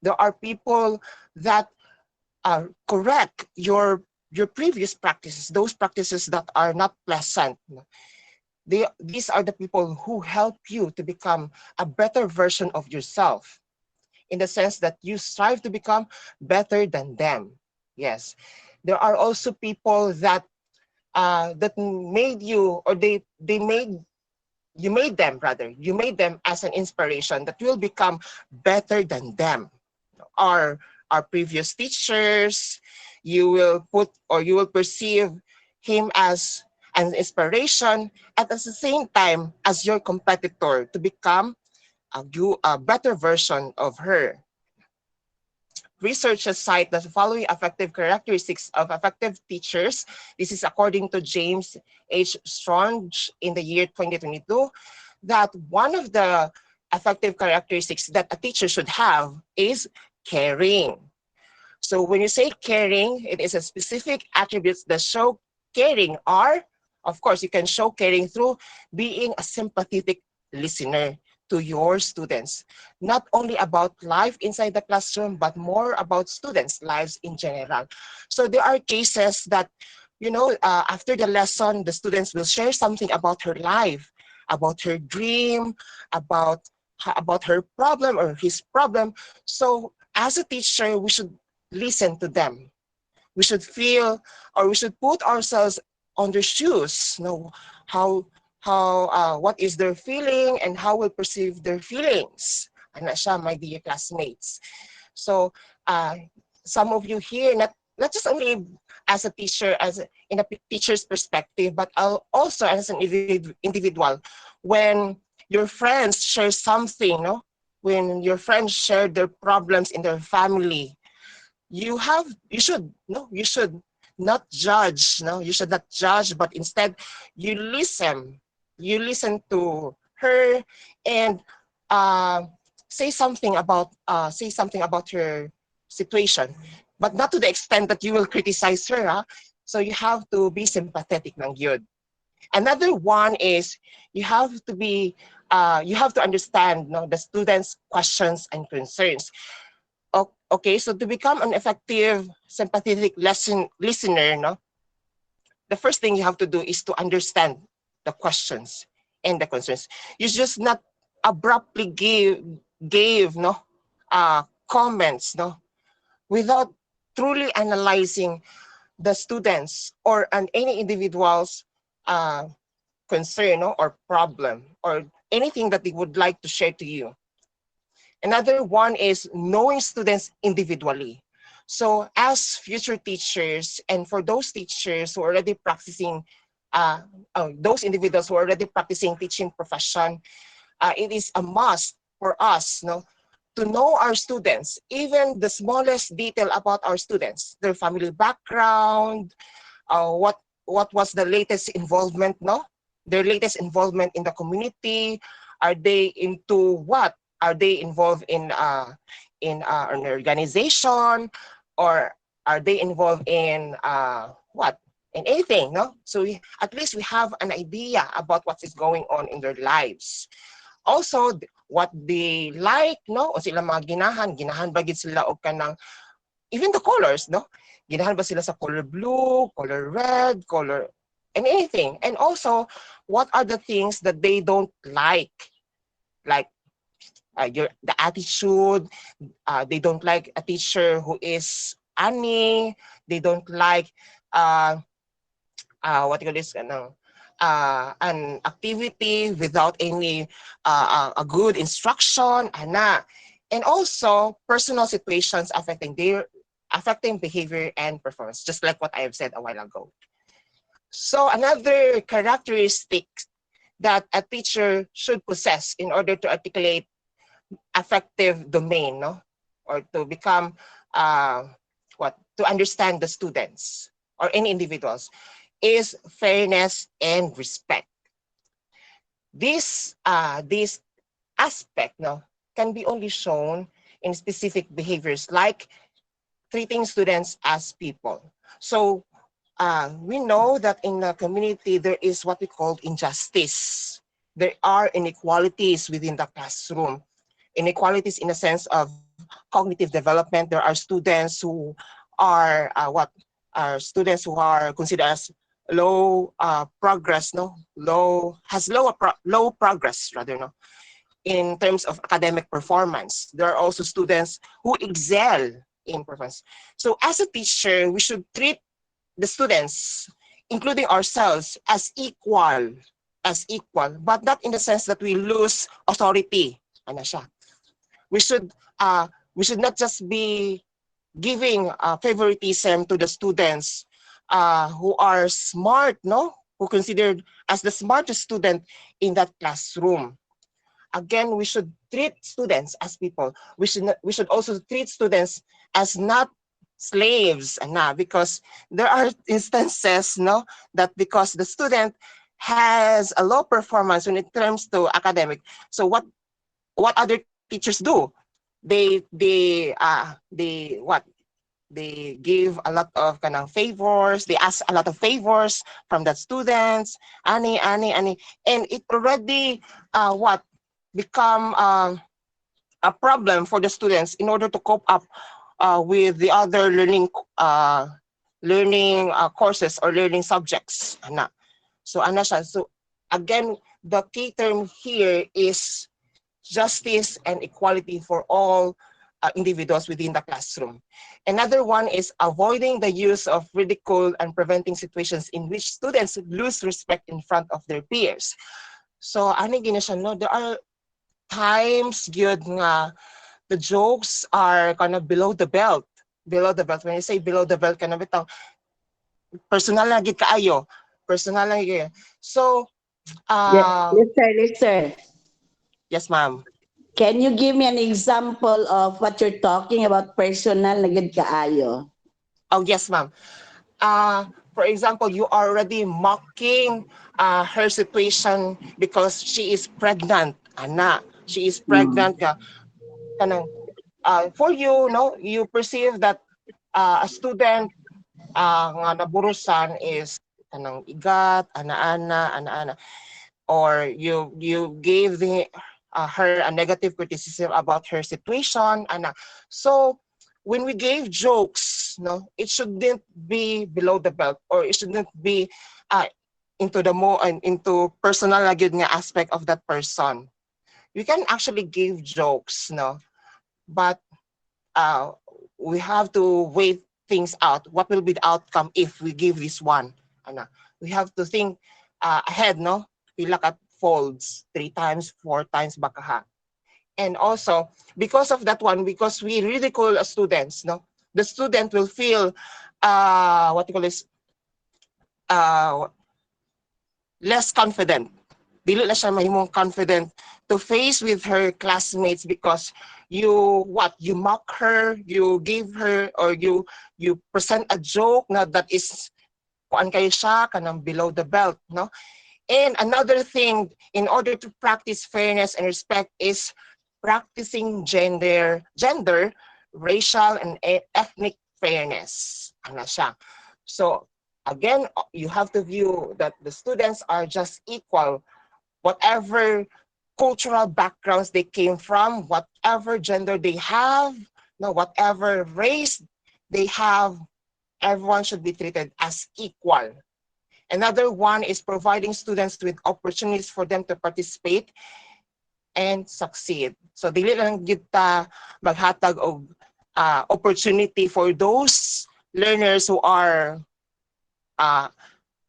There are people that correct your previous practices, those practices that are not pleasant. These are the people who help you to become a better version of yourself, in the sense that you strive to become better than them. Yes, there are also people that made you, or they made you made them rather you made them as an inspiration that will become better than them. Our previous teachers, you will perceive him as and inspiration, at the same time as your competitor to become a better version of her. Researchers cite the following effective characteristics of effective teachers. This is according to James H. Strong in the year 2022, that one of the effective characteristics that a teacher should have is caring. So when you say caring, it is a specific attributes that show caring are, of course, you can show caring through being a sympathetic listener to your students, not only about life inside the classroom, but more about students' lives in general. So there are cases that, after the lesson, the students will share something about her life, about her dream, about her problem or his problem. So as a teacher, we should listen to them. We should feel, or we should put ourselves on their shoes. How what is their feeling and how we perceive their feelings. Ano siya, my dear classmates. So some of you here, not just only as a teacher, in a teacher's perspective, but also as an individual. When your friends share something, when your friends share their problems in their family, you should not judge, you should not judge, but instead you listen to her and uh, say something about her situation, but not to the extent that you will criticize her. So you have to be sympathetic ng yun. Another one is you have to understand, the students' questions and concerns. Okay, so to become an effective sympathetic listener, the first thing you have to do is to understand the questions and the concerns. You just not abruptly gave comments, without truly analyzing the students or any individual's concern, or problem, or anything that they would like to share to you. Another one is knowing students individually. So as future teachers, and for those teachers who are already practicing, those individuals who are already practicing teaching profession, it is a must for us, to know our students, even the smallest detail about our students, their family background, what was the latest involvement, their latest involvement in the community. Are they into what? Are they involved in an organization, or are they involved in what? In anything, So at least we have an idea about what is going on in their lives. Also, what they like, o sila mga ginahan ba gid sila og kanang, even the colors, ginahan ba sila sa color blue, color red, color, and anything. And also, what are the things that they don't like? Like the attitude. They don't like a teacher who is ani. They don't like what you call this, an activity without any a good instruction, and also personal situations affecting behavior and performance, just like what I have said a while ago. So another characteristic that a teacher should possess in order to articulate affective domain, or to become to understand the students or any individuals, is fairness and respect. This aspect, can be only shown in specific behaviors like treating students as people. So we know that in the community there is what we call injustice. There are inequalities within the classroom. Inequalities in the sense of cognitive development. There are students who are students who are considered as low progress, low progress rather, in terms of academic performance. There are also students who excel in performance. So as a teacher, we should treat the students, including ourselves, but not in the sense that we lose authority. Ano siya? We should not just be giving favoritism to the students who are smart, who who considered as the smartest student in that classroom. Again, we should treat students as people. We should also treat students as not slaves, because there are instances, no, that because the student has a low performance when it comes to academic, so what other teachers do? They what they give a lot of kind of favors. They ask a lot of favors from the students, ani, and it already what become a problem for the students in order to cope up with the other learning courses or learning subjects. So siya. So again, the key term here is justice and equality for all individuals within the classroom. Another one is avoiding the use of ridicule and preventing situations in which students lose respect in front of their peers. So ani gina siya, no, there are times good nga the jokes are kind of below the belt. Below the belt. When you say below the belt, kind of itong personal lang gid kaayo. Personal lang gid. So, Lister. yes, ma'am. Can you give me an example of what you're talking about personal na gid kaayo? Oh, yes, ma'am. For example, you are already mocking her situation because she is pregnant. She is pregnant. Kanang, for you, no, you perceive that a student nga naburusan is kanang igat, ana, or you gave her a negative criticism about her situation, So when we gave jokes, no, it shouldn't be below the belt, or it shouldn't be into the into personal na gyud nga aspect of that person. We can actually give jokes, no, but we have to weigh things out. What will be the outcome if we give this one? We have to think ahead, no? Pila ka folds, 3 times, 4 times baka. And also, because of that one, because we ridicule students, no? The student will feel, what you call this, uh, less confident. Dili na siya mahimong confident to face with her classmates because you mock her, you give her, or you present a joke na that is kuan kayo siya kanang below the belt, no? And another thing, in order to practice fairness and respect, is practicing gender, racial, and ethnic fairness. Siya. So again, you have to view that the students are just equal, whatever cultural backgrounds they came from, whatever gender they have, no, whatever race they have, everyone should be treated as equal. Another one is providing students with opportunities for them to participate and succeed. So dili lang kita maghatag og opportunity for those learners who are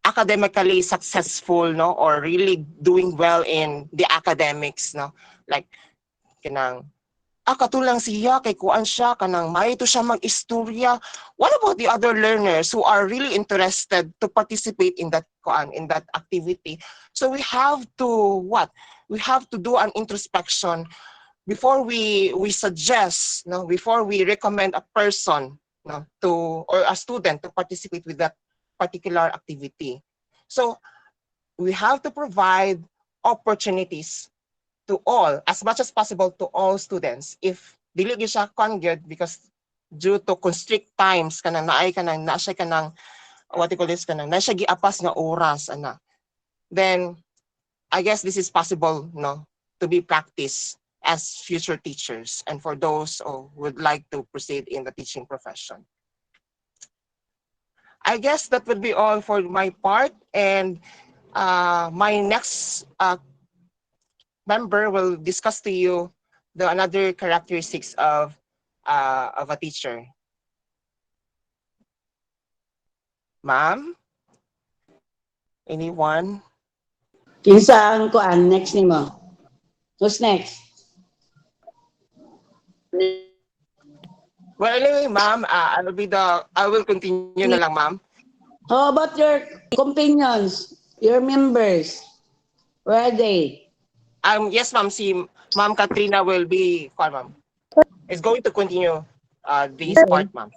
academically successful, no, or really doing well in the academics, no, like kanang katulang siya kay kuan siya kanang may to siya mag-istorya. What about the other learners who are really interested to participate in that activity? So we have to we have to do an introspection before we suggest, no, before we recommend a person, no, to, or a student to participate with that particular activity. So we have to provide opportunities to all, as much as possible, to all students. If dili gyud siya conjugate because due to constrict times kanang na siya kanang what you call this kanang na siya giapas nga oras then I guess this is possible, no, to be practiced as future teachers and for those who would like to proceed in the teaching profession. I guess that would be all for my part, and my next member will discuss to you the another characteristics of a teacher. Ma'am? Anyone? Kinsa ang kuan next nimo? Who's next? Well, anyway, ma'am, I will continue na lang, ma'am. How about your companions? Your members, where are they? Yes, ma'am. Si Ma'am Katrina will be, ma'am, is going to continue this part, Okay. ma'am.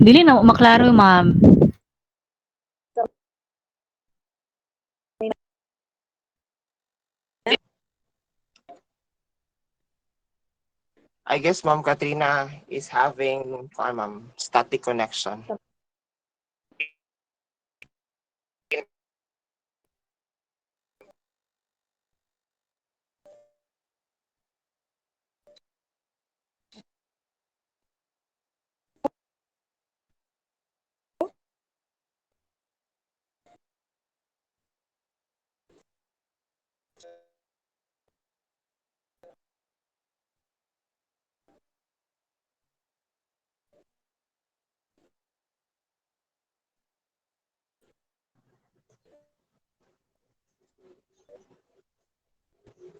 Dili na maklaro, ma'am. I guess Ma'am Katrina is having, ma'am, static connection.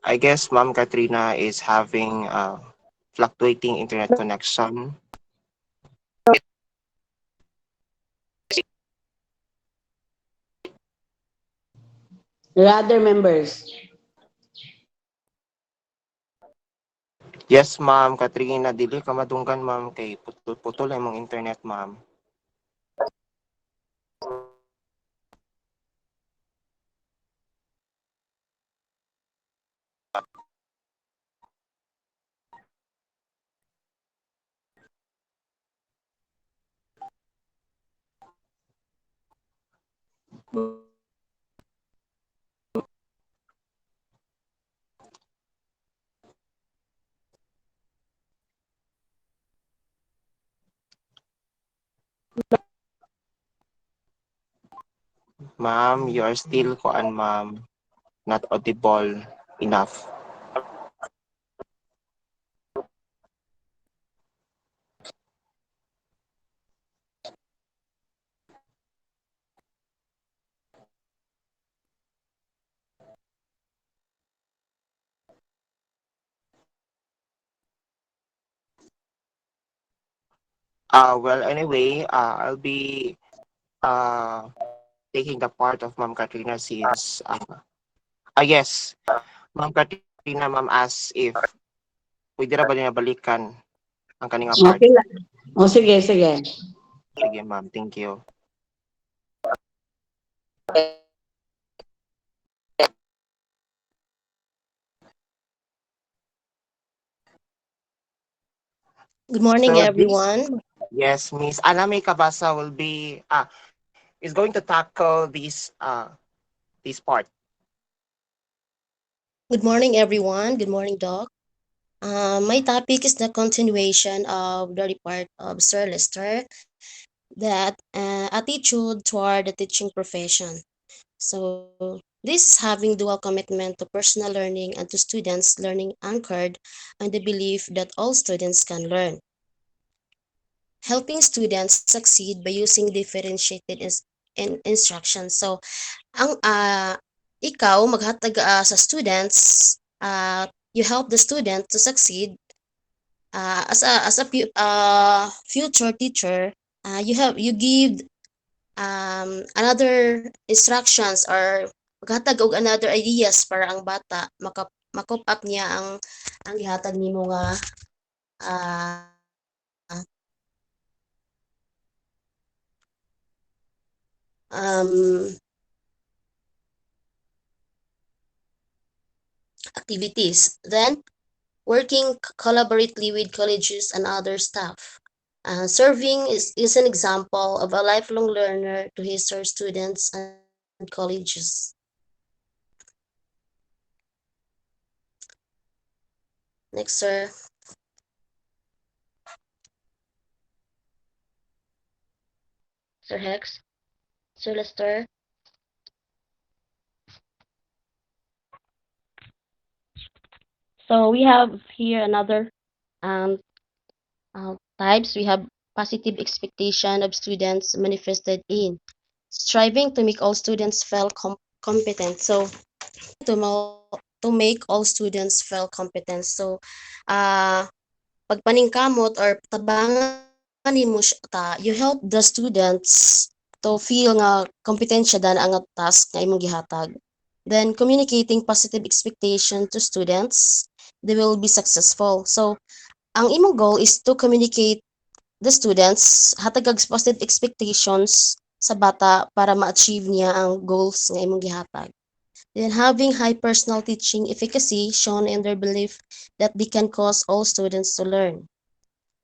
I guess Ma'am Katrina is having fluctuating internet connection. Your other members. Yes, Ma'am Katrina, dili ka madunggan, ma'am, kay putol-putol ang mong internet, ma'am. Ma'am, you are still ma'am, not audible enough. Well, anyway, I'll be uh taking the part of Ma'am Katrina since yes, Ma'am Katrina, ma'am, asked if pwede ra ba niya balikan ang kaninga part. Okay lang. O sige, sige. Sige, ma'am. Thank you. Good morning, So this, everyone. yes, Miss Aname Cabasa will be is going to tackle this part. Good morning, everyone. Good morning, Doc. My topic is the continuation of the report of Sir Lester, that attitude toward the teaching profession. So this is having dual commitment to personal learning and to students learning anchored on the belief that all students can learn. Helping students succeed by using differentiated instruction. So ang ikaw maghatag sa students, you help the student to succeed, as a future teacher. You give another instructions or maghatag og another ideas para ang bata makop up niya ang gihatag nimo nga ah, um, activities. Then working collaboratively with colleges and other staff. Serving is an example of a lifelong learner to his or students and colleges. Next, sir. Sir Hex. Sir Lester. So we have here another um, types. We have positive expectation of students manifested in striving to make all students feel competent. So to make all students feel competent. So pagpaningkamot or tabangan nimo you help the students to feel nga kompetensya dan ang task nga imong gihatag. Then communicating positive expectation to students, they will be successful. So ang imong goal is to communicate the students hatag kag positive expectations sa bata para ma-achieve niya ang goals nga imong gihatag. Then having high personal teaching efficacy shown in their belief that they can cause all students to learn.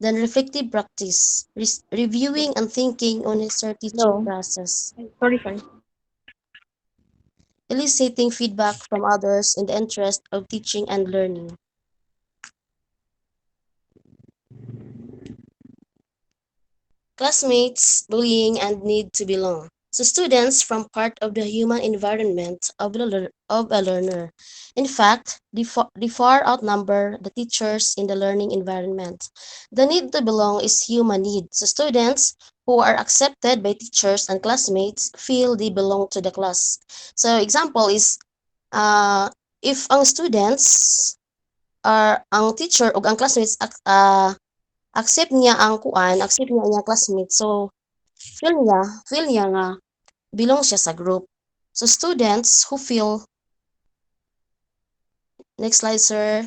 Then reflective practice, reviewing and thinking on their teaching No. process. Sorry. Eliciting feedback from others in the interest of teaching and learning. Classmates, bullying, and need to belong. So students form part of the human environment of a learner. In fact, they far outnumber the teachers in the learning environment. The need to belong is human need. So students who are accepted by teachers and classmates feel they belong to the class. So example is uh, if ang students are ang teacher o ang classmates accept niya ang iyang classmate. So feel niya nga belong siya sa group. So students who feel, next slide sir,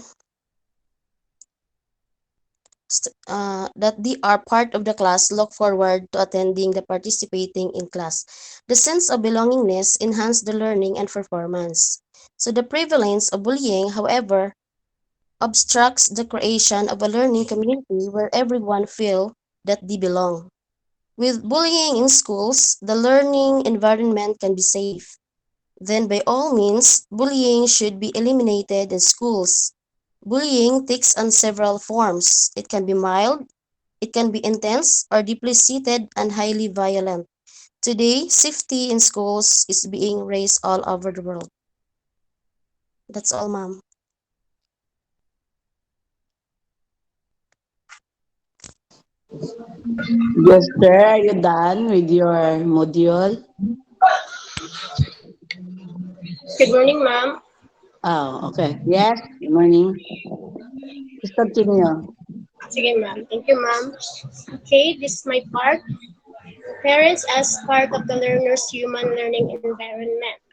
that they are part of the class look forward to attending the participating in class. The sense of belongingness enhance the learning and performance. So the prevalence of bullying, however, obstructs the creation of a learning community where everyone feel that they belong. With bullying in schools, the learning environment can be safe. Then by all means, bullying should be eliminated in schools. Bullying takes on several forms. It can be mild, it can be intense, or deeply seated and highly violent. Today, safety in schools is being raised all over the world. That's all, ma'am. Yes, sir. Are you done with your module? Good morning, ma'am. Oh, okay. Yes, good morning. Please continue. Sige, ma'am. Thank you, ma'am. Okay, this is my part. Parents as part of the learner's human learning environment.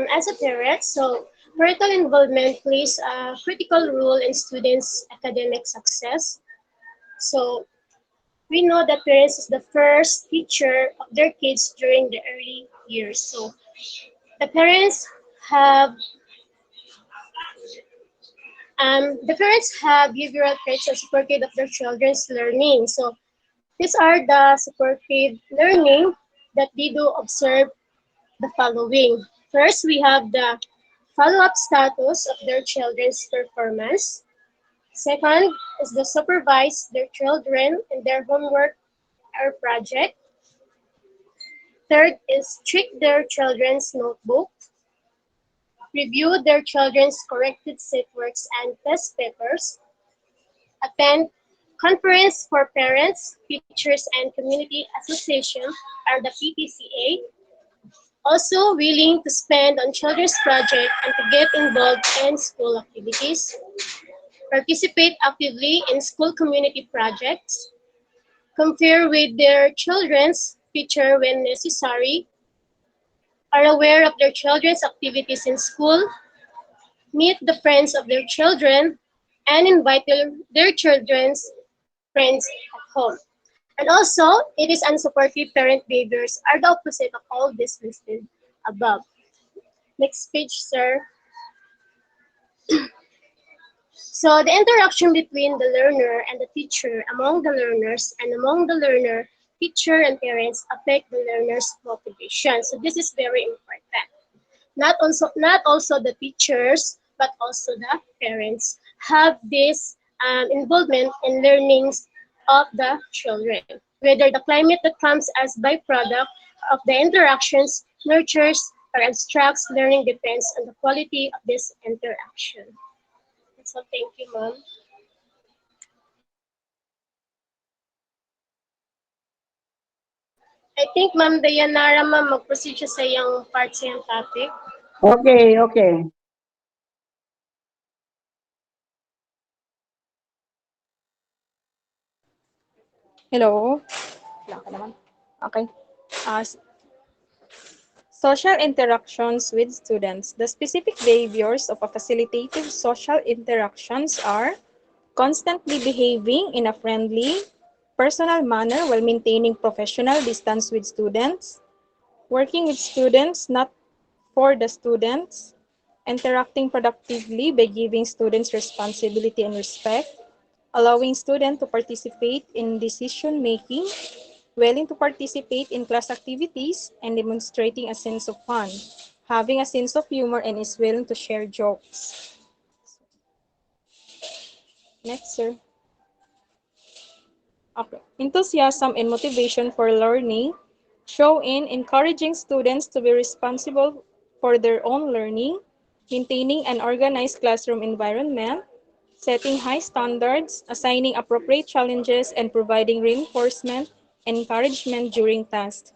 As a parent, so parental involvement plays a critical role in students' academic success. So we know that parents is the first teacher of their kids during the early years. So the parents have behavioral traits are supportive of their children's learning. So these are the supportive learning that they do observe the following. First, we have the follow-up status of their children's performance. Second is the supervise their children in their homework or project. Third is check their children's notebook, review their children's corrected set works and test papers, attend conference for parents, teachers, and community association or the PTCA. Also willing to spend on children's project and to get involved in school activities, participate actively in school community projects, compare with their children's teacher when necessary, are aware of their children's activities in school, meet the friends of their children, and invite their children's friends at home. And also, it is unsupportive parent behaviors are the opposite of all this listed above. Next page, sir. So the interaction between the learner and the teacher, among the learners, and among the learner, teacher, and parents affect the learner's motivation. So this is very important. Not also the teachers, but also the parents have this involvement in learnings of the children. Whether the climate that comes as byproduct of the interactions nurtures or obstructs learning depends on the quality of this interaction. So thank you, ma'am. I think Ma'am Dayanara, ma'am, mag-proceed siya sa iyang part sa iyang topic. Okay, okay. Hello. Wala ka naman. Okay. Uh, Social interactions with students. The specific behaviors of a facilitative social interactions are constantly behaving in a friendly, personal manner while maintaining professional distance with students, working with students not for the students, interacting productively by giving students responsibility and respect, allowing students to participate in decision making, willing to participate in class activities, and demonstrating a sense of fun, having a sense of humor, and is willing to share jokes. Next, sir. Okay. Enthusiasm and motivation for learning show in encouraging students to be responsible for their own learning, maintaining an organized classroom environment, setting high standards, assigning appropriate challenges, and providing reinforcement and encouragement during tasks.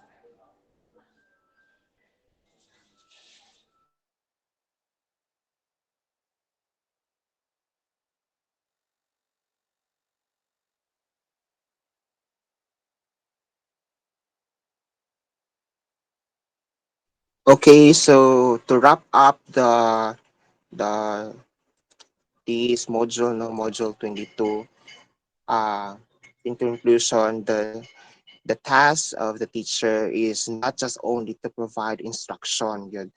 Okay, so to wrap up the this module, no, module 22, uh, in conclusion, the task of the teacher is not just only to provide instruction, yun,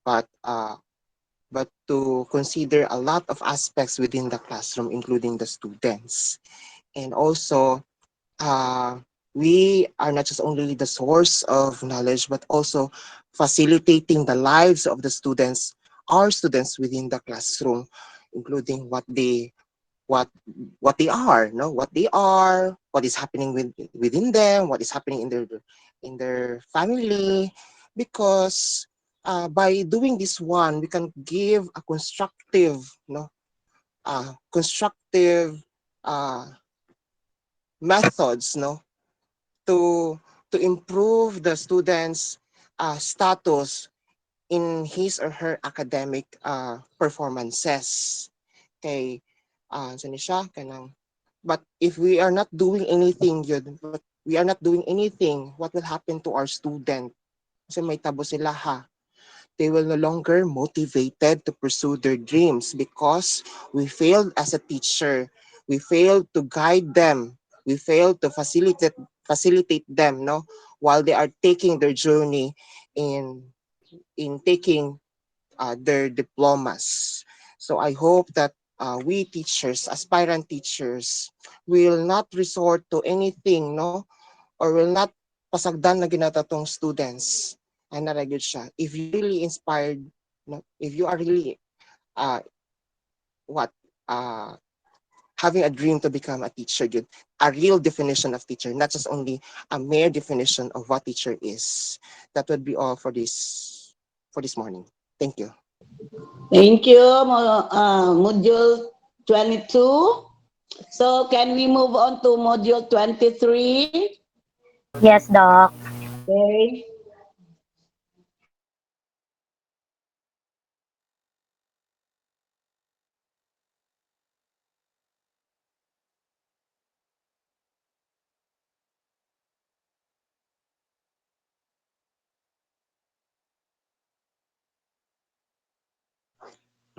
but but to consider a lot of aspects within the classroom, including the students. And also, uh, we are not just only the source of knowledge, but also facilitating the lives of the students, our students within the classroom, including what what they are, no, what they are, what is happening within them, what is happening in their family, because by doing this one, we can give a constructive, no, constructive uh, methods, no, to to improve the students' status in his or her academic performances. Okay, saan siya? Kanang, but if we are not doing anything, yun, but we are not doing anything, what will happen to our student? Kasi may tabo sila ha. They will no longer motivated to pursue their dreams because we failed as a teacher. We failed to guide them. We failed to facilitate them, no, while they are taking their journey in taking their diplomas. So I hope that we teachers, aspirant teachers, will not resort to anything, no, or will not pasagdan na ginatatong students. Ay naragid siya. If you really inspired, no, if you are really uh, what uh, having a dream to become a teacher, good, a real definition of teacher, not just only a mere definition of what teacher is. That would be all for this morning. Thank you. Thank you, Module 22. So can we move on to Module 23? Yes, Doc. Okay.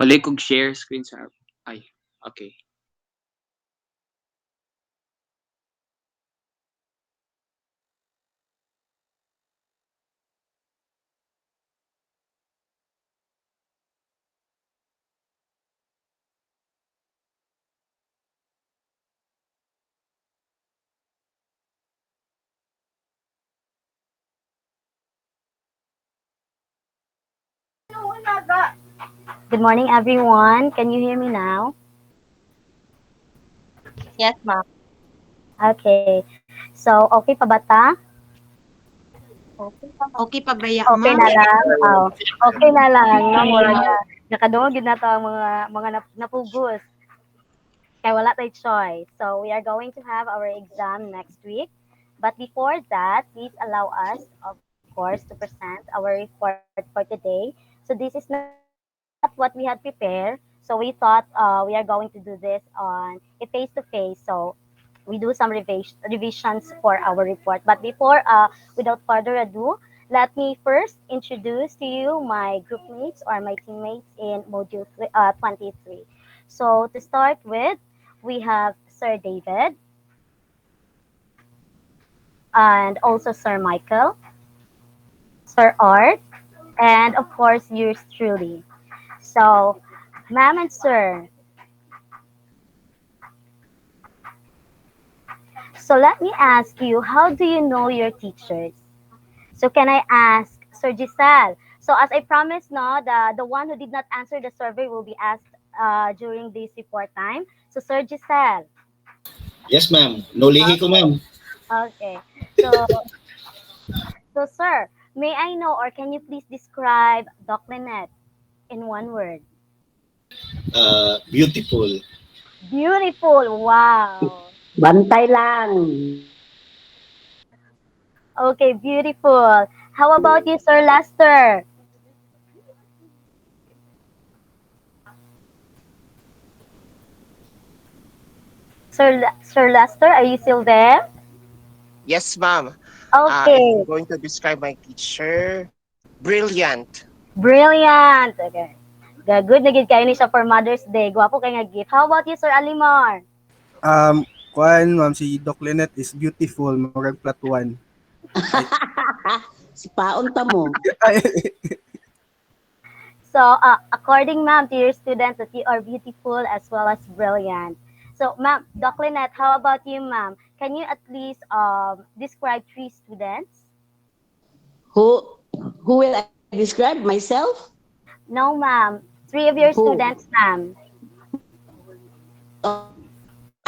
Walay kog share screen sa ay. Okay. Good morning, everyone. Can you hear me now? Yes, ma'am. Okay. So, okay pa ba ta? Okay pa baya, Okay ma'am? na lang. Oh, okay na lang. No, murag na. Nakadungog yun na to ang mga napugos. Kaya wala tayo choice. So, we are going to have our exam next week. But before that, please allow us, of course, to present our report for today. So this is not what we had prepared. So we thought we are going to do this on a face-to-face. So we do some revisions for our report. But without further ado, let me first introduce to you my group mates or my teammates in Module 23. So to start with, we have Sir David and also Sir Michael, Sir Art, and of course yours truly. So, ma'am and sir, so let me ask you, how do you know your teachers? So can I ask Sir Giselle? So as I promised, no, the one who did not answer the survey will be asked during this report time. So Sir Giselle, Yes, ma'am. No lihi ko, okay, ma'am. okay. So sir, may I know or can you please describe Doc Lynette in one word? Beautiful. Beautiful. Wow. Bantay lang. Okay, beautiful. How about you, Sir Lester? Sir Lester, are you still there? Yes, ma'am. If I'm Okay, going to describe my teacher, brilliant. brilliant. Okay. Good na gid kayo ni siya for Mother's Day. Gwapo kay nga gift. How about you, Sir Alimar? Kuan ma'am si Doc Lynette is beautiful murag plot 1. Ay, Si paon ta mo. ay, So, according, ma'am, to your students that you are beautiful as well as brilliant. So, ma'am, Doc Lynette, how about you, ma'am? Can you at least describe three students? Who who will I describe myself? No, ma'am. Three of your Who? students, ma'am.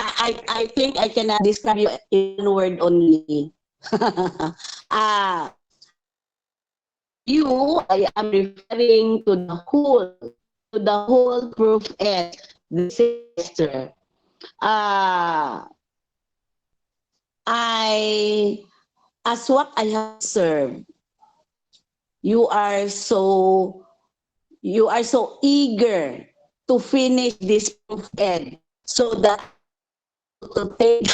I think I cannot describe you in one word only. ah, you, I am referring to the whole proof ed this semester. Ah, I, as what I have observed, you are so you are so eager to finish this proof ed so that I will be able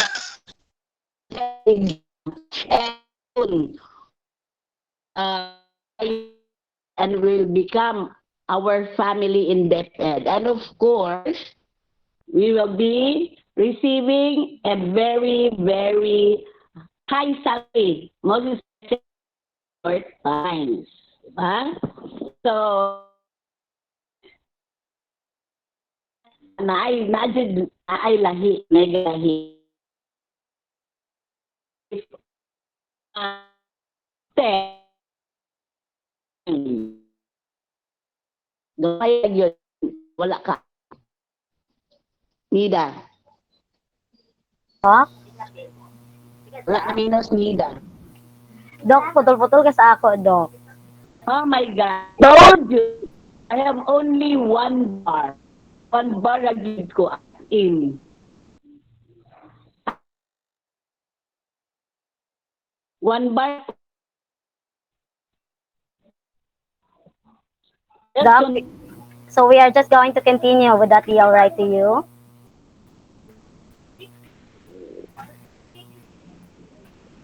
to take exam and soon graduate and will become our family indebted. And of course, we will be receiving a very, very high salary, most especially in these short times. Diba? So, na-imagine na ay lahi, mega lahi. If test, gamay yun, wala ka. Nida. Doc? Wala ka minus nida. Doc, putol-putol ka sa ako, Doc. Oh my God. Told you. I have only one bar. One bar agad ko as in. One bar. Just Doc, so we are just going to continue. Would that be all right to you?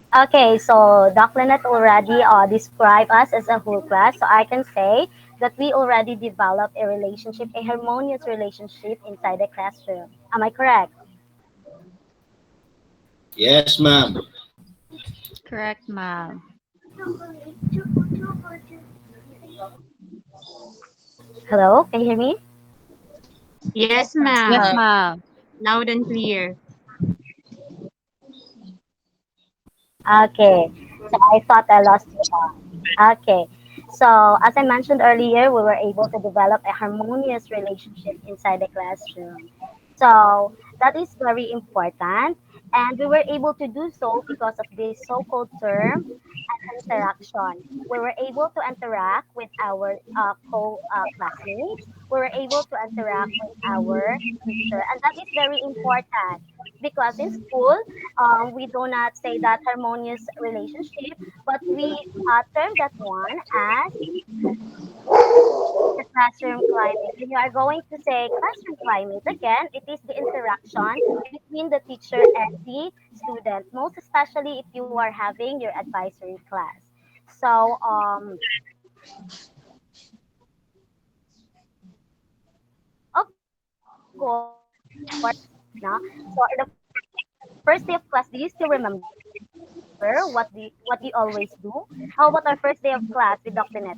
Okay, so Doc Lynette already described us as a whole class, so I can say that we already developed a relationship, a harmonious relationship inside the classroom. Am I correct? Yes, ma'am. Correct, ma'am. Hello, can you hear me? Yes, Yes, ma'am. ma'am. Loud and clear. Okay, so I thought I lost you. Okay, so as I mentioned earlier, we were able to develop a harmonious relationship inside the classroom. So that is very important, and we were able to do so because of this so-called term interaction. We were able to interact with our co classmates. we were able to interact with our teacher. And that is very important because in school, we do not say that harmonious relationship, but we term that one as the classroom climate. When you are going to say classroom climate, again, it is the interaction between the teacher and the student, most especially if you are having your advisory class. So, of course, no. So in the first day of class, do you still remember what you always do? How about our first day of class with Dr. Net?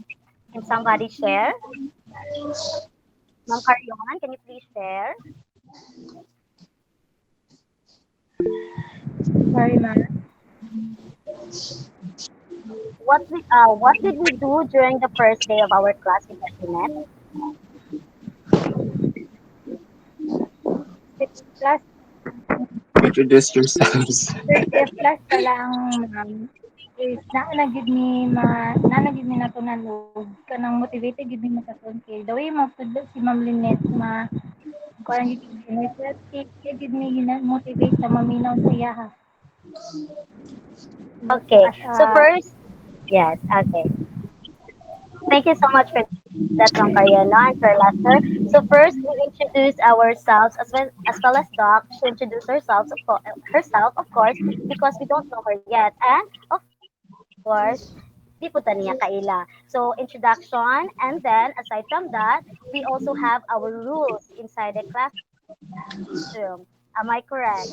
Can somebody share? Ma'am Carrion, can you please share? Sorry, ma'am. What did we do during the first day of our class with Dr. Net? Class, Introduce yourselves. first day of class pa lang, ma'am, is na na gid mi natunan og kanang motivated gid mi makasun kay the way magtudlo si Ma'am Lynette kuan gid energetic kay gid mi gina-motivate sa maminaw sa iyaha. Okay, As so a first, yes, okay. Thank you so much for that, Ma'am Cariana and for Lester. So first, we introduce ourselves as well as Doc. She introduced herself, of course, because we don't know her yet. And of course, di po ta niya kaila. So introduction, and then aside from that, we also have our rules inside the classroom. Am I correct?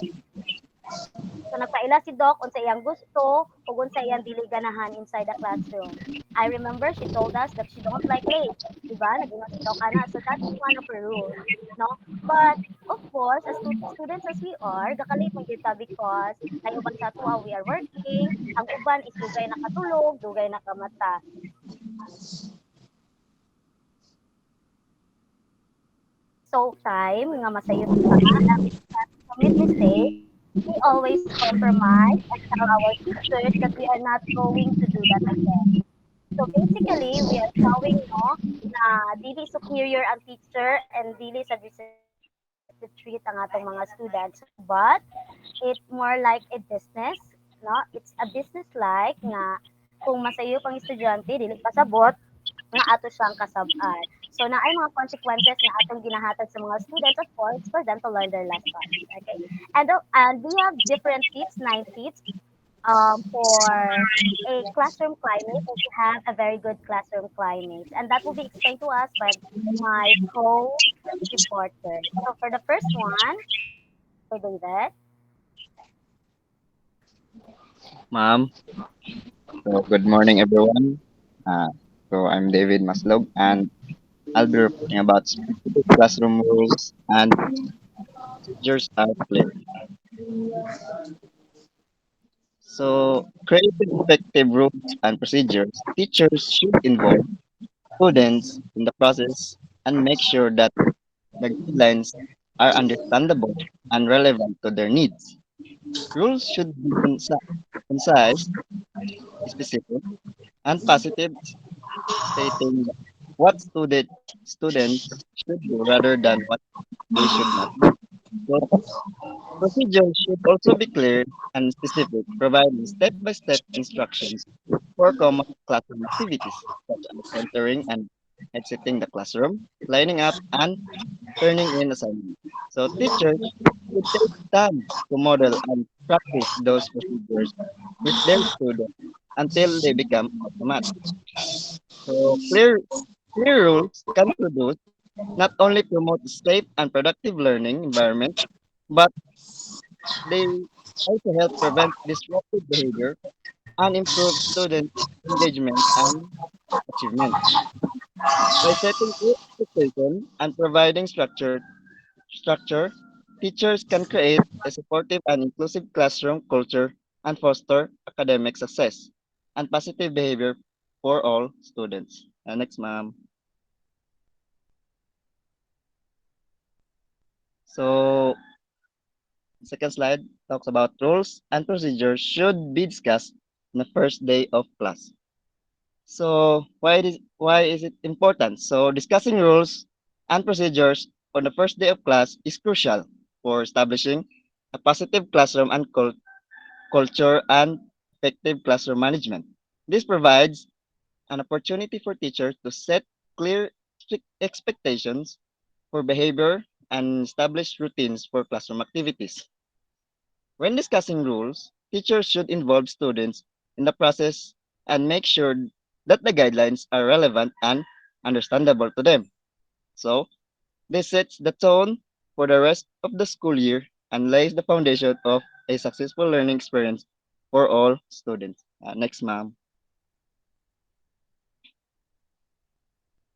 So nagpaila si Doc unsa iyang gusto ug unsa iyang dili ganahan inside the classroom. I remember she told us that she don't like late, 'di ba? Nag-ingon si Doc ana. So that is one of her rules, no? But of course, as students as we are, gakalate man gyud ta because uban sa ato we are working, ang uban is dugay nakatulog, dugay nakamata. So time nga masayod ta and we commit mistakes, we always compromise and tell our teachers that we are not going to do that again. So basically, we are showing no na dili superior ang teacher and dili sa disrespected treat ang atong mga students, but it more like a business, no? It's a business like nga kung masayo pang estudyante dili pasabot nga ato siyang kasab-an. So na ay mga consequences na atong ginahatag sa mga students, of course, for them to learn their lessons. Okay? And we have different tips, 9 tips for a classroom climate and to have a very good classroom climate. And that will be explained to us by my co-reporter. So for the first one, Sir David. Ma'am. So good morning, everyone. Uh, I'm David Maslog, and I'll be reporting about specific classroom rules and procedures are clear. So, creating effective rules and procedures, teachers should involve students in the process and make sure that the guidelines are understandable and relevant to their needs. Rules should be concise, specific, and positive, stating what students should do rather than what they should not do. So procedures should also be clear and specific, providing step-by-step instructions for common classroom activities such as entering and exiting the classroom, lining up, and turning in assignments. So teachers should take time to model and practice those procedures with their students until they become automatic. So clear rules can produce not only promote a safe and productive learning environment, but they also help prevent disruptive behavior and improve student engagement and achievement. By setting clear expectations and providing structure, teachers can create a supportive and inclusive classroom culture and foster academic success and positive behavior for all students. Next, ma'am. So, second slide talks about rules and procedures should be discussed on the first day of class. So, why is it important? So, discussing rules and procedures on the first day of class is crucial for establishing a positive classroom and culture and effective classroom management. This provides an opportunity for teachers to set clear expectations for behavior and establish routines for classroom activities. When discussing rules, teachers should involve students in the process and make sure that the guidelines are relevant and understandable to them. So, this sets the tone for the rest of the school year and lays the foundation of a successful learning experience for all students. Next, ma'am.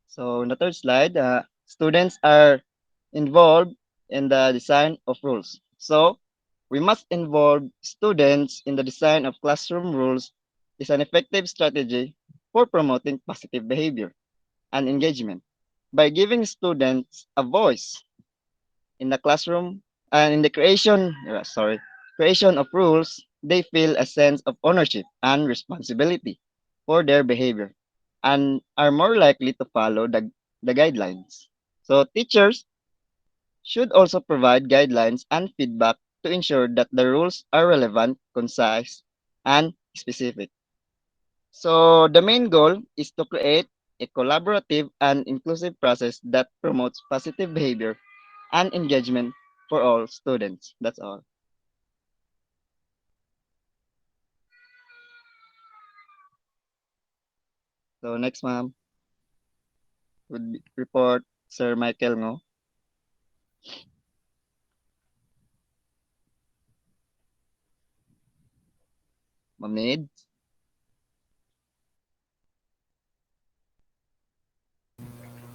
So, in the third slide, students are involved in the design of rules. So, we must involve students in the design of classroom rules is an effective strategy for promoting positive behavior and engagement. By giving students a voice in the classroom and in the creation of rules, they feel a sense of ownership and responsibility for their behavior and are more likely to follow the guidelines. So teachers should also provide guidelines and feedback to ensure that the rules are relevant, concise, and specific. So the main goal is to create a collaborative and inclusive process that promotes positive behavior and engagement for all students. That's all. So next, ma'am, report Sir Michael Ngo. Ma'am Need.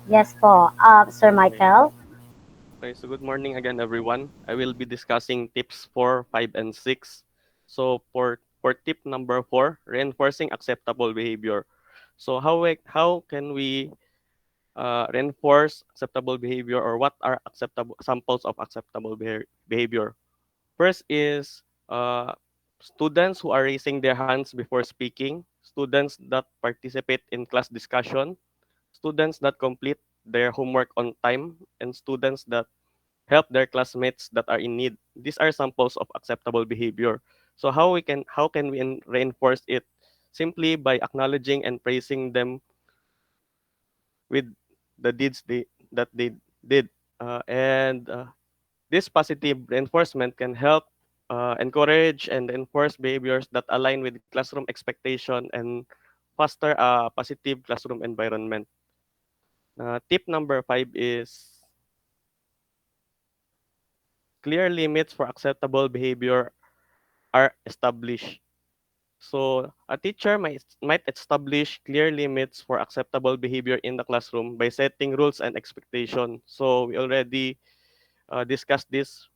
Yes po, Sir Michael. Okay, so good morning again, everyone. I will be discussing tips 4, 5, and 6. So for tip number 4, reinforcing acceptable behavior. So how can we reinforce acceptable behavior, or what are acceptable samples of acceptable behavior? First is students who are raising their hands before speaking, students that participate in class discussion, students that complete their homework on time, and students that help their classmates that are in need. These are samples of acceptable behavior. So how can we reinforce it? Simply by acknowledging and praising them with the deeds that they did. And This positive reinforcement can help encourage and enforce behaviors that align with classroom expectation and foster a positive classroom environment. Tip number 5 is clear limits for acceptable behavior are established. So a teacher might establish clear limits for acceptable behavior in the classroom by setting rules and expectations. So we already discussed this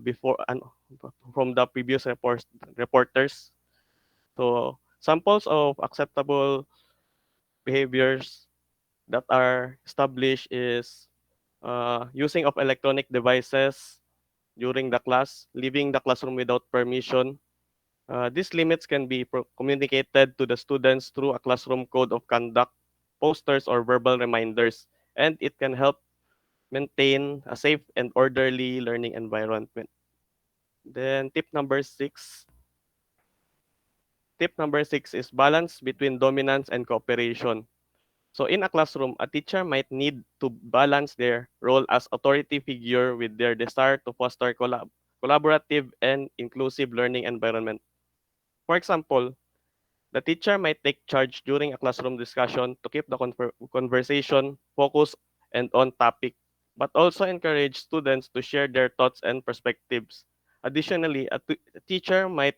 before and from the previous reporters. So samples of acceptable behaviors that are established is using of electronic devices during the class, leaving the classroom without permission. These limits can be communicated to the students through a classroom code of conduct, posters, or verbal reminders, and it can help maintain a safe and orderly learning environment. Then tip number six is balance between dominance and cooperation. So in a classroom, a teacher might need to balance their role as authority figure with their desire to foster collaborative and inclusive learning environment. For example, the teacher might take charge during a classroom discussion to keep the conversation focused and on topic, but also encourage students to share their thoughts and perspectives. Additionally, a teacher might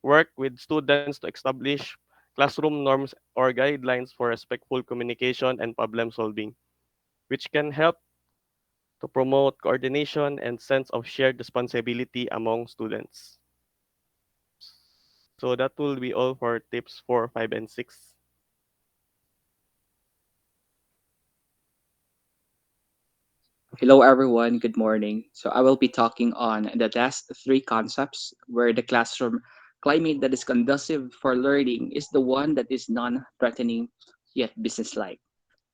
work with students to establish classroom norms or guidelines for respectful communication and problem solving, which can help to promote coordination and sense of shared responsibility among students. So that will be all for tips 4, 5, and 6. Hello, everyone. Good morning. So, I will be talking on the last three concepts where the classroom climate that is conducive for learning is the one that is non threatening yet businesslike.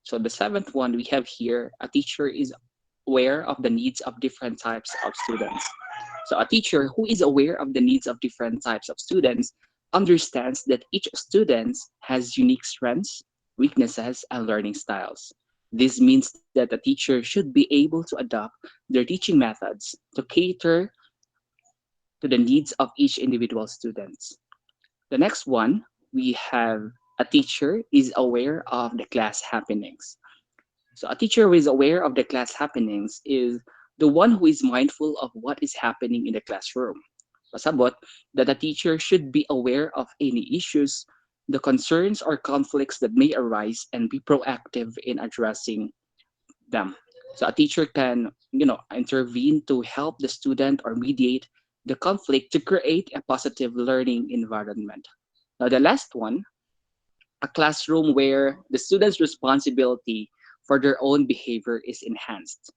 So the seventh one we have here, a teacher is aware of the needs of different types of students. So a teacher who is aware of the needs of different types of students understands that each student has unique strengths, weaknesses, and learning styles. This means that a teacher should be able to adopt their teaching methods to cater to the needs of each individual student. The next one, we have a teacher is aware of the class happenings. So a teacher who is aware of the class happenings is the one who is mindful of what is happening in the classroom. Pasabot that a teacher should be aware of any issues, the concerns or conflicts that may arise and be proactive in addressing them. So a teacher can, intervene to help the student or mediate the conflict to create a positive learning environment. Now the last one, a classroom where the student's responsibility for their own behavior is enhanced.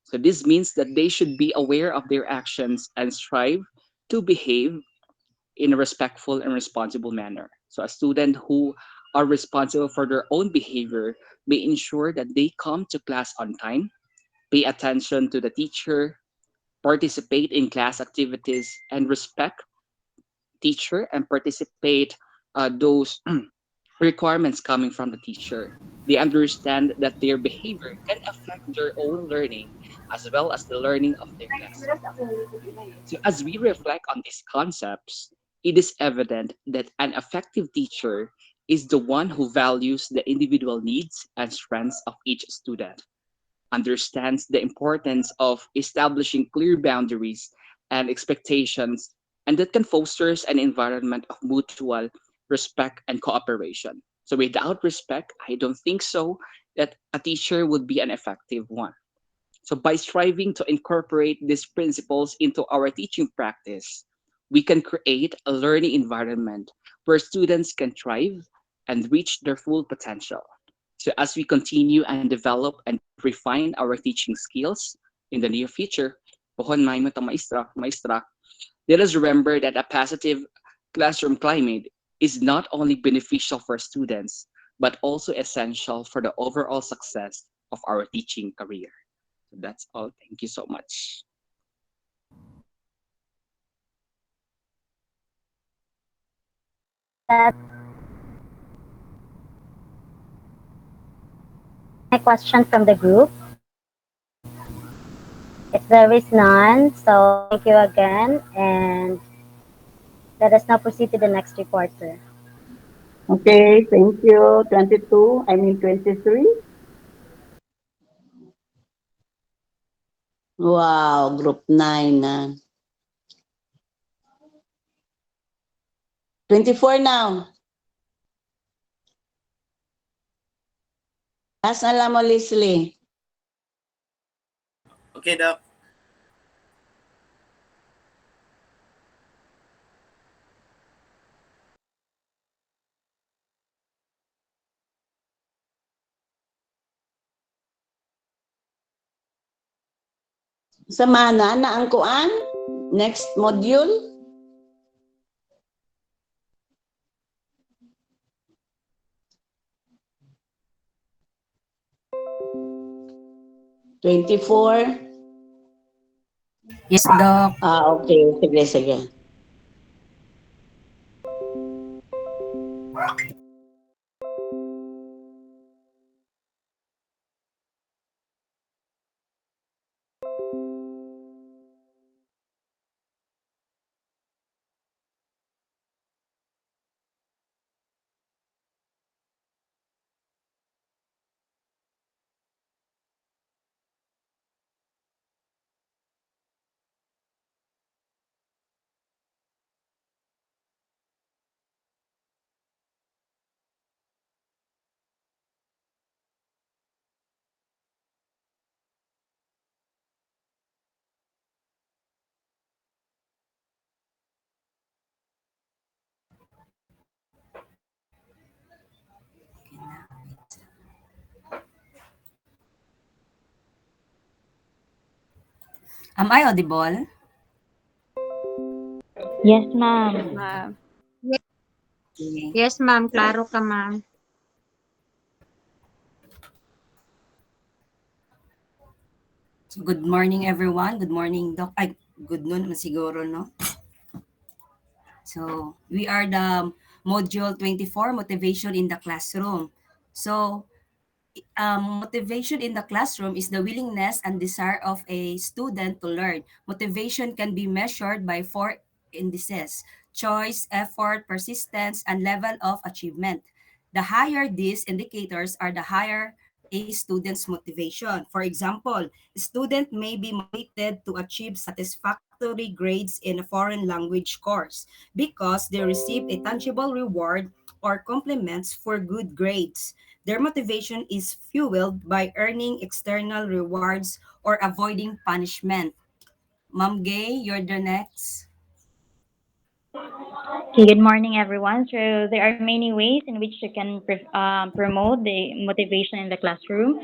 So this means that they should be aware of their actions and strive to behave in a respectful and responsible manner. So a student who are responsible for their own behavior may ensure that they come to class on time, pay attention to the teacher, participate in class activities, and respect teacher and participate those requirements coming from the teacher. They understand that their behavior can affect their own learning as well as the learning of their classmates. So, as we reflect on these concepts, it is evident that an effective teacher is the one who values the individual needs and strengths of each student, understands the importance of establishing clear boundaries and expectations, and that can foster an environment of mutual respect and cooperation. So, without respect, I don't think so that a teacher would be an effective one. So, by striving to incorporate these principles into our teaching practice, we can create a learning environment where students can thrive and reach their full potential. So, as we continue and develop and refine our teaching skills in the near future, pohon may mo maestra, let us remember that a positive classroom climate is not only beneficial for students, but also essential for the overall success of our teaching career. So that's all. Thank you so much. That my question from the group. If there is none, so thank you again, and let us now proceed to the next reporter. Okay, thank you. 22, I mean 23. Wow, group 9 na. 24 now. Taas na lang mo, Leslie. Okay, Doc. Samana na ang kuan. Next module. Twenty-four. Yes, Doc. Okay. Sige, sige. Am I audible? Yes, Yes, ma'am. ma'am. Yes, ma'am. Klaro ka, ma'am. So good morning everyone. Good morning Doc. Ay, good noon naman siguro, no? So we are the module 24, motivation in the classroom. So motivation in the classroom is the willingness and desire of a student to learn. Motivation can be measured by four indices: choice, effort, persistence, and level of achievement. The higher these indicators are, the higher a student's motivation. For example, a student may be motivated to achieve satisfactory grades in a foreign language course because they receive a tangible reward or compliments for good grades. Their motivation is fueled by earning external rewards or avoiding punishment. Ma'am Gay, you're the next. Okay, good morning, everyone. So there are many ways in which you can promote the motivation in the classroom.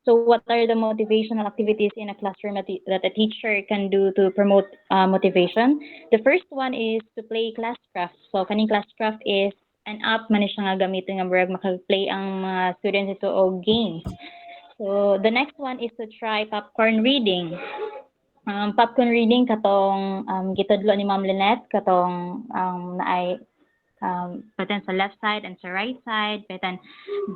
So what are the motivational activities in a classroom that a teacher can do to promote motivation? The first one is to play class craft. So kaning class craft is an app man siya nga gamiton nga murag maka-play ang mga students ito og games. So the next one is to try popcorn reading. Popcorn reading katong gitudlo ni Ma'am Lynette katong naay pattern sa left side and sa right side pattern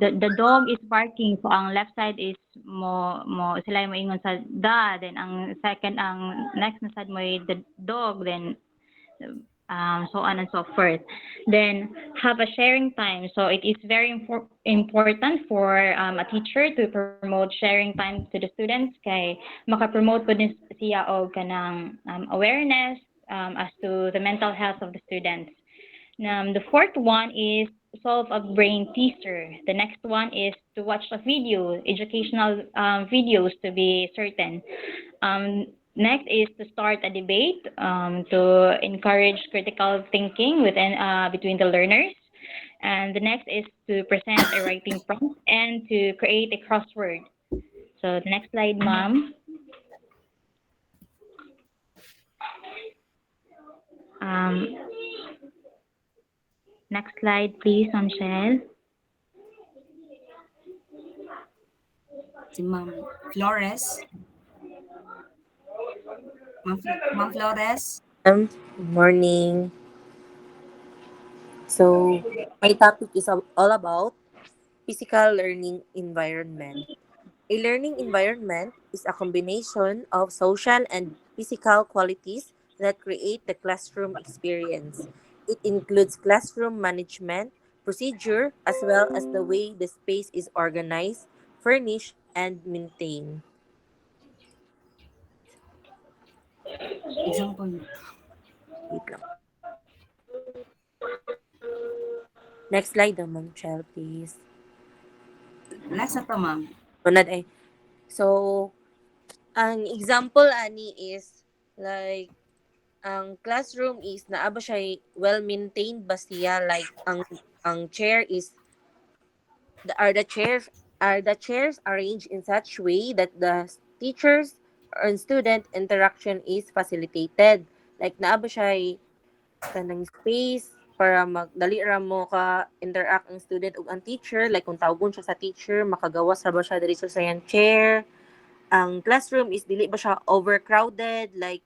the dog is barking so ang left side is mo sila yung moingon sa da then ang second ang next na side mo the dog then so on and so forth. Then have a sharing time. So it is very important for a teacher to promote sharing time to the students kay maka-promote po din siya og kanang awareness as to the mental health of the students. The fourth one is solve a brain teaser. The next one is to watch a video, educational videos to be certain. Next is to start a debate to encourage critical thinking between the learners. And the next is to present a writing prompt and to create a crossword. So the next slide, ma'am. Um, Next slide, please, Michelle. Si Ma'am Flores. Ma'am Flores. Good morning. So, my topic is all about physical learning environment. A learning environment is a combination of social and physical qualities that create the classroom experience. It includes classroom management, procedure, as well as the way the space is organized, furnished, and maintained. Example. Wait lang. Next slide naman, Michelle, please. Next na to, ma'am. Unad ay. So, ang example ani is like ang classroom is naa ba siya well maintained ba siya like ang chair is are the chairs arranged in such way that the teachers and student interaction is facilitated, like naa ba siya kanang space para magdali ra mo ka interact ang student ug ang teacher, like kung tawgon siya sa teacher makagawas ra ba siya diri sa sayang chair. Ang classroom is dili ba siya overcrowded, like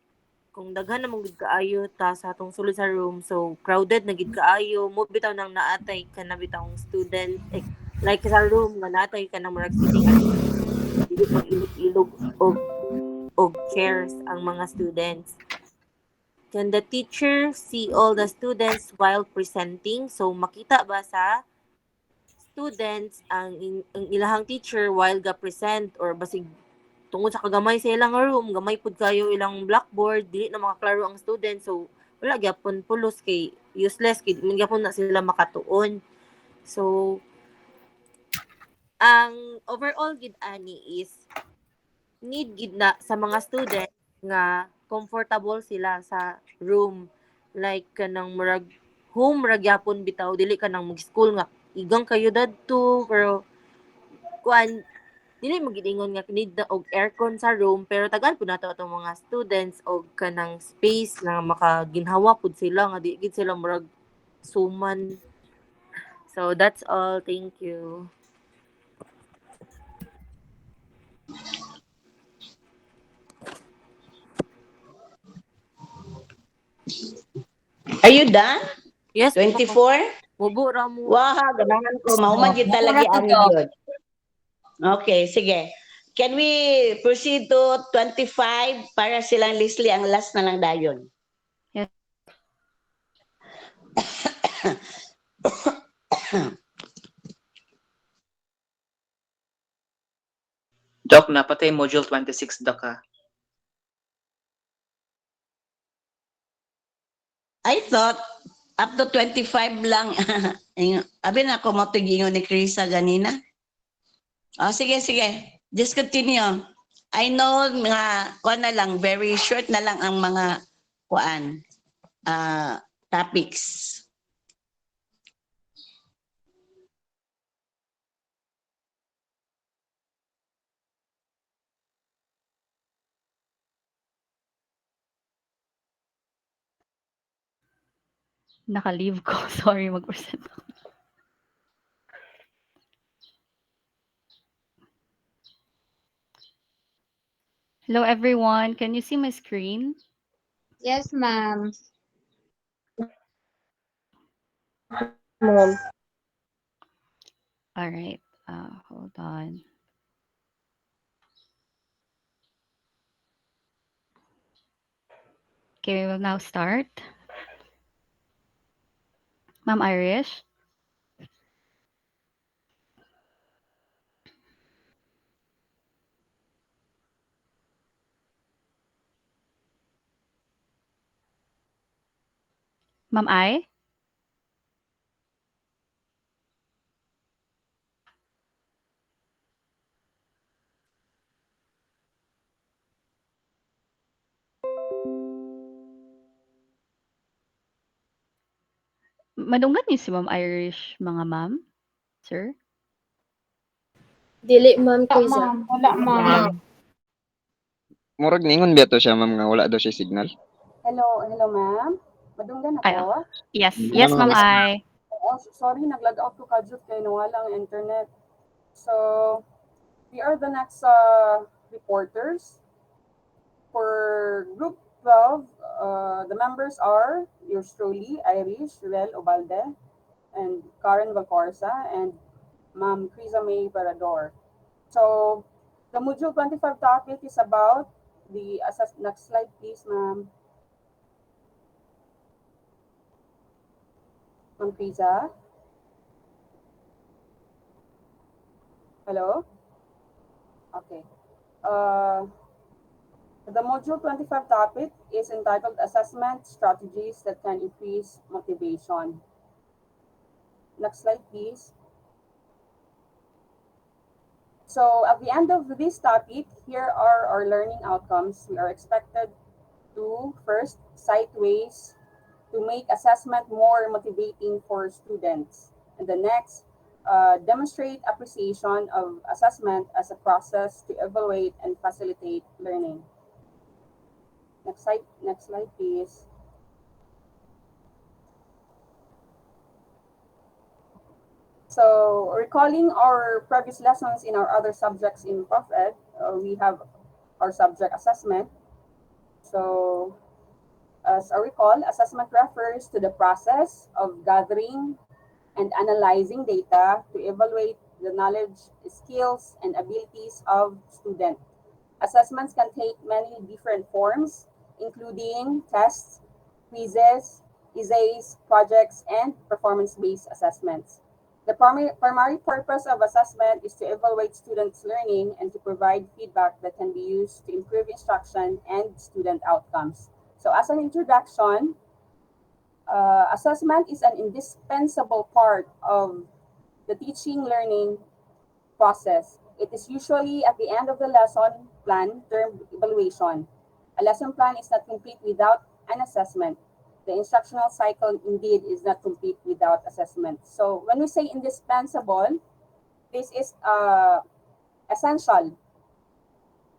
kung daghan na gid kaayo ta sa atong sulod sa room so crowded na gid kaayo mo bitaw nang naatay ka na bitawng student like sa room nga naatay ka na murag sitting dili mag-ilog-ilog og chairs ang mga students. Can the teacher see all the students while presenting? So makita ba sa students ang ilahang teacher while ga present or basig tungod sa kagamay sa ilang room, gamay pud kayo ilang blackboard, dili na makaklaro ang student. So, wala gyapon pulos kay useless kay di gyapon na sila makatuon. So, ang overall gid ani is need gid na sa mga student nga comfortable sila sa room. Like kanang murag home ra gyapon bitaw dili ka nang mag-school nga igang kayo dadto pero kuan dili magiingon nga need na og aircon sa room pero tagaan pud nato atong mga students og kanang space na makaginhawa pud sila nga di gid sila murag suman. So that's all. Thank you. Are you done? Yes po. 24? Mubo ra mo. Wow, ganahan ko. Yes, Mauman Doc. yun Mura talaga to, ani Doc. yun. Okay, sige. Can we proceed to 25 para silang Leslie ang last na lang dayon? Yes. Doc, napatay module 26 Doc ha. I thought up to 25 lang. Abi na ako mo tigingon ni Krisa ganina. Oh, sige, sige. Just continue. I know mga kuan na lang, very short na lang ang mga kuan topics. Naka-leave ko. Sorry, mag-present ako. Hello, everyone. Can you see my screen? Yes, ma'am. Mom. All right. Hold on. Okay, we will now start. Ma'am Irish. Ma'am I. Madunggan niyo si Ma'am Irish, mga ma'am? Sir? Dili, Ma'am Wala, Kriza. ma'am. Wala, ma'am. Murag ningon biya to siya ma'am nga wala daw siya signal. Hello ma'am. Madunggan Ay, ako. yes. Nga Yes, Ma'am ma'am. I. Oh, sorry, nag-log out ko kadyot kay nawala ang internet. So, we are the next reporters. For Group 12, the members are yours truly, Irish, Ruel Obalde, and Karen Valcorsa, and Ma'am Krisa May Parador. So, the Module 25 topic is about the next slide, please, ma'am. Ma'am Krisa? Hello? Okay. The Module 25 topic is entitled Assessment Strategies that Can Increase Motivation. Next slide, please. So at the end of this topic, here are our learning outcomes. We are expected to first cite ways to make assessment more motivating for students. And the next, demonstrate appreciation of assessment as a process to evaluate and facilitate learning. Next slide, please. So recalling our previous lessons in our other subjects in Prof Ed, we have our subject assessment. So as I recall, assessment refers to the process of gathering and analyzing data to evaluate the knowledge, skills, and abilities of students. Assessments can take many different forms, including tests, quizzes, essays, projects, and performance-based assessments. The primary purpose of assessment is to evaluate students' learning and to provide feedback that can be used to improve instruction and student outcomes. So as an introduction, assessment is an indispensable part of the teaching learning process. It is usually at the end of the lesson plan termed evaluation. A lesson plan is not complete without an assessment. The instructional cycle indeed is not complete without assessment. So when we say indispensable, this is essential.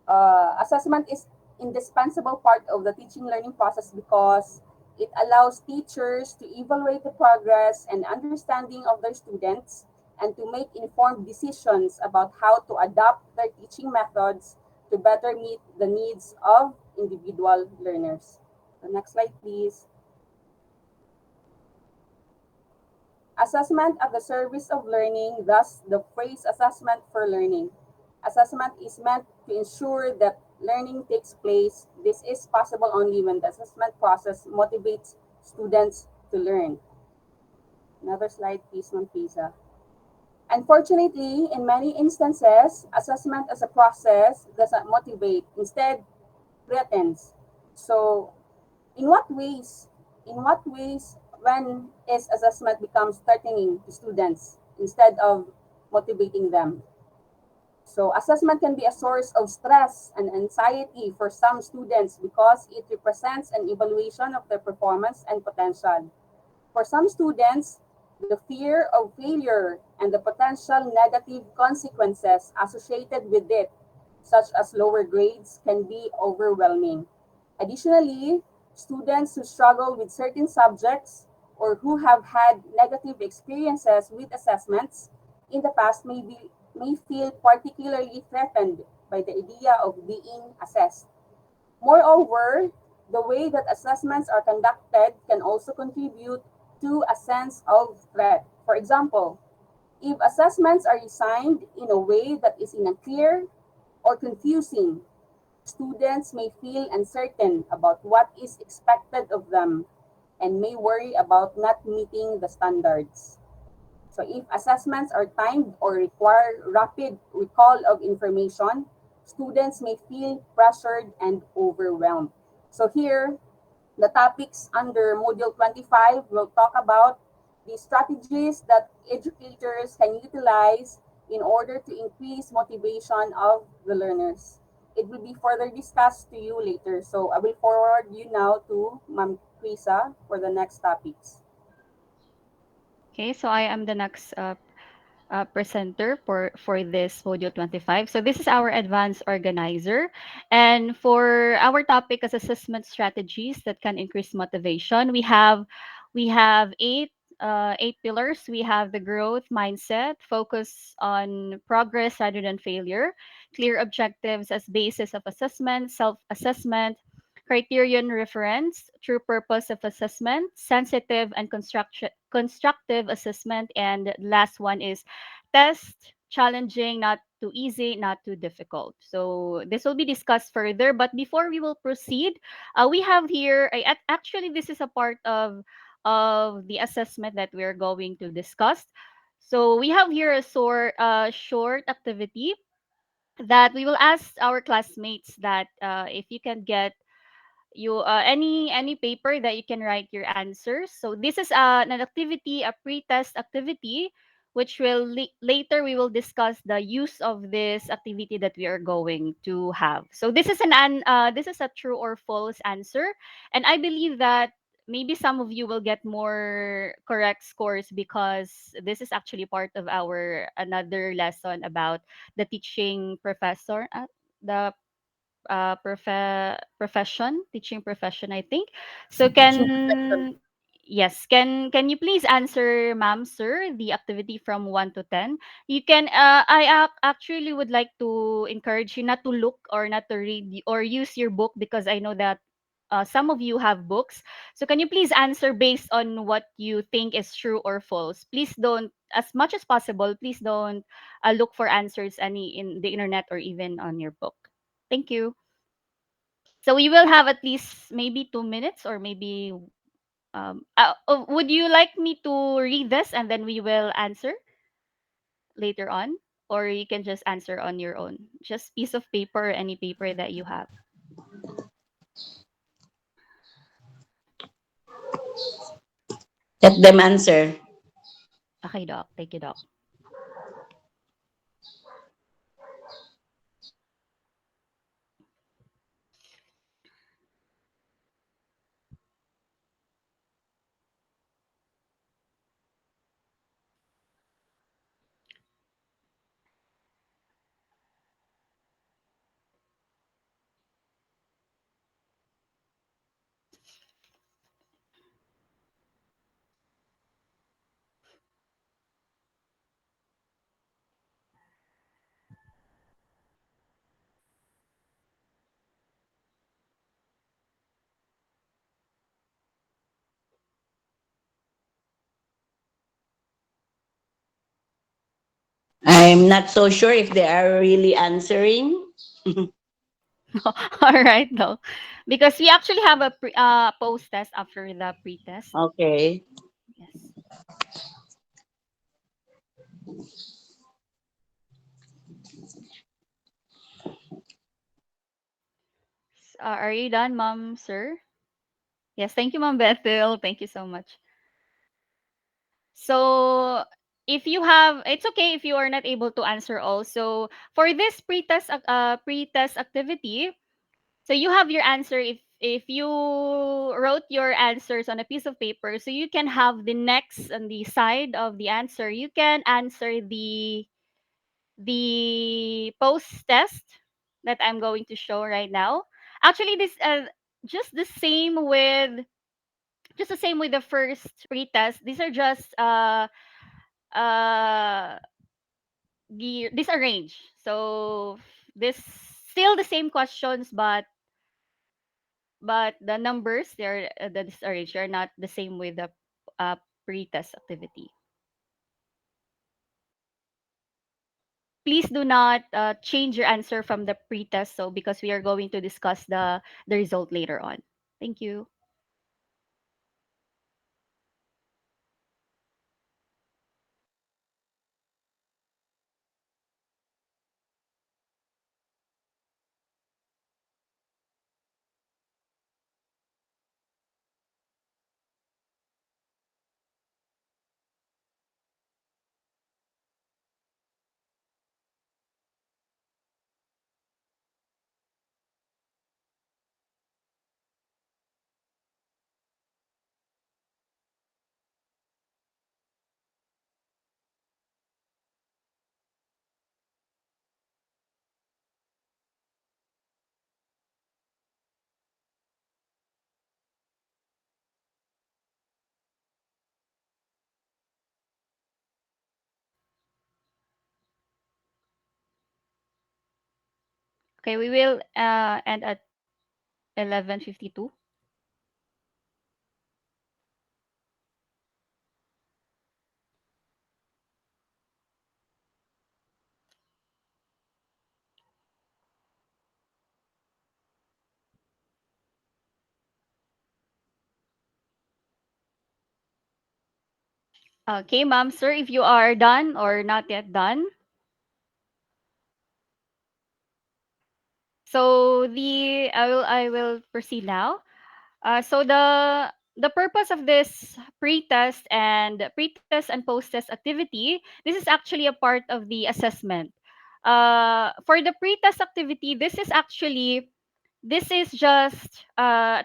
Assessment is indispensable part of the teaching learning process because it allows teachers to evaluate the progress and understanding of their students and to make informed decisions about how to adapt their teaching methods to better meet the needs of individual learners. The next slide, please. Assessment at the service of learning, thus the phrase assessment for learning. Assessment is meant to ensure that learning takes place. This is possible only when the assessment process motivates students to learn. Another slide, please, Ma'am Pisa. Unfortunately, in many instances, assessment as a process doesn't motivate, instead threatens. So, in what ways, when is assessment becomes threatening to students instead of motivating them? So, assessment can be a source of stress and anxiety for some students because it represents an evaluation of their performance and potential. For some students, the fear of failure and the potential negative consequences associated with it, such as lower grades, can be overwhelming. Additionally, students who struggle with certain subjects or who have had negative experiences with assessments in the past may feel particularly threatened by the idea of being assessed. Moreover, the way that assessments are conducted can also contribute to a sense of threat. For example, if assessments are designed in a way that is unclear or confusing, students may feel uncertain about what is expected of them and may worry about not meeting the standards. So if assessments are timed or require rapid recall of information, students may feel pressured and overwhelmed. So here, the topics under Module 25 will talk about the strategies that educators can utilize in order to increase motivation of the learners. It will be further discussed to you later. So I will forward you now to Ma'am Krisa for the next topics. Okay, so I am the next presenter for this Module 25. So this is our advanced organizer. And for our topic as assessment strategies that can increase motivation, we have eight pillars. We have the growth mindset, focus on progress rather than failure, clear objectives as basis of assessment, self-assessment, criterion reference, true purpose of assessment, sensitive and constructive assessment, and last one is test, challenging, not too easy, not too difficult. So this will be discussed further. But before we will proceed, we have here, actually, this is a part of the assessment that we're going to discuss. So we have here a short activity that we will ask our classmates that if you can get any paper that you can write your answers. So this is an activity, a pre-test activity, which will later we will discuss the use of this activity that we are going to have. So this is this is a true or false answer, and I believe that maybe some of you will get more correct scores because this is actually part of our another lesson about the teaching professor, the teaching profession, I think. So Teaching profession. can you please answer, ma'am, sir, the activity from 1 to 10? You can actually would like to encourage you not to look or not to read or use your book because I know that some of you have books. So can you please answer based on what you think is true or false? Please don't, as much as possible, please don't look for answers any in the internet or even on your book. Thank you. So we will have at least maybe 2 minutes or maybe would you like me to read this and then we will answer later on? Or you can just answer on your own. Just piece of paper or any paper that you have. Let them answer. Okay, Doc. Thank you, Doc. I'm not so sure if they are really answering. All right, no. Because we actually have a post test after the pre-test. Okay. Yes. Are you done, ma'am, sir? Yes, thank you, ma'am Bethel. Thank you so much. So, if you have, it's okay if you are not able to answer all. So, for this pre-test activity, so you have your answer if you wrote your answers on a piece of paper, so you can have the next on the side of the answer. You can answer the post test that I'm going to show right now. Actually, this just the same with just the same with the first pre-test. These are just uh disarranged. So this still the same questions, but the numbers they're the disarranged. They're not the same with the pre-test activity. Please do not change your answer from the pre-test. So because we are going to discuss the result later on. Thank you. Okay, we will end at 11:52. Okay, ma'am, sir, if you are done or not yet done. So I will proceed now. So the purpose of this pre-test and post-test activity, this is actually a part of the assessment. For the pre-test activity, this is just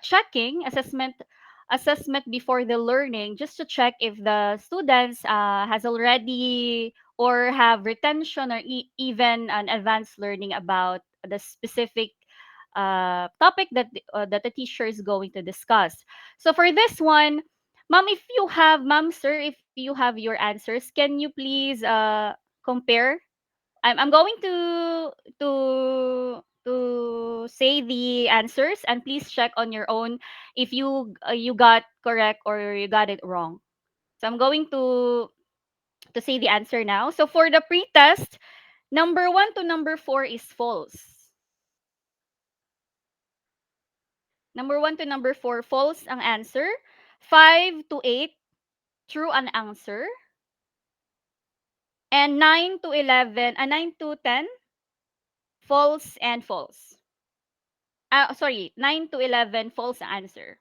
checking assessment before the learning, just to check if the students has already or have retention or even an advanced learning about the specific topic that the teacher is going to discuss. So for this one, ma'am, sir, if you have your answers, can you please compare? I'm going to say the answers, and please check on your own if you got correct or you got it wrong. So I'm going to say the answer now. So for the pre-test, number 1 to number 4 is false. Number 1 to number 4, false ang answer. 5 to 8, true ang answer. And 9 to 10, false and false. Sorry, 9 to 11, false ang answer.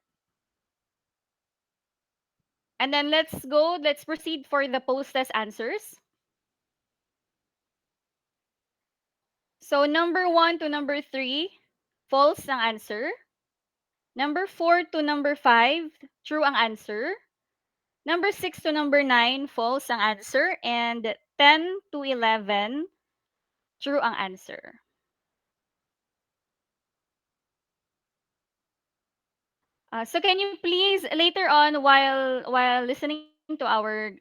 And then let's proceed for the post-test answers. So number 1 to number 3, false ang answer. Number 4 to number 5, true ang answer. Number 6 to number 9, false ang answer. And 10 to 11, true ang answer. So can you please later on while listening to our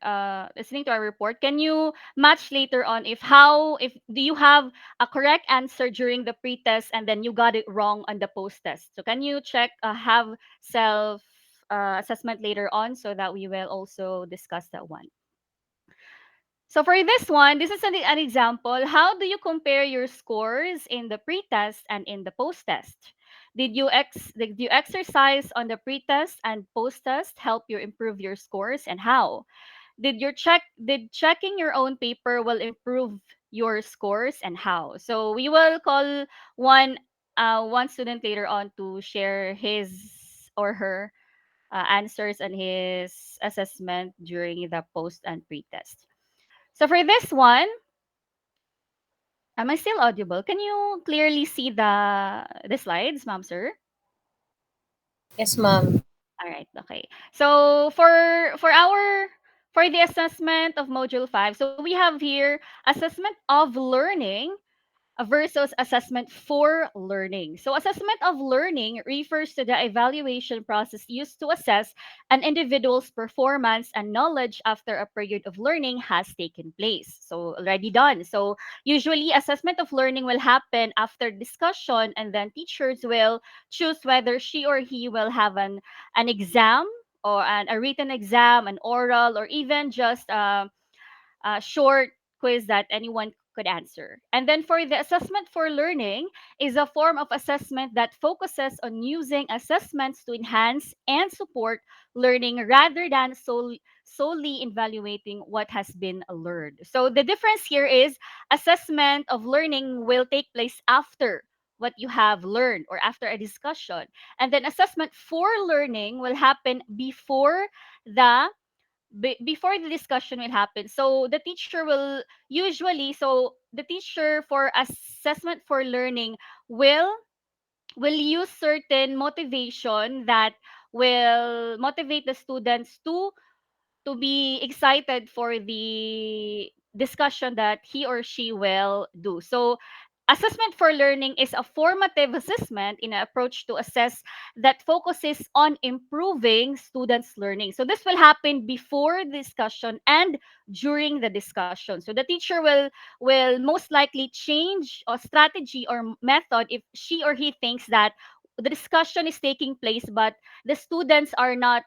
report, can you match later on if do you have a correct answer during the pre-test and then you got it wrong on the post-test? So can you check have self assessment later on so that we will also discuss that one. So for this one, this is an example. How do you compare your scores in the pretest and in the post-test? Did you exercise on the pretest and post-test help you improve your scores, and how? Did checking your own paper will improve your scores, and how? So we will call one one student later on to share his or her answers and his assessment during the post and pre-test. So for this one, am I still audible? Can you clearly see the slides, ma'am, sir? Yes, ma'am. All right, okay. So for the assessment of module 5, so we have here assessment of learning versus assessment for learning. So, assessment of learning refers to the evaluation process used to assess an individual's performance and knowledge after a period of learning has taken place. So, already done. So, usually, assessment of learning will happen after discussion, and then teachers will choose whether she or he will have an exam or a written exam, an oral, or even just short quiz that anyone could answer. And then for the assessment for learning is a form of assessment that focuses on using assessments to enhance and support learning rather than solely evaluating what has been learned. So the difference here is assessment of learning will take place after what you have learned or after a discussion. And then assessment for learning will happen the before the discussion will happen. So the teacher will usually, so the teacher for assessment for learning will will use certain motivation that will motivate the students to be excited for the discussion that he or she will do. So, assessment for learning is a formative assessment in an approach to assess that focuses on improving students' learning. So, this will happen before the discussion and during the discussion. So, the teacher will most likely change a strategy or method if she or he thinks that the discussion is taking place, but the students are not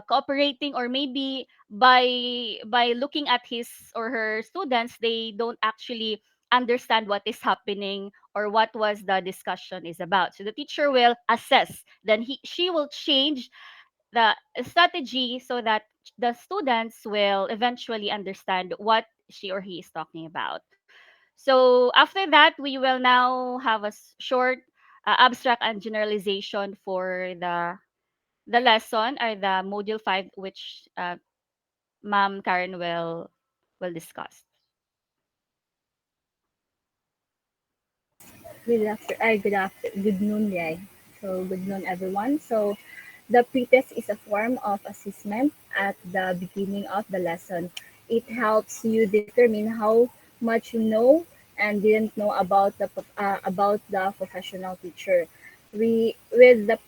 cooperating, or maybe by looking at his or her students, they don't actually understand what is happening or what was the discussion is about. So the teacher will assess, then she will change the strategy so that the students will eventually understand what she or he is talking about. So after that, we will now have a short abstract and generalization for the lesson or the module 5, which Ma'am Karen will discuss. Good noon, Yay. So, good noon, everyone. So, the pretest is a form of assessment at the beginning of the lesson. It helps you determine how much you know and didn't know about the professional teacher. With the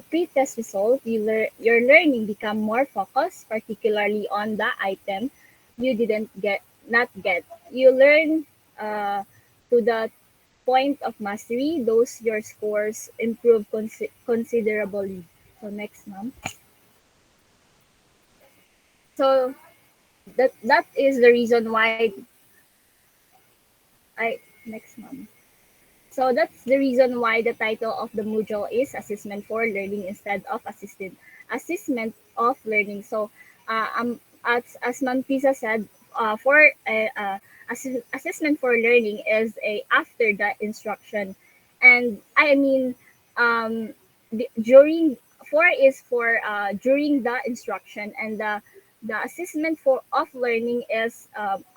pretest result, your learning become more focused, particularly on the item you didn't get not get. You learn to the point of mastery, those your scores improve considerably. So next, ma'am. So that is the reason why I next, ma'am. So that's the reason why the title of the module is Assessment for Learning instead of Assessment of Learning. So, as Ma'am Pisa said, for assessment for learning is a after the instruction, and I mean, during for is for during the instruction, and the assessment for of learning is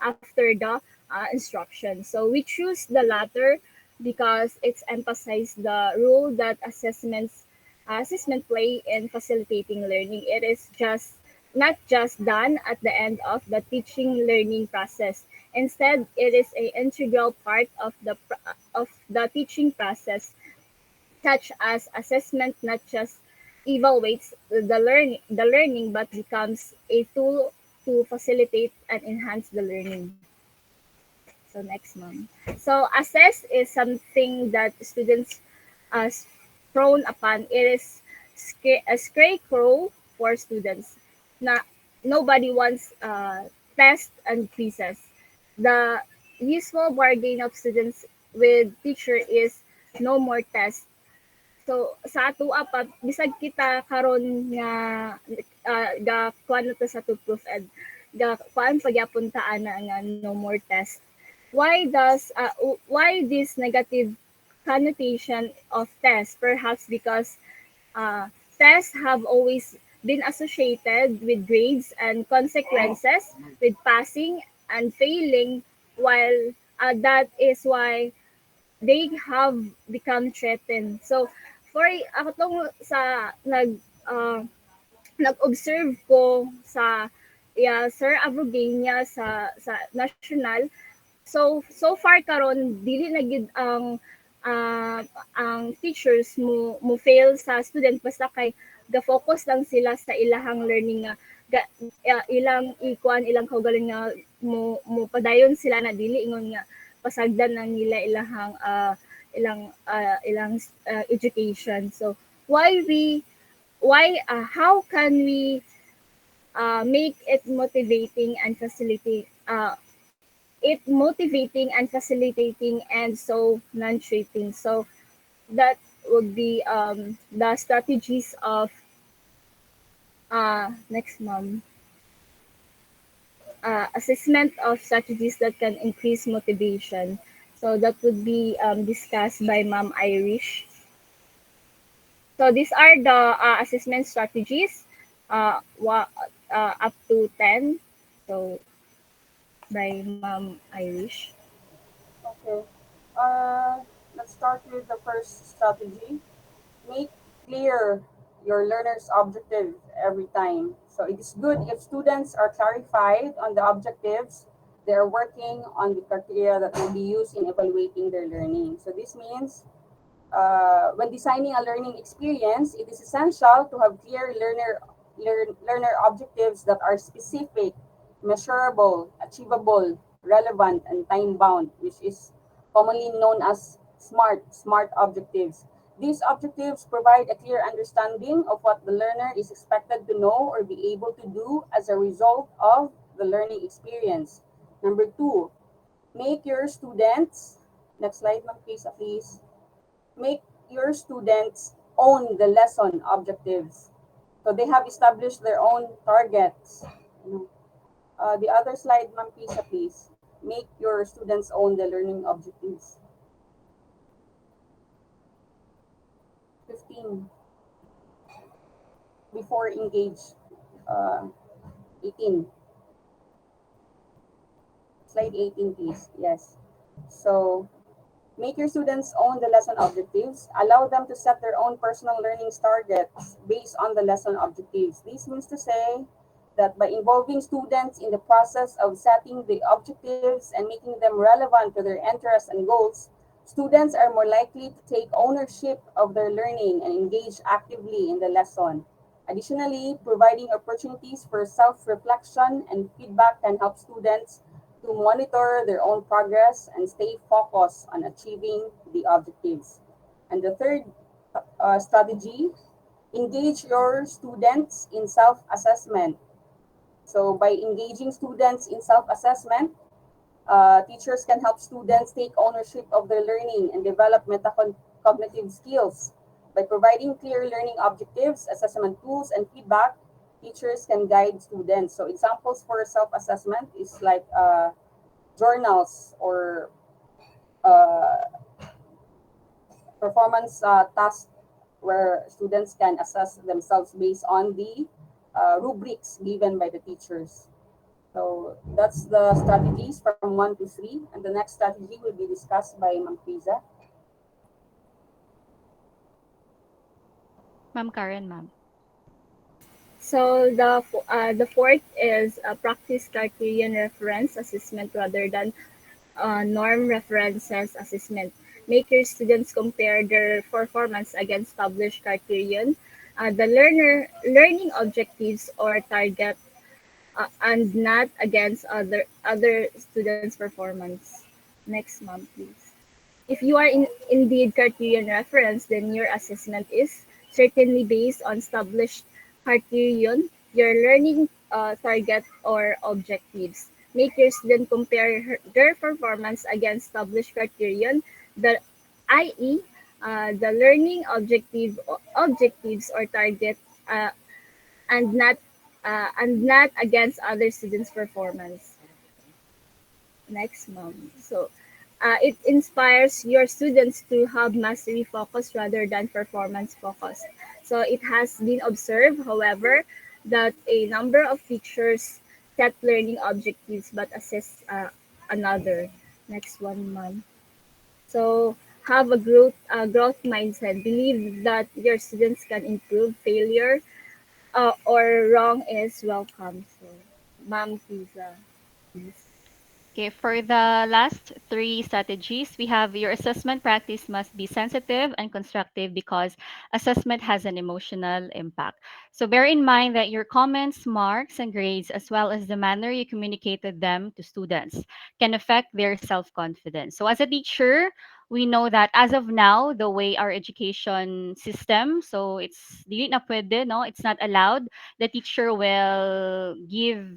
after the instruction. So we choose the latter because it's emphasized the role that assessment play in facilitating learning. It is just not just done at the end of the teaching learning process. Instead, it is a integral part of the teaching process, such as assessment not just evaluates the learning but becomes a tool to facilitate and enhance the learning. So next, ma'am. So assess is something that students are prone upon. It is a scarecrow for students. Not nobody wants tests and quizzes. The usual bargain of students with teacher is no more test. So sa ato apat bisag kita karon nga ga kuan to sa to proof ed ga kuan pagyapon ta ana nga no more test. Why this negative connotation of test? Perhaps because tests have always been associated with grades and consequences, with passing and failing, while that is why they have become threatened. So, for ako tong sa nag-observe ko sa Sir Abrogania sa national. So far karon dili na gid ang teachers mo fail sa student basta kay ga-focus lang sila sa ilahang learning nga ilang ikuan ilang kaugaling nga mo padayon sila na dili ingon nga pasagdan lang nila ilang education. So how can we make it motivating and and so non-cheating. So that would be the strategies of next month assessment of strategies that can increase motivation. So that would be discussed by Ma'am Irish. So these are the assessment strategies up to 10. So by Ma'am Irish. Okay. Let's start with the first strategy. Make clear your learner's objective every time. So it is good if students are clarified on the objectives they are working on the criteria that will be used in evaluating their learning. So this means when designing a learning experience, it is essential to have clear learner objectives that are specific, measurable, achievable, relevant, and time bound, which is commonly known as SMART objectives. These objectives provide a clear understanding of what the learner is expected to know or be able to do as a result of the learning experience. Number two, make your students, next slide, ma'am, please, make your students own the lesson objectives. So they have established their own targets. The other slide, ma'am, please. Make your students own the learning objectives. 15. Before engage. 18. Slide 18, please. Yes. So make your students own the lesson objectives. Allow them to set their own personal learning targets based on the lesson objectives. This means to say that by involving students in the process of setting the objectives and making them relevant to their interests and goals, students are more likely to take ownership of their learning and engage actively in the lesson. Additionally, providing opportunities for self-reflection and feedback can help students to monitor their own progress and stay focused on achieving the objectives. And the third strategy, engage your students in self-assessment. So by engaging students in self-assessment, teachers can help students take ownership of their learning and develop metacognitive skills. By providing clear learning objectives, assessment tools, and feedback, teachers can guide students. So examples for self-assessment is like journals or performance tasks where students can assess themselves based on the rubrics given by the teachers. So that's the strategies from 1 to 3, and the next strategy will be discussed by Ma'am Fiza. Ma'am Karen, ma'am. So the fourth is practice criterion reference assessment rather than norm references assessment. Make your students compare their performance against published criterion, the learning objectives or target, and not against other students' performance. Next month, please. If you are indeed criterion reference, then your assessment is certainly based on established criterion, your learning target or objectives. make your student compare their performance against published criterion, the i.e., the learning objectives or target, uh, and not against other students' performance. Next, mom. So, it inspires your students to have mastery focus rather than performance focus. So, it has been observed, however, that a number of teachers set learning objectives but assess another. Next one, mom. So, have a growth mindset. Believe that your students can improve. Failure or wrong is welcome. So, ma'am, please. Okay, for the last three strategies, we have your assessment practice must be sensitive and constructive because assessment has an emotional impact. So bear in mind that your comments, marks, and grades, as well as the manner you communicated them to students, can affect their self-confidence. So as a teacher, we know that as of now, the way our education system, so it's dili na pwede, no? It's not allowed. The teacher will give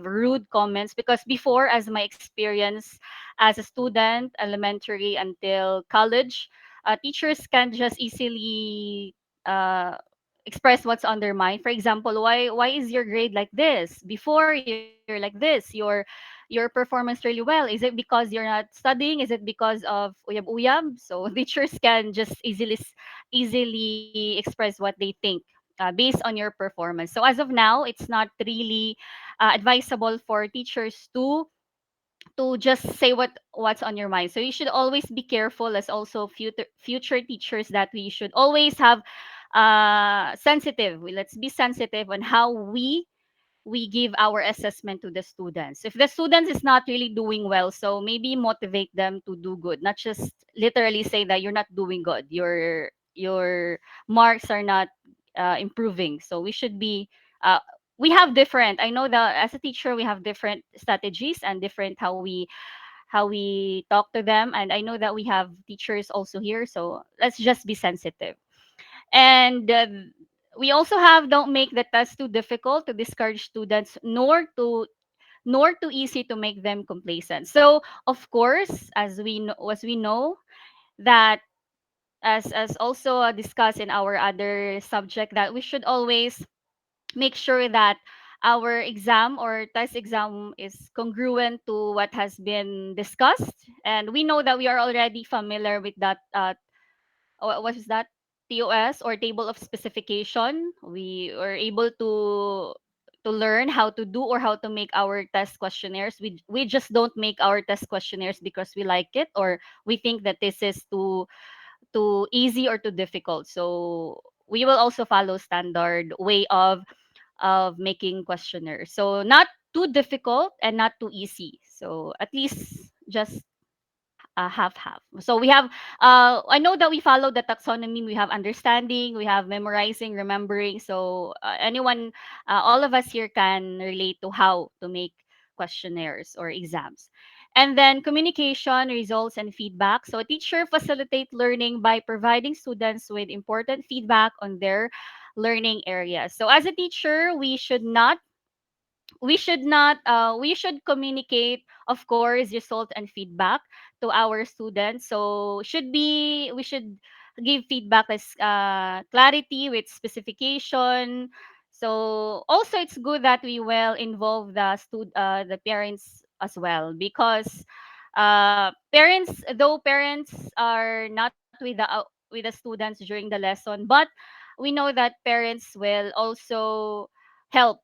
rude comments because before, as my experience as a student elementary until college, teachers can just easily express what's on their mind. For example, why is your grade like this? Before you're like this, your performance really well. Is it because you're not studying? Is it because of uyab uyab? So teachers can just easily express what they think based on your performance. So as of now, it's not really advisable for teachers to just say what's on your mind. So you should always be careful as also future teachers that we should always have sensitive. Let's be sensitive on how we give our assessment to the students. If the students is not really doing well, so maybe motivate them to do good, not just literally say that you're not doing good. Your marks are not improving. So we should be uh, we have different. I know that as a teacher we have different strategies and different how we talk to them, and I know that we have teachers also here. So let's just be sensitive. And we also have don't make the test too difficult to discourage students, nor too easy to make them complacent. So of course, as we know that as also discussed in our other subject, that we should always make sure that our exam or test exam is congruent to what has been discussed, and we know that we are already familiar with that what is that, TOS or table of specification. We are able to learn how to do or how to make our test questionnaires. We just don't make our test questionnaires because we like it or we think that this is too easy or too difficult. So we will also follow standard way of making questionnaires. So not too difficult and not too easy. So at least just half half. So we have I know that we follow the taxonomy. We have understanding, we have memorizing, remembering. So anyone all of us here can relate to how to make questionnaires or exams. And then communication, results, and feedback. So a teacher facilitate learning by providing students with important feedback on their learning areas. So as a teacher, we should communicate, of course, result and feedback to our students. So we should give feedback as clarity with specification. So also it's good that we will involve the parents as well, because parents are not with the students during the lesson, but we know that parents will also help.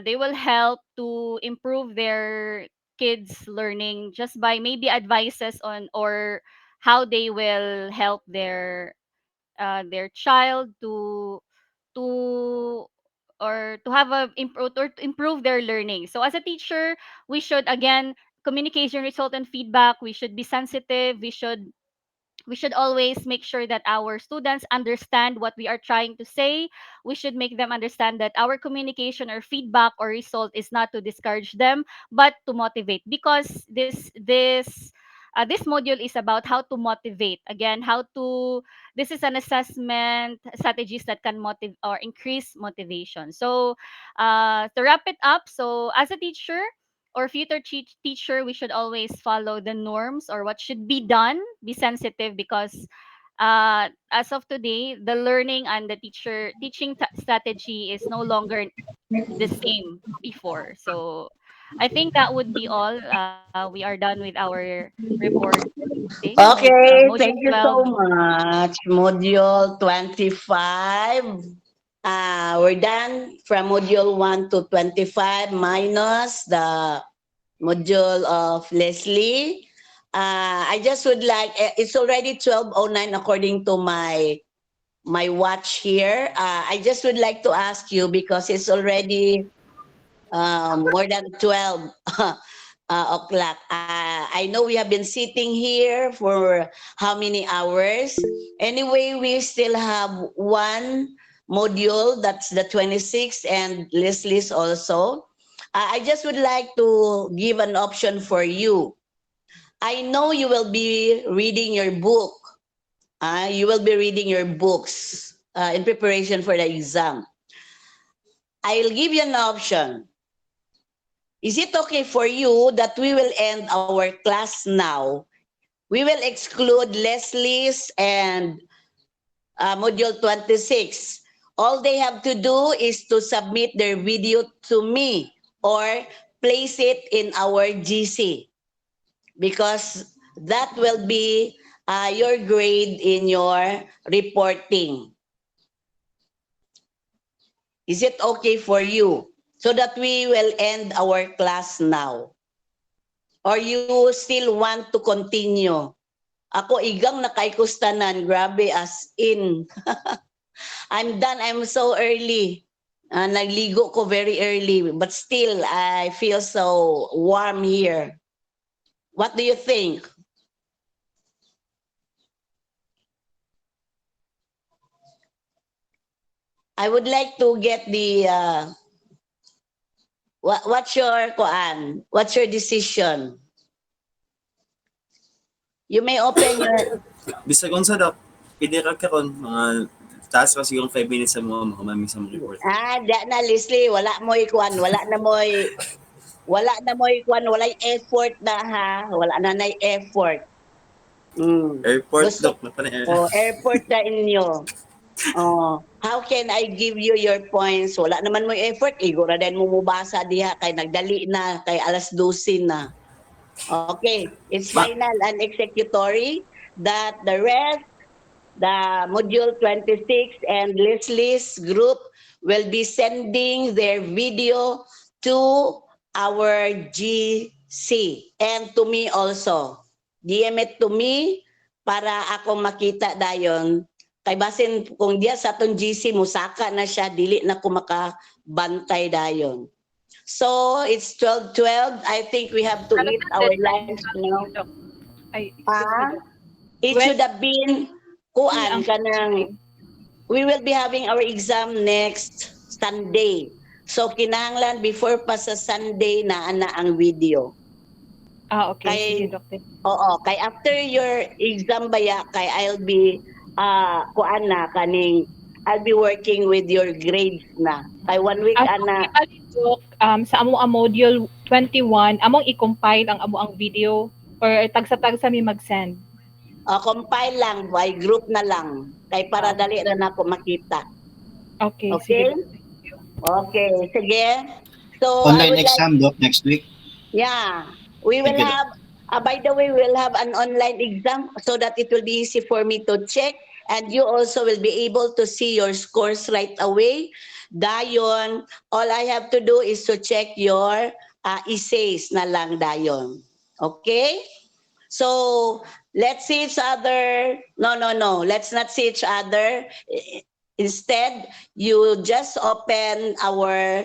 They will help to improve their kids learning just by maybe advices on or how they will help their child to to have a improve or to improve their learning. So as a teacher, we should again communication, result, and feedback. We should be sensitive. We should always make sure that our students understand what we are trying to say. We should make them understand that our communication or feedback or result is not to discourage them, but to motivate. Because this module is about how to motivate. Again, how to this is an assessment strategies that can motivate or increase motivation. So to wrap it up, so as a teacher, or future teacher, we should always follow the norms or what should be done, be sensitive, because as of today, the learning and the teaching strategy is no longer the same before. So I think that would be all. We are done with our reporting, Okay, module thank you 12. so much. Module 25. We're done from module 1 to 25 minus the module of Leslie. I just would like, it's already 12:09 according to my watch here. I just would like to ask you because it's already more than 12 o'clock. I know we have been sitting here for how many hours. Anyway, we still have one module, that's the 26th, and Leslie's also. I just would like to give an option for you. I know you will be reading your book. You will be reading your books in preparation for the exam. I'll give you an option. Is it okay for you that we will end our class now? We will exclude Leslie's and Module 26. All they have to do is to submit their video to me or place it in our GC because that will be your grade in your reporting. Is it okay for you? So that we will end our class now. Or you still want to continue? Ako igang nakaikustanan, grabe as in. I'm done, I'm so early. Nagligo ko very early, but still I feel so warm here. What do you think? I would like to get the what's your kuan? What's your decision? You may open your Bisag unsa daw, pwede ra karon mga taas pa siguro 5 minutes sa mga makamami sa mga report. da na Leslie, wala mo ikuan, wala na mo ikuan, wala effort na ha, wala na nay effort. Airport Gusto dok na pa na. airport na inyo. How can I give you your points? Wala naman mo effort, igura din mo mubasa diha kay nagdali na kay alas 12 na. Okay, it's final and executory that the rest, the module 26 and Leslie's group will be sending their video to our GC and to me also. DM it to me para ako makita dayon. Kay basin kung diya sa atong GC musaka na siya, dili na ko makabantay dayon. So it's 12:12. I think we have to Ano eat na our deadline lunch natin, now. Doc? Ay, excuse me, Doc. It When should have been ang kanang we will be having our exam next Sunday. So kinahanglan before pa sa Sunday na ana ang video. okay, Kay sige, Doc. oo, kay after your exam baya kay I'll be kuan na kaning I'll be working with your grades na. Kay 1 week So ana bali, Doc, sa amo ang module 21, among i-compile ang amo ang video or tagsa-tagsa mi mag-send. compile lang by group na lang kay para dali ra nako makita. Okay, Okay? sige, Doc. Okay, sige. So I Online would like exam, Doc, next week. Yeah, we will Thank you, Doc. have, by the way, we'll have an online exam so that it will be easy for me to check and you also will be able to see your scores right away. Dayon, all I have to do is to check your essays na lang dayon. Okay? So, let's see each other. No. Let's not see each other. Instead, you just open our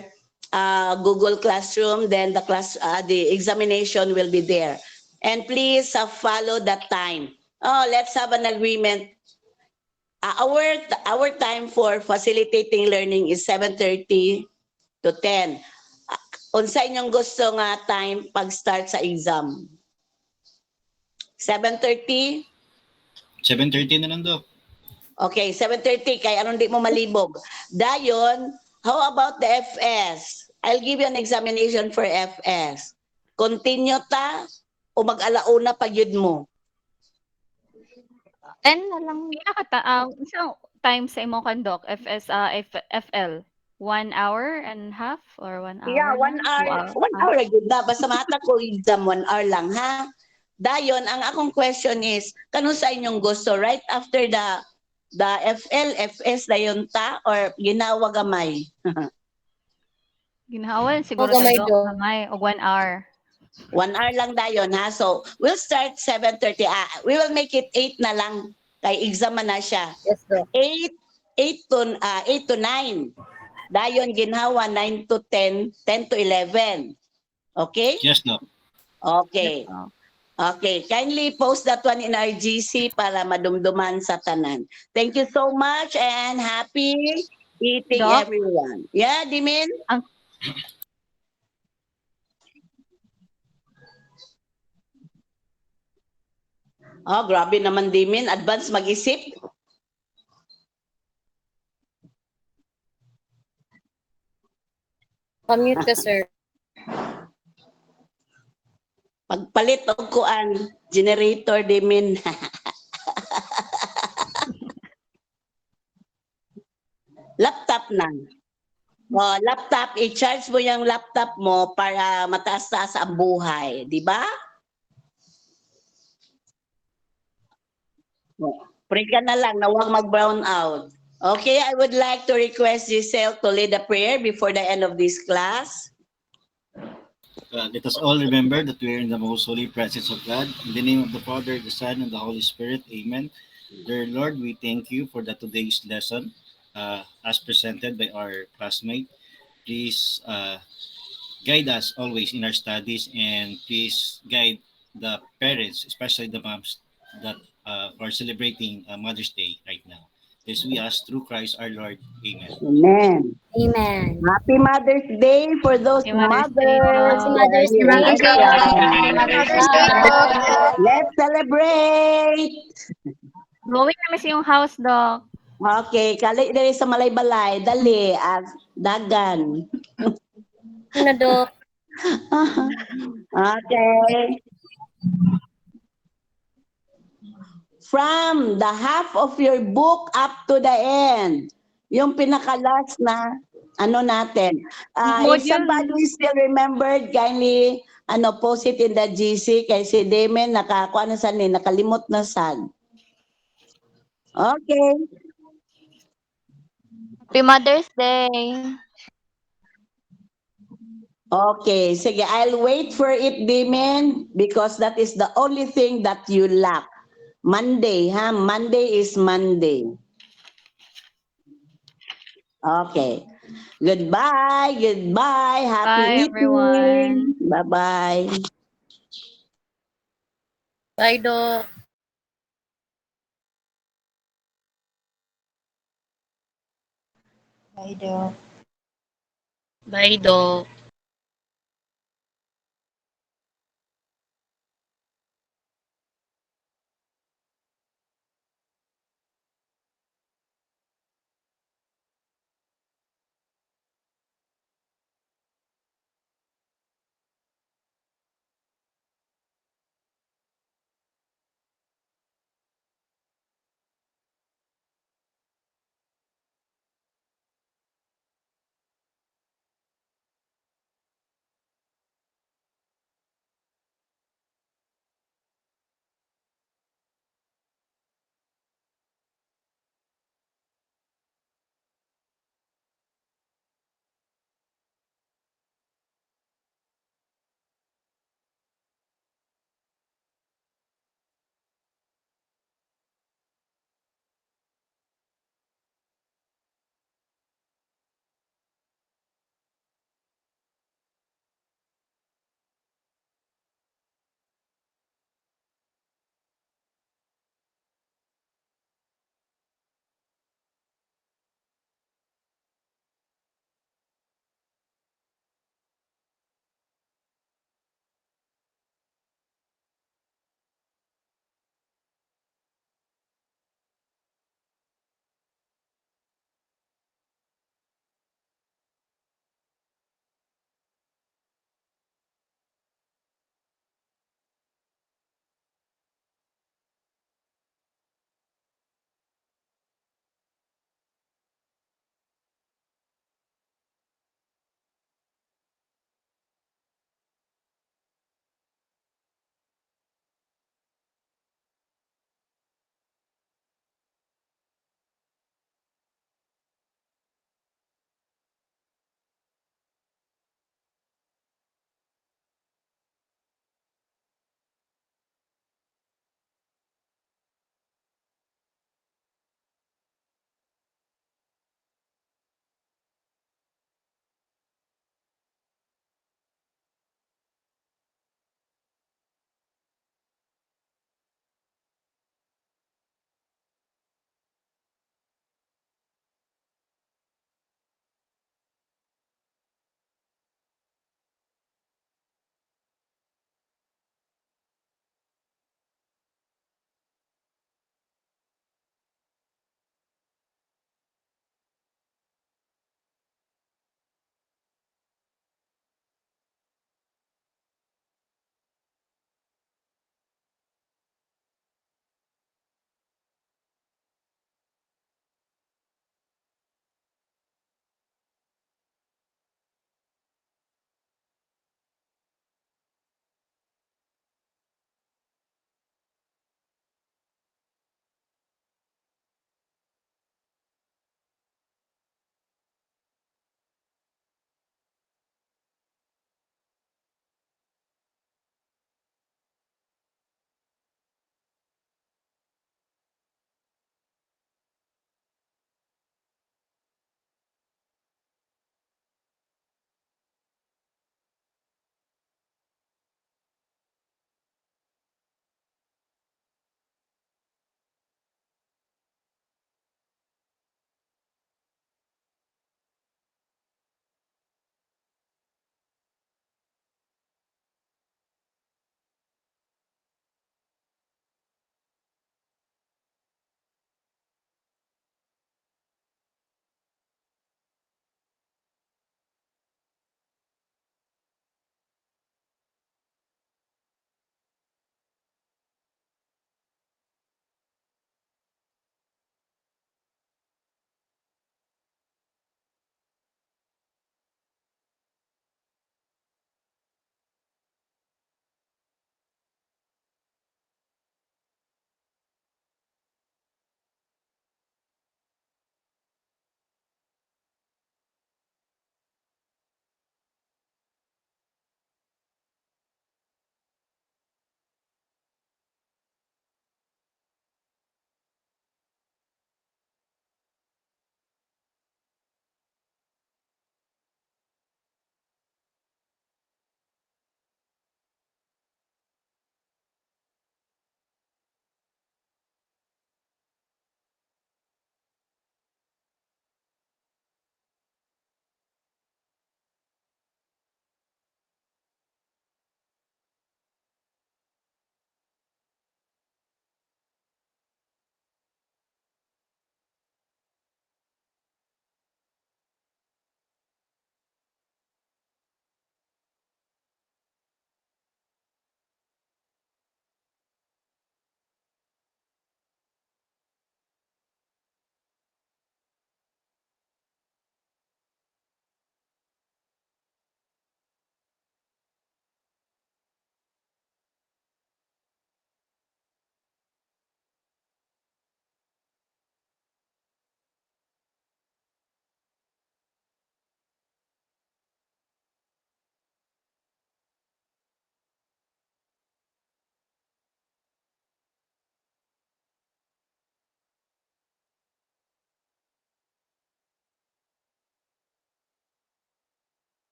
Google Classroom, then the examination will be there. And please follow that time. Let's have an agreement. Our time for facilitating learning is 7:30 to 10. Unsa inyong gusto nga time pag-start sa exam? 7:30? 7:30 na lang, Doc. Okay, 7:30 kay anong di mo malibog. Dayon, how about the FS? I'll give you an examination for FS. Continue ta o mag-alauna pa yun mo? 10 na lang. Isang time sa imong kandok, FL, 1 hour and half or 1 Yeah, hour lang? 2 hour? 1 hour agad na. Basta mata ko exam 1 hour lang, ha? Dayon, ang akong question is, kano sa inyong gusto? Right after the FL, FS dayon ta or ginawa gamay? Ginhawan siguro Huwag ta, gamay, Dok, Dok. gamay og 1 hour. 1 hour lang dayon, ha? So, we'll start 7:30. We will make it 8 na lang. Kay exam man na siya. Yes, Doc. 8 to 9. Dayon ginhawa 9 to 10, 10 to 11. Okay? Yes, Doc. Okay. Okay, kindly post that one in our GC para madumduman sa tanan. Thank you so much and happy eating Doc? everyone. Yeah, Dimin? Oh, grabe naman Dimin. Advance mag-isip. Mute ka, sir. Pagpalit og kuan, generator Dimin. Laptop na. Oh, laptop, i-charge mo yung laptop mo para mataas-taas ang buhay, di ba? Pray ka na lang na huwag mag-brown out. Okay, I would like to request Giselle to lead a prayer before the end of this class. Let us all remember that we are in the most holy presence of God. In the name of the Father, the Son, and the Holy Spirit. Amen. Dear Lord, we thank you for today's lesson as presented by our classmate. Please guide us always in our studies and please guide the parents, especially the moms that are celebrating Mother's Day right now. This we ask through Christ our Lord. Amen. Amen. Amen. Happy Mother's Day for those Happy Mother's Day, mothers Doc. who are Mother's here in Day, our Doc. class. Mother's Mother's Day. Day, Doc. Let's celebrate! Going namin sa iyong house, Doc. Okay, kali dali sa Malaybalay, dali at dagan. Ano, Doc? Okay. From the half of your book up to the end. Yung pinaka-last na ano natin. If somebody still remembered, kindly post it in the GC kay si Damon nakakuha na sa nakalimot na sad. Okay. Happy Mother's Day. Okay, sige, I'll wait for it, Damon, because that is the only thing that you lack. Monday, ha? Monday is Monday. Okay. Goodbye. Goodbye. Happy Bye, eating. everyone. Bye-bye. Bye, Doc. Bye, Doc. Bye, Doc.